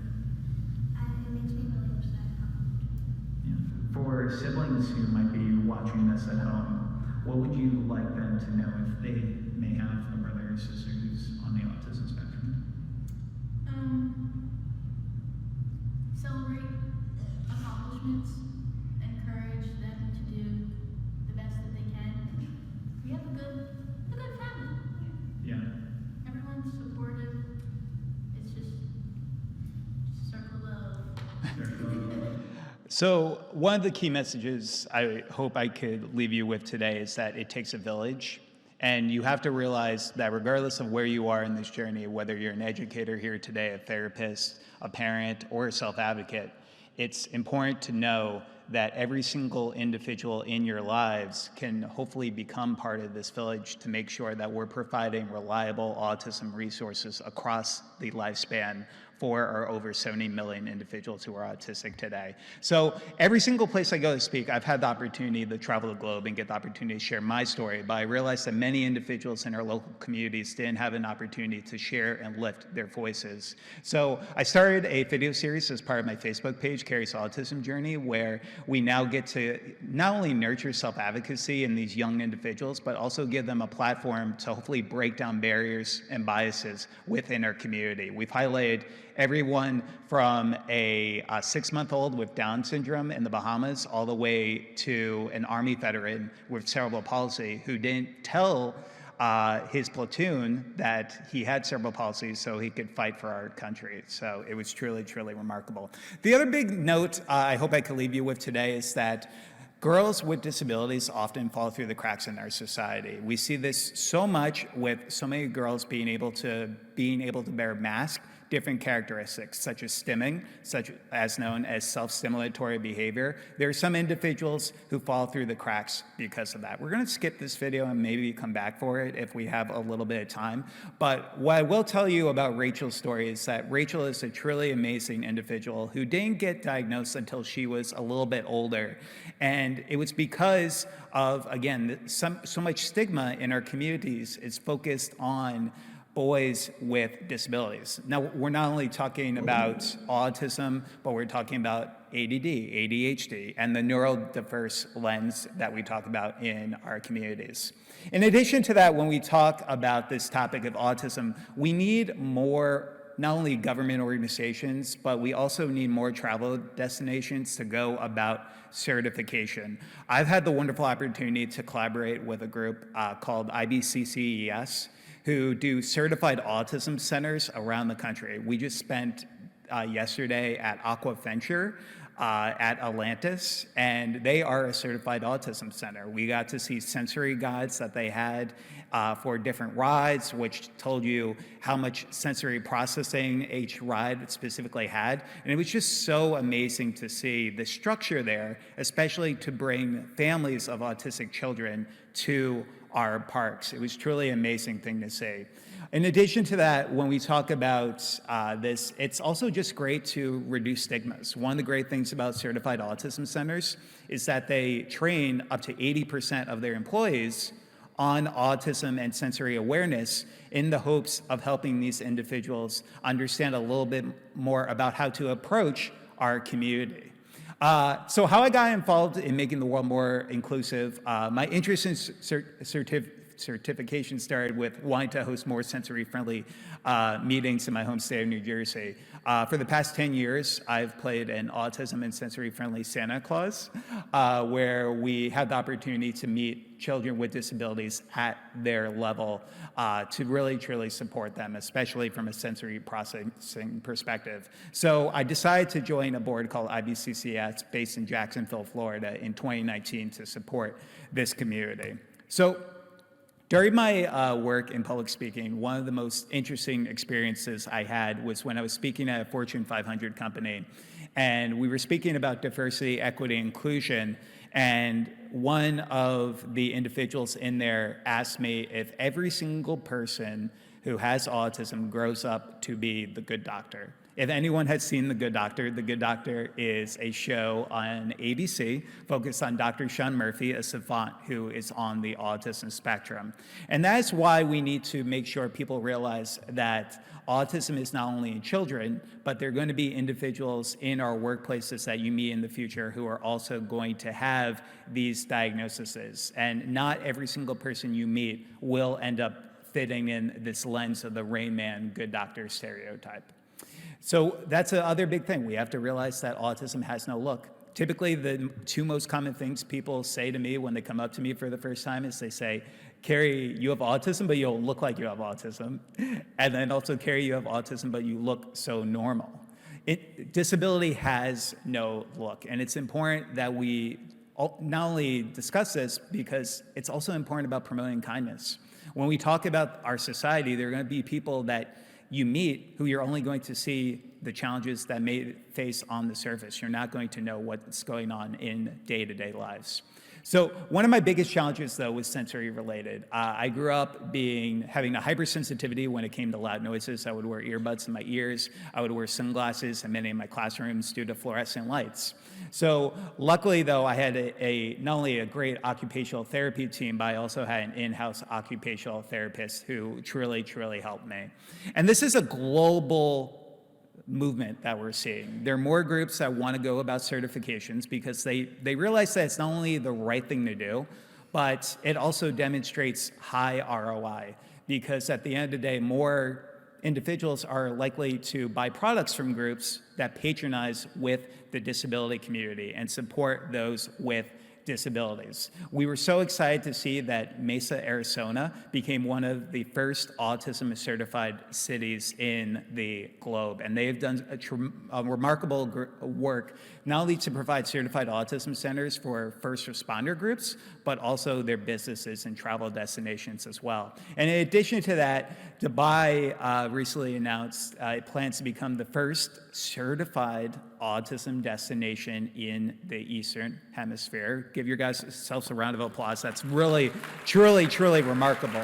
makes me really upset. For siblings who might be watching this at home, what would you like them to know if they may have a brother or sister who's on the autism spectrum? Celebrate accomplishments, encourage them to do the best that they can. We have a good family. Yeah. Everyone's supportive. It's just a circle of love. So one of the key messages I hope I could leave you with today is that it takes a village. And you have to realize that regardless of where you are in this journey, whether you're an educator here today, a therapist, a parent, or a self-advocate, it's important to know that every single individual in your lives can hopefully become part of this village to make sure that we're providing reliable autism resources across the lifespan for our over 70 million individuals who are autistic today. So every single place I go to speak, I've had the opportunity to travel the globe and get the opportunity to share my story, but I realized that many individuals in our local communities didn't have an opportunity to share and lift their voices. So I started a video series as part of my Facebook page, Kerry's Autism Journey, where we now get to not only nurture self-advocacy in these young individuals, but also give them a platform to hopefully break down barriers and biases within our community. We've highlighted everyone from a 6-month-old with Down syndrome in the Bahamas all the way to an Army veteran with cerebral palsy who didn't tell his platoon that he had cerebral palsy so he could fight for our country. So it was truly, truly remarkable. The other big note I hope I can leave you with today is that girls with disabilities often fall through the cracks in our society. We see this so much with so many girls being able to bear masks, different characteristics such as stimming, such as known as self-stimulatory behavior. There are some individuals who fall through the cracks because of that. We're going to skip this video and maybe come back for it if we have a little bit of time. But what I will tell you about Rachel's story is that Rachel is a truly amazing individual who didn't get diagnosed until she was a little bit older. And it was because of, again, so much stigma in our communities is focused on boys with disabilities. Now, we're not only talking about autism, but we're talking about ADD, ADHD, and the neurodiverse lens that we talk about in our communities. In addition to that, when we talk about this topic of autism, we need more not only government organizations, but we also need more travel destinations to go about certification. I've had the wonderful opportunity to collaborate with a group called IBCCES, who do certified autism centers around the country. We just spent yesterday at Aquaventure at Atlantis, and they are a certified autism center. We got to see sensory guides that they had for different rides, which told you how much sensory processing each ride specifically had. And it was just so amazing to see the structure there, especially to bring families of autistic children to our parks. It was truly an amazing thing to see. In addition to that, when we talk about this, it's also just great to reduce stigmas. One of the great things about certified autism centers is that they train up to 80% of their employees on autism and sensory awareness in the hopes of helping these individuals understand a little bit more about how to approach our community. So how I got involved in making the world more inclusive, my interest in certification started with wanting to host more sensory-friendly meetings in my home state of New Jersey. For the past 10 years, I've played an autism and sensory-friendly Santa Claus, where we had the opportunity to meet children with disabilities at their level to really, truly support them, especially from a sensory processing perspective. So I decided to join a board called IBCCS based in Jacksonville, Florida in 2019 to support this community. So during my work in public speaking, one of the most interesting experiences I had was when I was speaking at a Fortune 500 company, and we were speaking about diversity, equity, inclusion, and one of the individuals in there asked me if every single person who has autism grows up to be the good doctor. If anyone has seen The Good Doctor is a show on ABC focused on Dr. Sean Murphy, a savant who is on the autism spectrum. And that's why we need to make sure people realize that autism is not only in children, but there are going to be individuals in our workplaces that you meet in the future who are also going to have these diagnoses. And not every single person you meet will end up fitting in this lens of the Rain Man, good doctor stereotype. So that's the other big thing. We have to realize that autism has no look. Typically, the two most common things people say to me when they come up to me for the first time is they say, Kerry, you have autism, but you don't look like you have autism. And then also, Kerry, you have autism, but you look so normal. Disability has no look. And it's important that we not only discuss this, because it's also important about promoting kindness. When we talk about our society, there are going to be people that you meet who you're only going to see the challenges that may face on the surface. You're not going to know what's going on in day-to-day lives. So one of my biggest challenges, though, was sensory related. I grew up having a hypersensitivity when it came to loud noises. I would wear earbuds in my ears. I would wear sunglasses in many of my classrooms due to fluorescent lights. So luckily, though, I had not only a great occupational therapy team, but I also had an in-house occupational therapist who truly, truly helped me. And this is a global movement that we're seeing. There are more groups that want to go about certifications because they realize that it's not only the right thing to do, but it also demonstrates high ROI, because at the end of the day, more individuals are likely to buy products from groups that patronize with the disability community and support those with disabilities. We were so excited to see that Mesa, Arizona became one of the first autism certified cities in the globe. And they have done a remarkable work, not only to provide certified autism centers for first responder groups, but also their businesses and travel destinations as well. And in addition to that, Dubai recently announced it plans to become the first certified autism destination in the Eastern Hemisphere. Give your guys yourselves a round of applause. That's really, truly, truly remarkable.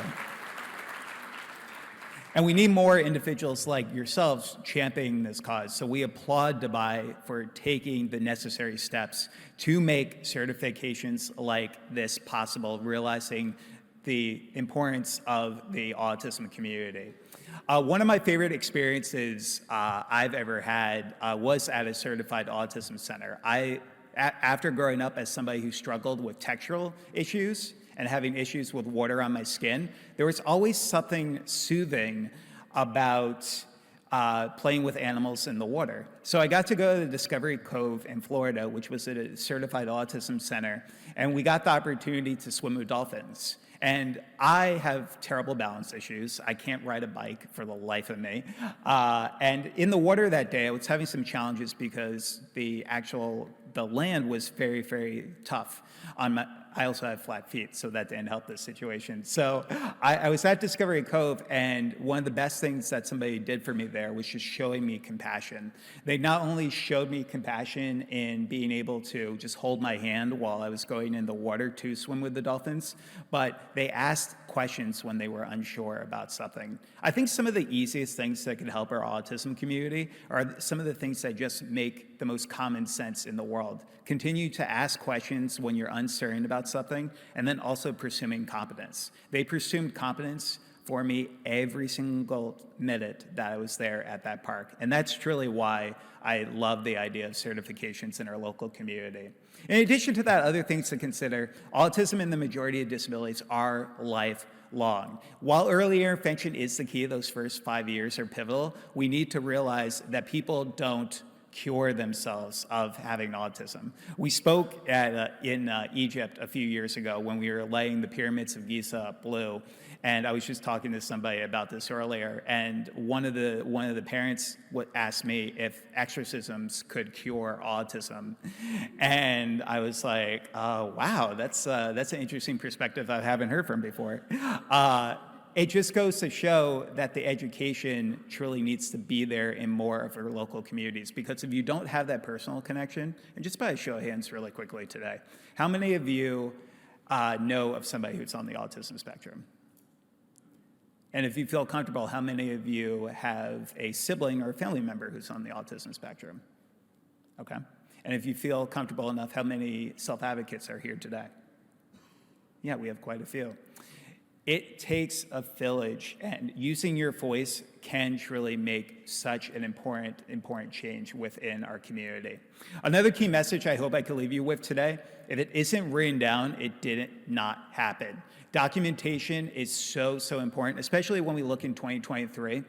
And we need more individuals like yourselves championing this cause. So we applaud Dubai for taking the necessary steps to make certifications like this possible, realizing the importance of the autism community. One of my favorite experiences I've ever had was at a certified autism center. After growing up as somebody who struggled with textural issues and having issues with water on my skin, there was always something soothing about playing with animals in the water. So I got to go to the Discovery Cove in Florida, which was at a certified autism center, and we got the opportunity to swim with dolphins. And I have terrible balance issues. I can't ride a bike for the life of me. And in the water that day, I was having some challenges because the land was very, very tough. I also have flat feet, so that didn't help this situation. So I was at Discovery Cove, and one of the best things that somebody did for me there was just showing me compassion. They not only showed me compassion in being able to just hold my hand while I was going in the water to swim with the dolphins, but they asked questions when they were unsure about something. I think some of the easiest things that can help our autism community are some of the things that just make the most common sense in the world. Continue to ask questions when you're uncertain about something, and then also pursuing competence. They pursued competence for me every single minute that I was there at that park. And that's truly why I love the idea of certifications in our local community. In addition to that, other things to consider, autism and the majority of disabilities are lifelong. While early intervention is the key, those first 5 years are pivotal, we need to realize that people don't cure themselves of having autism. We spoke in Egypt a few years ago when we were laying the pyramids of Giza blue, and I was just talking to somebody about this earlier, and one of the parents asked me if exorcisms could cure autism, and I was like, oh, wow, that's an interesting perspective I haven't heard from before. It just goes to show that the education truly needs to be there in more of our local communities, because if you don't have that personal connection, and just by a show of hands really quickly today, how many of you know of somebody who's on the autism spectrum? And if you feel comfortable, how many of you have a sibling or a family member who's on the autism spectrum? Okay. And if you feel comfortable enough, how many self-advocates are here today? Yeah, we have quite a few. It takes a village, and using your voice can truly make such an important change within our community. Another key message I hope I could leave you with today, if it isn't written down, it didn't not happen. Documentation is so important, especially when we look in 2023.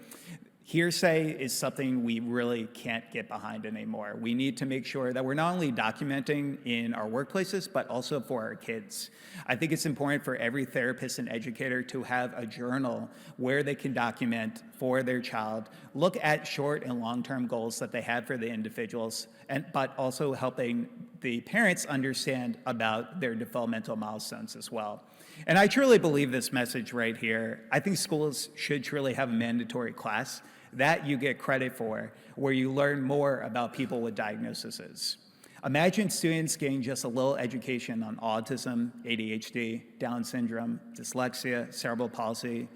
Hearsay is something we really can't get behind anymore. We need to make sure that we're not only documenting in our workplaces, but also for our kids. I think it's important for every therapist and educator to have a journal where they can document for their child, look at short and long-term goals that they have for the individuals, but also helping the parents understand about their developmental milestones as well. And I truly believe this message right here. I think schools should truly have a mandatory class That you get credit for, where you learn more about people with diagnoses. Imagine students getting just a little education on autism, ADHD, Down syndrome, dyslexia, cerebral palsy.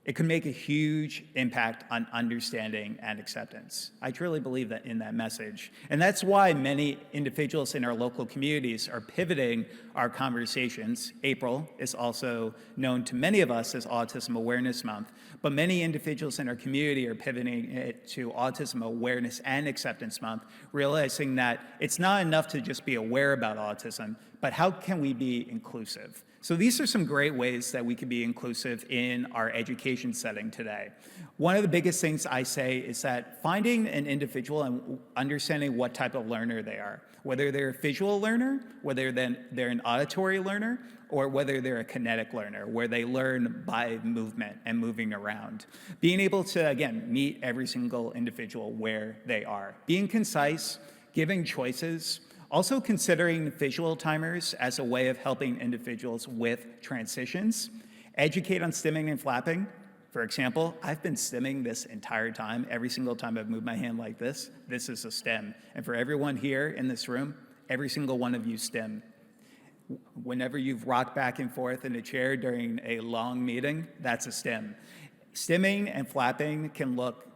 It could make a huge impact on understanding and acceptance. I truly believe that in that message. And that's why many individuals in our local communities are pivoting our conversations. April is also known to many of us as Autism Awareness Month, but many individuals in our community are pivoting it to Autism Awareness and Acceptance Month, realizing that it's not enough to just be aware about autism, but how can we be inclusive? So these are some great ways that we can be inclusive in our education setting today. One of the biggest things I say is that finding an individual and understanding what type of learner they are, whether they're a visual learner, whether they're an auditory learner, or whether they're a kinetic learner, where they learn by movement and moving around. Being able to, again, meet every single individual where they are. Being concise, giving choices, also considering visual timers as a way of helping individuals with transitions. Educate on stimming and flapping. For example, I've been stimming this entire time. Every single time I've moved my hand like this is a stim. And for everyone here in this room, every single one of you stim. Whenever you've rocked back and forth in a chair during a long meeting, that's a stim. Stimming and flapping can look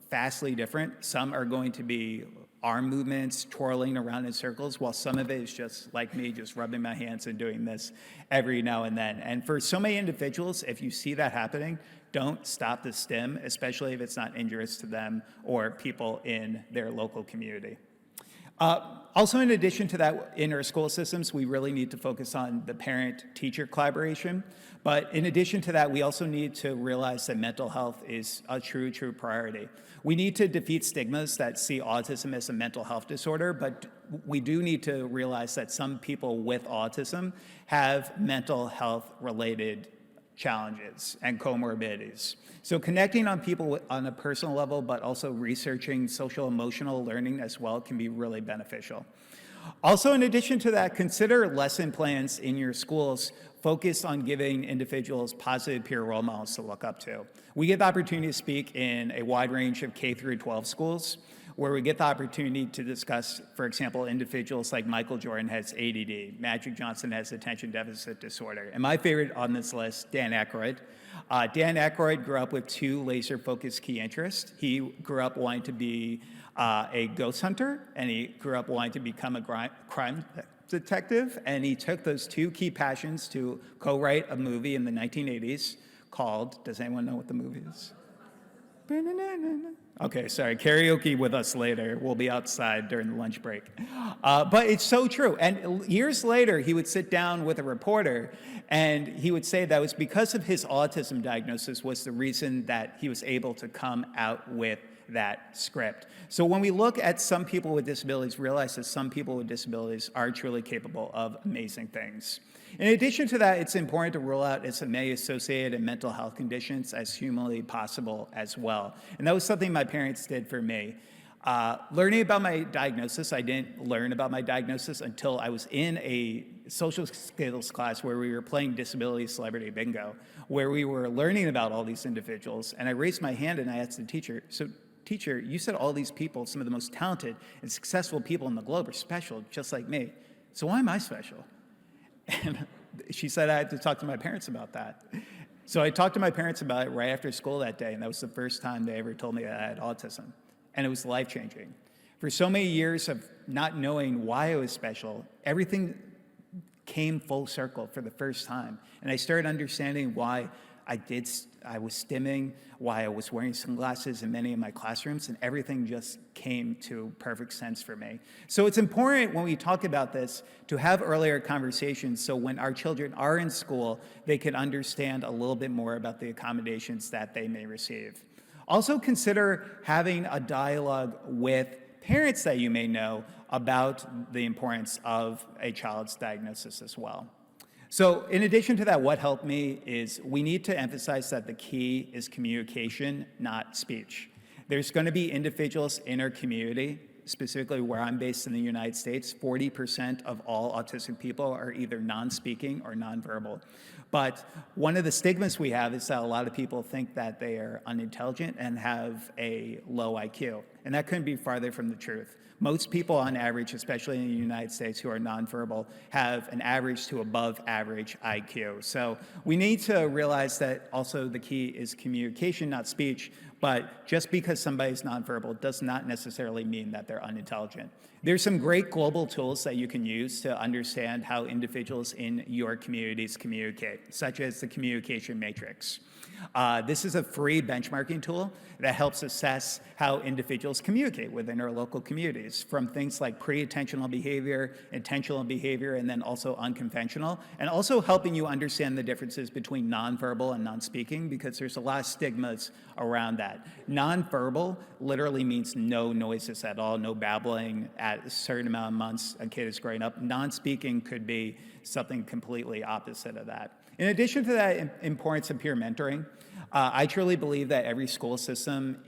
vastly different. Some are going to be arm movements, twirling around in circles, while some of it is just like me, just rubbing my hands and doing this every now and then. And for so many individuals, if you see that happening, don't stop the stim, especially if it's not injurious to them or people in their local community. Also, in addition to that, in our school systems, we really need to focus on the parent-teacher collaboration. But in addition to that, we also need to realize that mental health is a true priority. We need to defeat stigmas that see autism as a mental health disorder, but we do need to realize that some people with autism have mental health-related challenges and comorbidities. So connecting on people on a personal level, but also researching social emotional learning as well can be really beneficial. Also, in addition to that, consider lesson plans in your schools focused on giving individuals positive peer role models to look up to. We get the opportunity to speak in a wide range of K through 12 schools, where we get the opportunity to discuss, for example, individuals like Michael Jordan has ADD, Magic Johnson has attention deficit disorder, and my favorite on this list, Dan Aykroyd. Dan Aykroyd grew up with two laser-focused key interests. He grew up wanting to be a ghost hunter, and he grew up wanting to become a crime detective, and he took those two key passions to co-write a movie in the 1980s called, does anyone know what the movie is? Okay, sorry, karaoke with us later. We'll be outside during the lunch break. But it's so true. And years later, he would sit down with a reporter and he would say that it was because of his autism diagnosis was the reason that he was able to come out with that script. So when we look at some people with disabilities, realize that some people with disabilities are truly capable of amazing things. In addition to that, it's important to rule out SMA-associated mental health conditions as humanly possible as well. And that was something my parents did for me. Learning about my diagnosis, I didn't learn about my diagnosis until I was in a social skills class where we were playing Disability Celebrity Bingo, where we were learning about all these individuals. And I raised my hand and I asked the teacher, so teacher, you said all these people, some of the most talented and successful people in the globe are special, just like me. So why am I special? And she said I had to talk to my parents about that. So I talked to my parents about it right after school that day, and that was the first time they ever told me that I had autism. And it was life-changing. For so many years of not knowing why I was special, everything came full circle for the first time. And I started understanding why I was stimming, why I was wearing sunglasses in many of my classrooms, and everything just came to perfect sense for me. So it's important when we talk about this to have earlier conversations so when our children are in school, they can understand a little bit more about the accommodations that they may receive. Also consider having a dialogue with parents that you may know about the importance of a child's diagnosis as well. So in addition to that, what helped me is we need to emphasize that the key is communication, not speech. There's going to be individuals in our community specifically where I'm based in the United States, 40% of all autistic people are either non-speaking or nonverbal. But one of the stigmas we have is that a lot of people think that they are unintelligent and have a low IQ. And that couldn't be farther from the truth. Most people on average, especially in the United States who are nonverbal, have an average to above average IQ. So we need to realize that also the key is communication, not speech. But just because somebody's nonverbal does not necessarily mean that they're unintelligent. There's some great global tools that you can use to understand how individuals in your communities communicate, such as the communication matrix. This is a free benchmarking tool that helps assess how individuals communicate within our local communities, from things like pre-attentional behavior, intentional behavior, and then also unconventional, and also helping you understand the differences between nonverbal and non-speaking, because there's a lot of stigmas around that. Nonverbal literally means no noises at all, no babbling at a certain amount of months a kid is growing up. Non-speaking could be something completely opposite of that. In addition to that importance of peer mentoring, I truly believe that every school system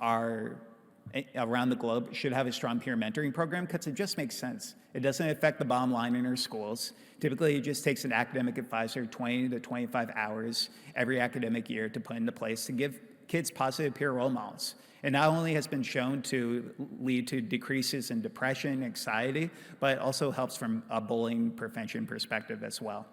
around the globe should have a strong peer mentoring program, because it just makes sense. It doesn't affect the bottom line in our schools. Typically, it just takes an academic advisor 20 to 25 hours every academic year to put into place to give kids positive peer role models. It not only has been shown to lead to decreases in depression, anxiety, but it also helps from a bullying prevention perspective as well.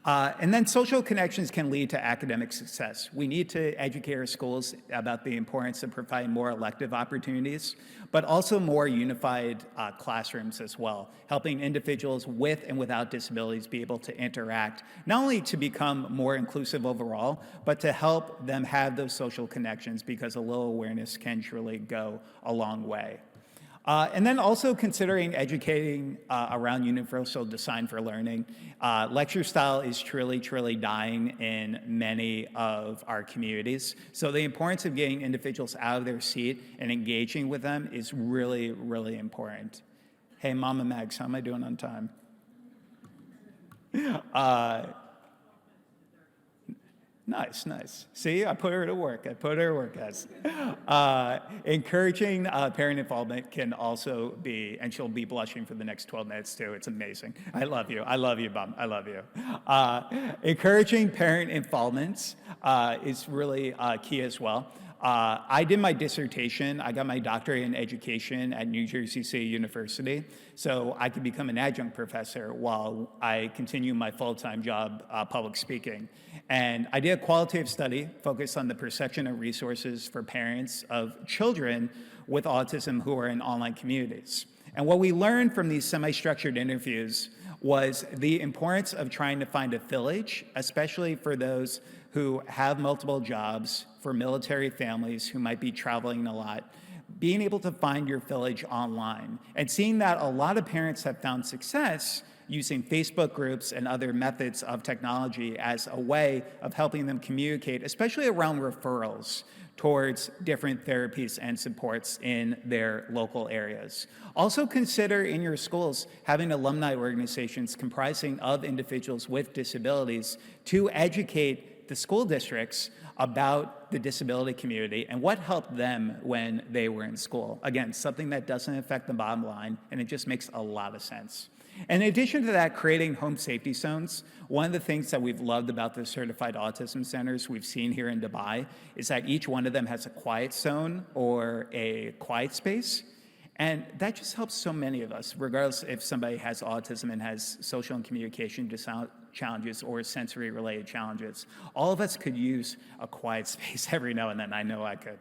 And then social connections can lead to academic success. We need to educate our schools about the importance of providing more elective opportunities, but also more unified classrooms as well, helping individuals with and without disabilities be able to interact, not only to become more inclusive overall, but to help them have those social connections, because a little awareness can truly go a long way. And then also considering educating around universal design for learning. Lecture style is truly, truly dying in many of our communities. So the importance of getting individuals out of their seat and engaging with them is really, really important. Hey, Mama Mags, how am I doing on time? Nice. See, I put her to work. Guys. Encouraging parent involvement can also be, and she'll be blushing for the next 12 minutes too. It's amazing. I love you, Mom. I love you. Encouraging parent involvement is really key as well. I did my dissertation. I got my doctorate in education at New Jersey City University, so I could become an adjunct professor while I continue my full-time job public speaking. And I did a qualitative study focused on the perception of resources for parents of children with autism who are in online communities. And what we learned from these semi-structured interviews was the importance of trying to find a village, especially for those who have multiple jobs, for military families who might be traveling a lot, being able to find your village online. And seeing that a lot of parents have found success using Facebook groups and other methods of technology as a way of helping them communicate, especially around referrals towards different therapies and supports in their local areas. Also consider in your schools having alumni organizations comprising of individuals with disabilities to educate the school districts about the disability community and what helped them when they were in school. Again, something that doesn't affect the bottom line, and it just makes a lot of sense. In addition to that, creating home safety zones. One of the things that we've loved about the certified autism centers we've seen here in Dubai is that each one of them has a quiet zone or a quiet space. And that just helps so many of us, regardless if somebody has autism and has social and communication challenges or sensory-related challenges. All of us could use a quiet space every now and then. I know I could.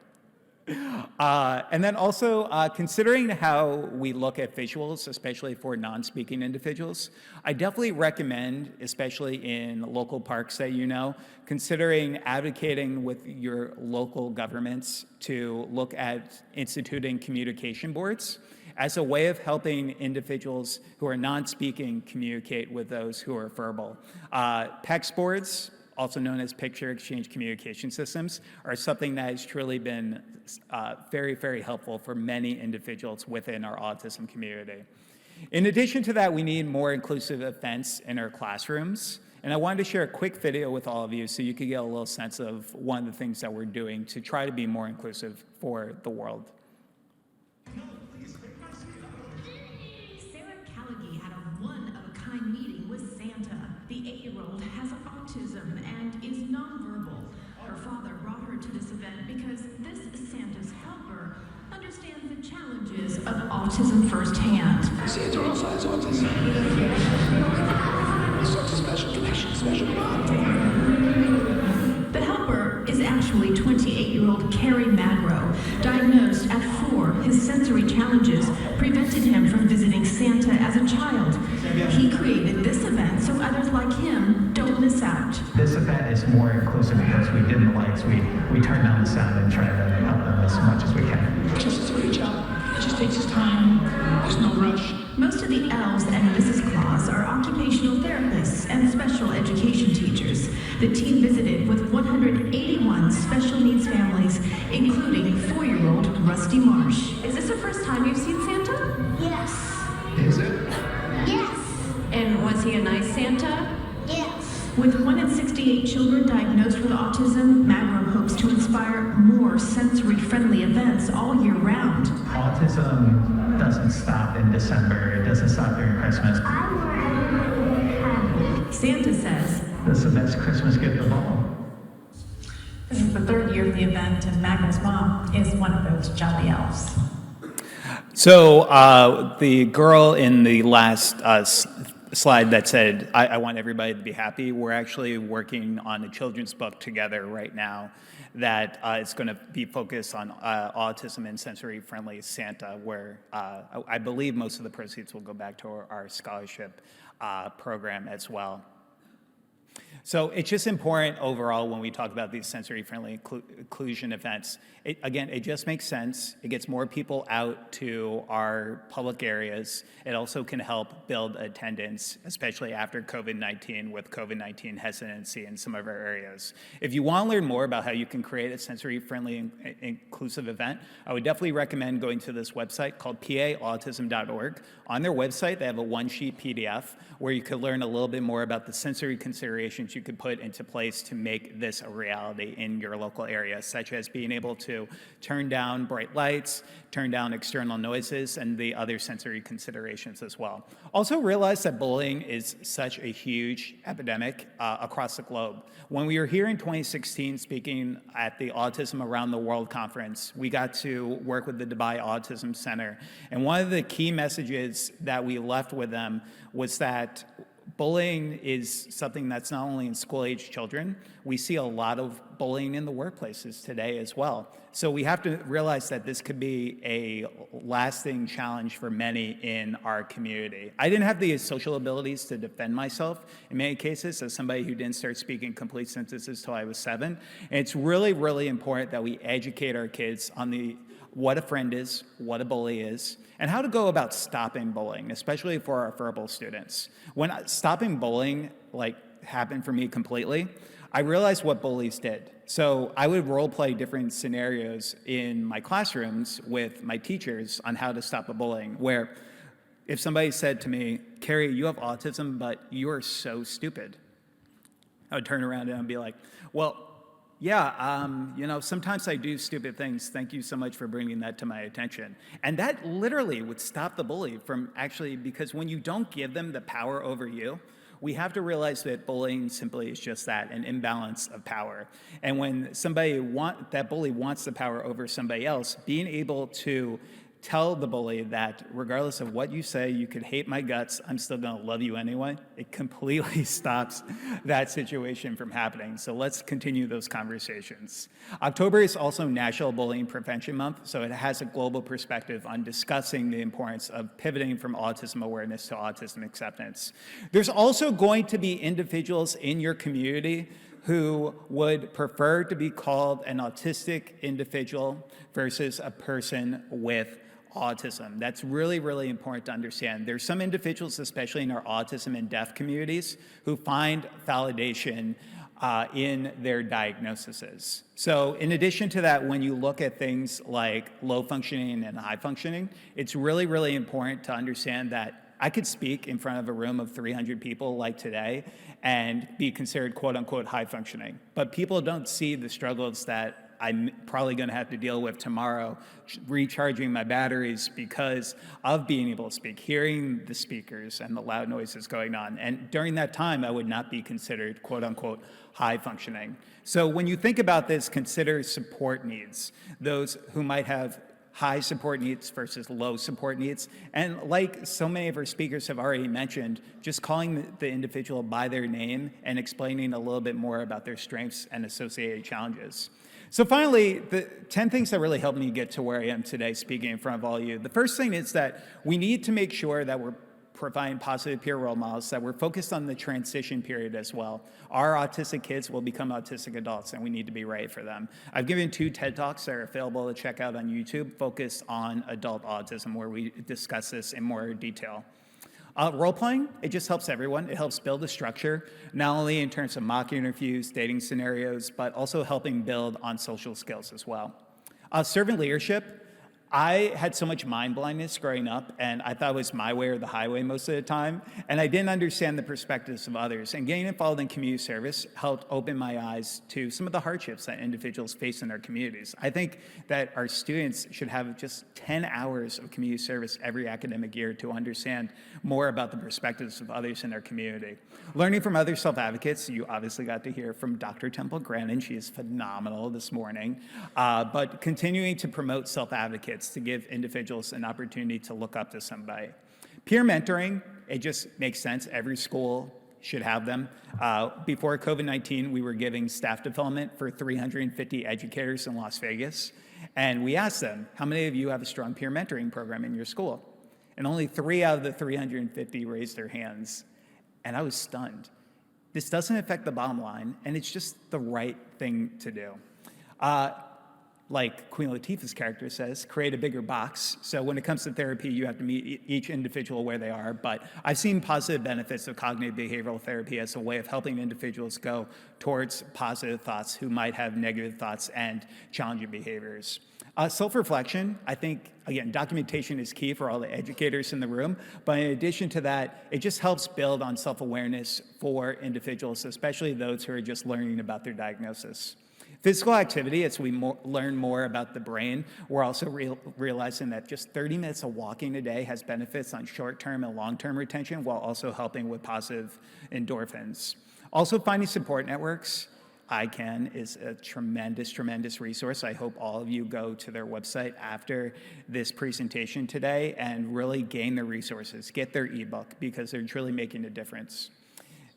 And then also considering how we look at visuals, especially for non-speaking individuals, I definitely recommend, especially in local parks that you know, considering advocating with your local governments to look at instituting communication boards as a way of helping individuals who are non-speaking communicate with those who are verbal. PECS boards, also known as Picture Exchange Communication Systems, are something that has truly been very, very helpful for many individuals within our autism community. In addition to that, we need more inclusive events in our classrooms. And I wanted to share a quick video with all of you so you could get a little sense of one of the things that we're doing to try to be more inclusive for the world. Please 4-year-old has autism and is nonverbal. Her father brought her to this event because this Santa's helper understands the challenges of autism firsthand. Santa also has autism. It's such a special connection, special bond. The helper is actually 28-year-old Kerry Magro. Diagnosed at 4, his sensory challenges prevented him from visiting Santa as a child. He created this event so others like him don't miss out. This event is more inclusive because we dim the lights, we turn down the sound and try to help them as much as we can. Just does a great job. It just takes his time. There's no rush. Most of the elves and Mrs. Claus are occupational therapists and special education teachers. The team visited with 181 special needs families, including 4-year-old Rusty Marsh. Is this the first time you've seen Santa? Yes. Is it? Yes. And was he a nice Santa? Yes. With 1 in 68 children diagnosed with autism, Magro hopes to inspire more sensory-friendly events all year round. Autism doesn't stop in December, it doesn't stop during Christmas. Santa says, This is the best Christmas gift of all. this is the 3rd year of the event, and Magro's mom is one of those jolly elves. So the girl in the last slide that said, I want everybody to be happy, we're actually working on a children's book together right now that is going to be focused on autism and sensory-friendly Santa, where I believe most of the proceeds will go back to our scholarship program as well. So it's just important overall when we talk about these sensory-friendly inclusion events. Again, it just makes sense. It gets more people out to our public areas. It also can help build attendance, especially after COVID-19, with COVID-19 hesitancy in some of our areas. If you want to learn more about how you can create a sensory-friendly inclusive event, I would definitely recommend going to this website called paautism.org. On their website, they have a one-sheet PDF where you could learn a little bit more about the sensory considerations you could put into place to make this a reality in your local area, such as being able to turn down bright lights, turn down external noises, and the other sensory considerations as well. Also realize that bullying is such a huge epidemic across the globe. When we were here in 2016 speaking at the Autism Around the World conference, we got to work with the Dubai Autism Center. And one of the key messages that we left with them was that bullying is something that's not only in school-age children. We see a lot of bullying in the workplaces today as well. So we have to realize that this could be a lasting challenge for many in our community. I didn't have the social abilities to defend myself in many cases as somebody who didn't start speaking complete sentences till I was 7. And it's really, really important that we educate our kids on what a friend is, what a bully is, and how to go about stopping bullying, especially for our verbal students. When stopping bullying happened for me completely, I realized what bullies did. So I would role play different scenarios in my classrooms with my teachers on how to stop a bullying, where if somebody said to me, Kerry, you have autism, but you are so stupid, I would turn around and I'd be like, well, yeah, sometimes I do stupid things. Thank you so much for bringing that to my attention. And that literally would stop the bully from because when you don't give them the power over you, we have to realize that bullying simply is just that, an imbalance of power. And when that bully wants the power over somebody else, being able to tell the bully that regardless of what you say, you could hate my guts, I'm still gonna love you anyway, it completely stops that situation from happening. So let's continue those conversations. October is also National Bullying Prevention Month, so it has a global perspective on discussing the importance of pivoting from autism awareness to autism acceptance. There's also going to be individuals in your community who would prefer to be called an autistic individual versus a person with autism. That's really, really important to understand. There's some individuals, especially in our autism and deaf communities, who find validation in their diagnoses. So in addition to that, when you look at things like low functioning and high functioning, it's really, really important to understand that I could speak in front of a room of 300 people like today and be considered quote unquote high functioning. But people don't see the struggles that I'm probably going to have to deal with tomorrow, recharging my batteries because of being able to speak, hearing the speakers and the loud noises going on. And during that time, I would not be considered, quote unquote, high functioning. So when you think about this, consider support needs, those who might have high support needs versus low support needs. And like so many of our speakers have already mentioned, just calling the individual by their name and explaining a little bit more about their strengths and associated challenges. So finally, the 10 things that really helped me get to where I am today speaking in front of all of you. The first thing is that we need to make sure that we're providing positive peer role models, that we're focused on the transition period as well. Our autistic kids will become autistic adults, and we need to be ready for them. I've given 2 TED Talks that are available to check out on YouTube, focused on adult autism, where we discuss this in more detail. Role-playing, it just helps everyone. It helps build a structure, not only in terms of mock interviews, dating scenarios, but also helping build on social skills as well. Servant leadership, I had so much mind blindness growing up, and I thought it was my way or the highway most of the time, and I didn't understand the perspectives of others. And getting involved in community service helped open my eyes to some of the hardships that individuals face in their communities. I think that our students should have just 10 hours of community service every academic year to understand more about the perspectives of others in their community. Learning from other self-advocates, you obviously got to hear from Dr. Temple Grandin. She is phenomenal this morning. But continuing to promote self-advocates to give individuals an opportunity to look up to somebody. Peer mentoring, it just makes sense. Every school should have them. Before COVID-19, we were giving staff development for 350 educators in Las Vegas. And we asked them, how many of you have a strong peer mentoring program in your school? And only 3 out of the 350 raised their hands. And I was stunned. This doesn't affect the bottom line, and it's just the right thing to do. Like Queen Latifah's character says, create a bigger box. So when it comes to therapy, you have to meet each individual where they are. But I've seen positive benefits of cognitive behavioral therapy as a way of helping individuals go towards positive thoughts who might have negative thoughts and challenging behaviors. Self-reflection, I think, again, documentation is key for all the educators in the room. But in addition to that, it just helps build on self-awareness for individuals, especially those who are just learning about their diagnosis. Physical activity, as we learn more about the brain, we're also realizing that just 30 minutes of walking a day has benefits on short-term and long-term retention, while also helping with positive endorphins. Also, finding support networks. ICAN is a tremendous, tremendous resource. I hope all of you go to their website after this presentation today and really gain their resources, get their ebook, because they're truly making a difference.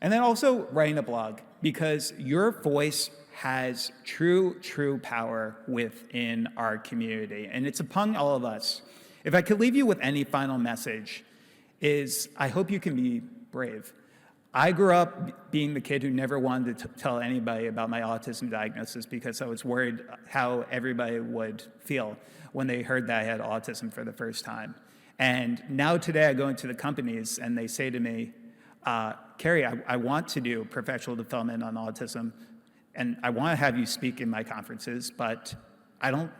And then also writing a blog, because your voice has true power within our community, and it's upon all of us. If I could leave you with any final message, is I hope you can be brave. I grew up being the kid who never wanted to tell anybody about my autism diagnosis because I was worried how everybody would feel when they heard that I had autism for the first time. And now today I go into the companies and they say to me, Kerry, I want to do professional development on autism, and I want to have you speak in my conferences, but I'm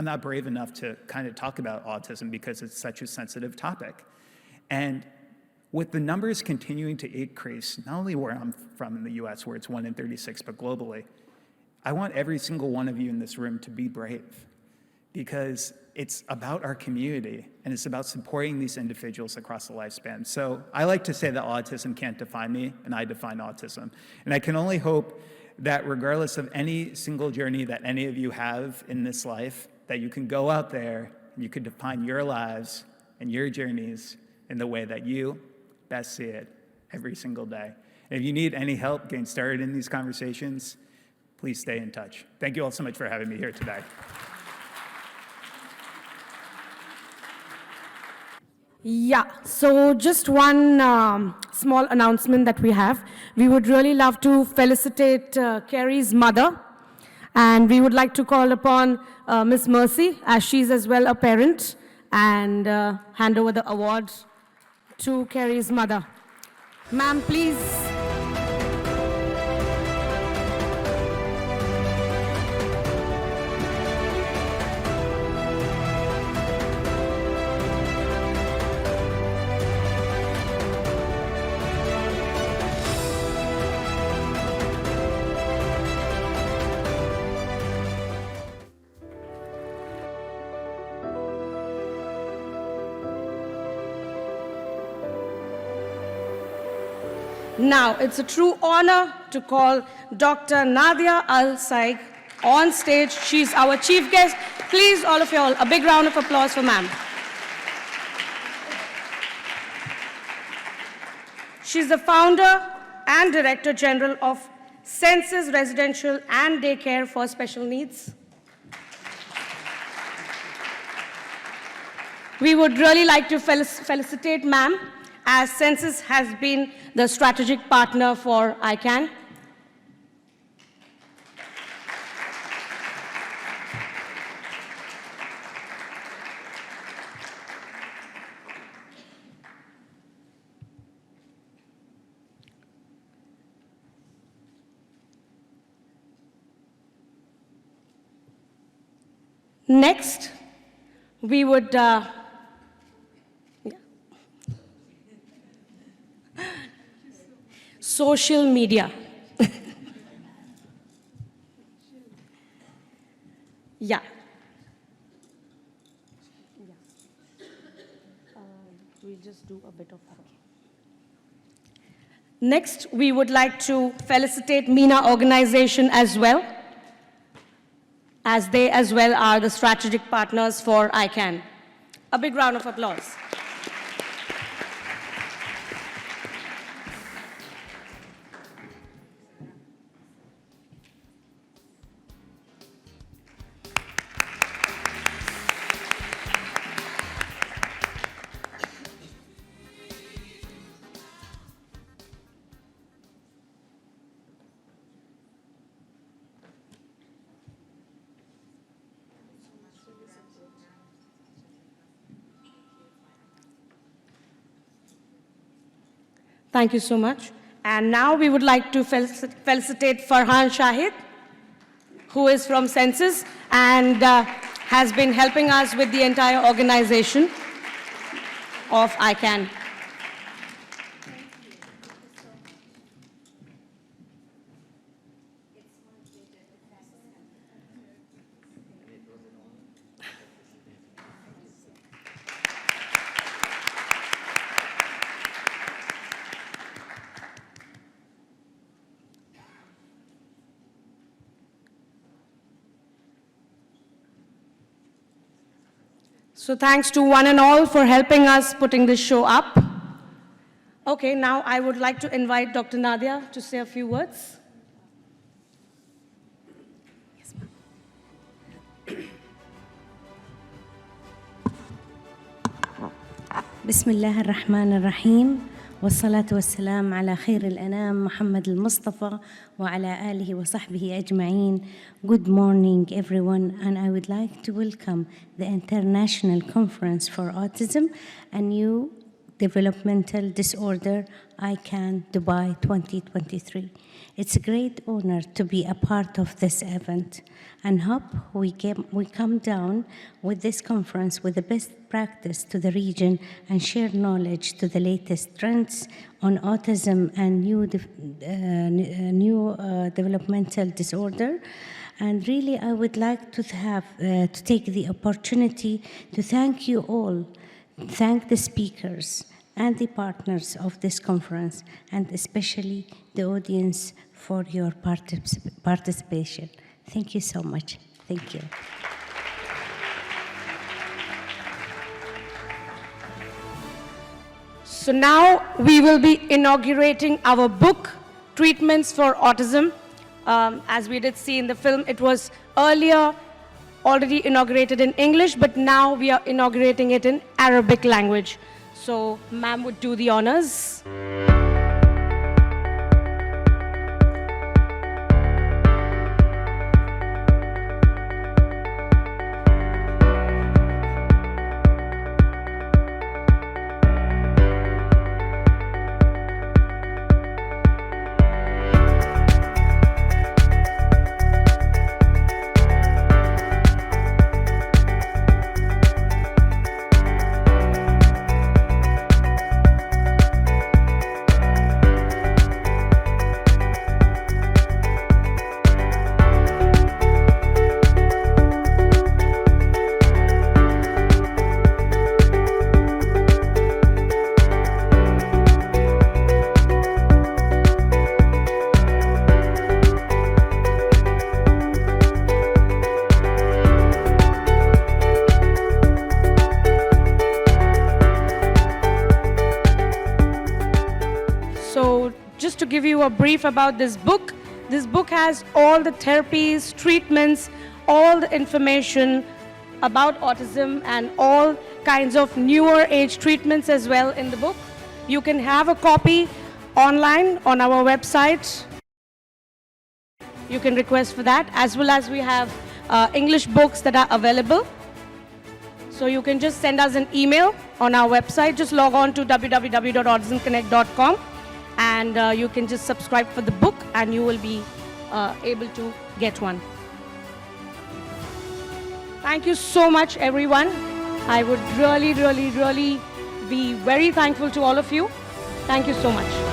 not brave enough to kind of talk about autism because it's such a sensitive topic. And with the numbers continuing to increase, not only where I'm from in the US, where it's 1 in 36, but globally, I want every single one of you in this room to be brave, because it's about our community and it's about supporting these individuals across the lifespan. So I like to say that autism can't define me, and I define autism. And I can only hope that regardless of any single journey that any of you have in this life, that you can go out there and you can define your lives and your journeys in the way that you best see it every single day. And if you need any help getting started in these conversations, please stay in touch. Thank you all so much for having me here today. Yeah, so just one small announcement that we have. We would really love to felicitate Kerry's mother, and we would like to call upon Miss Mercy, as she's as well a parent, and hand over the award to Kerry's mother. Ma'am, please. Now, it's a true honor to call Dr. Nadia Al-Saig on stage. She's our chief guest. Please, all of you all, a big round of applause for ma'am. She's the founder and director general of Senses Residential and Daycare for Special Needs. We would really like to felicitate ma'am, as Senses has been the strategic partner for ICAN. Next, we would social media. Yeah. We'll just do a bit of that. Next, we would like to felicitate MENA organization as well, as they as well are the strategic partners for ICAN. A big round of applause. Thank you so much. And now we would like to felicitate Farhan Shahid, who is from Senses and has been helping us with the entire organization of ICAN. So thanks to one and all for helping us putting this show up. Okay, now I would like to invite Dr. Nadia to say a few words. Yes, بسم الله الرحمن الرحيم والصلاة والسلام على خير الأنام محمد المصطفى وعلى آله وصحبه أجمعين. Good morning everyone, and I would like to welcome the International Conference for Autism and Neurodevelopmental Disorder, ICAN Dubai 2023. It's a great honor to be a part of this event, and hope we come down with this conference with the best practice to the region and share knowledge to the latest trends on autism and neurodevelopmental disorder. And really, I would like to take the opportunity to thank you all, thank the speakers and the partners of this conference, and especially the audience for your participation. Thank you so much. Thank you. So now we will be inaugurating our book, Treatments for Autism. As we did see in the film, it was earlier already inaugurated in English, but now we are inaugurating it in Arabic language. So ma'am would do the honors. to give you a brief about this book. This book has all the therapies, treatments, all the information about autism and all kinds of newer age treatments as well in the book. You can have a copy online on our website. You can request for that, as well as we have English books that are available. So you can just send us an email on our website. Just log on to www.autismconnect.com and you can just subscribe for the book and you will be able to get one. Thank you so much, everyone. I would really be very thankful to all of you. Thank you so much.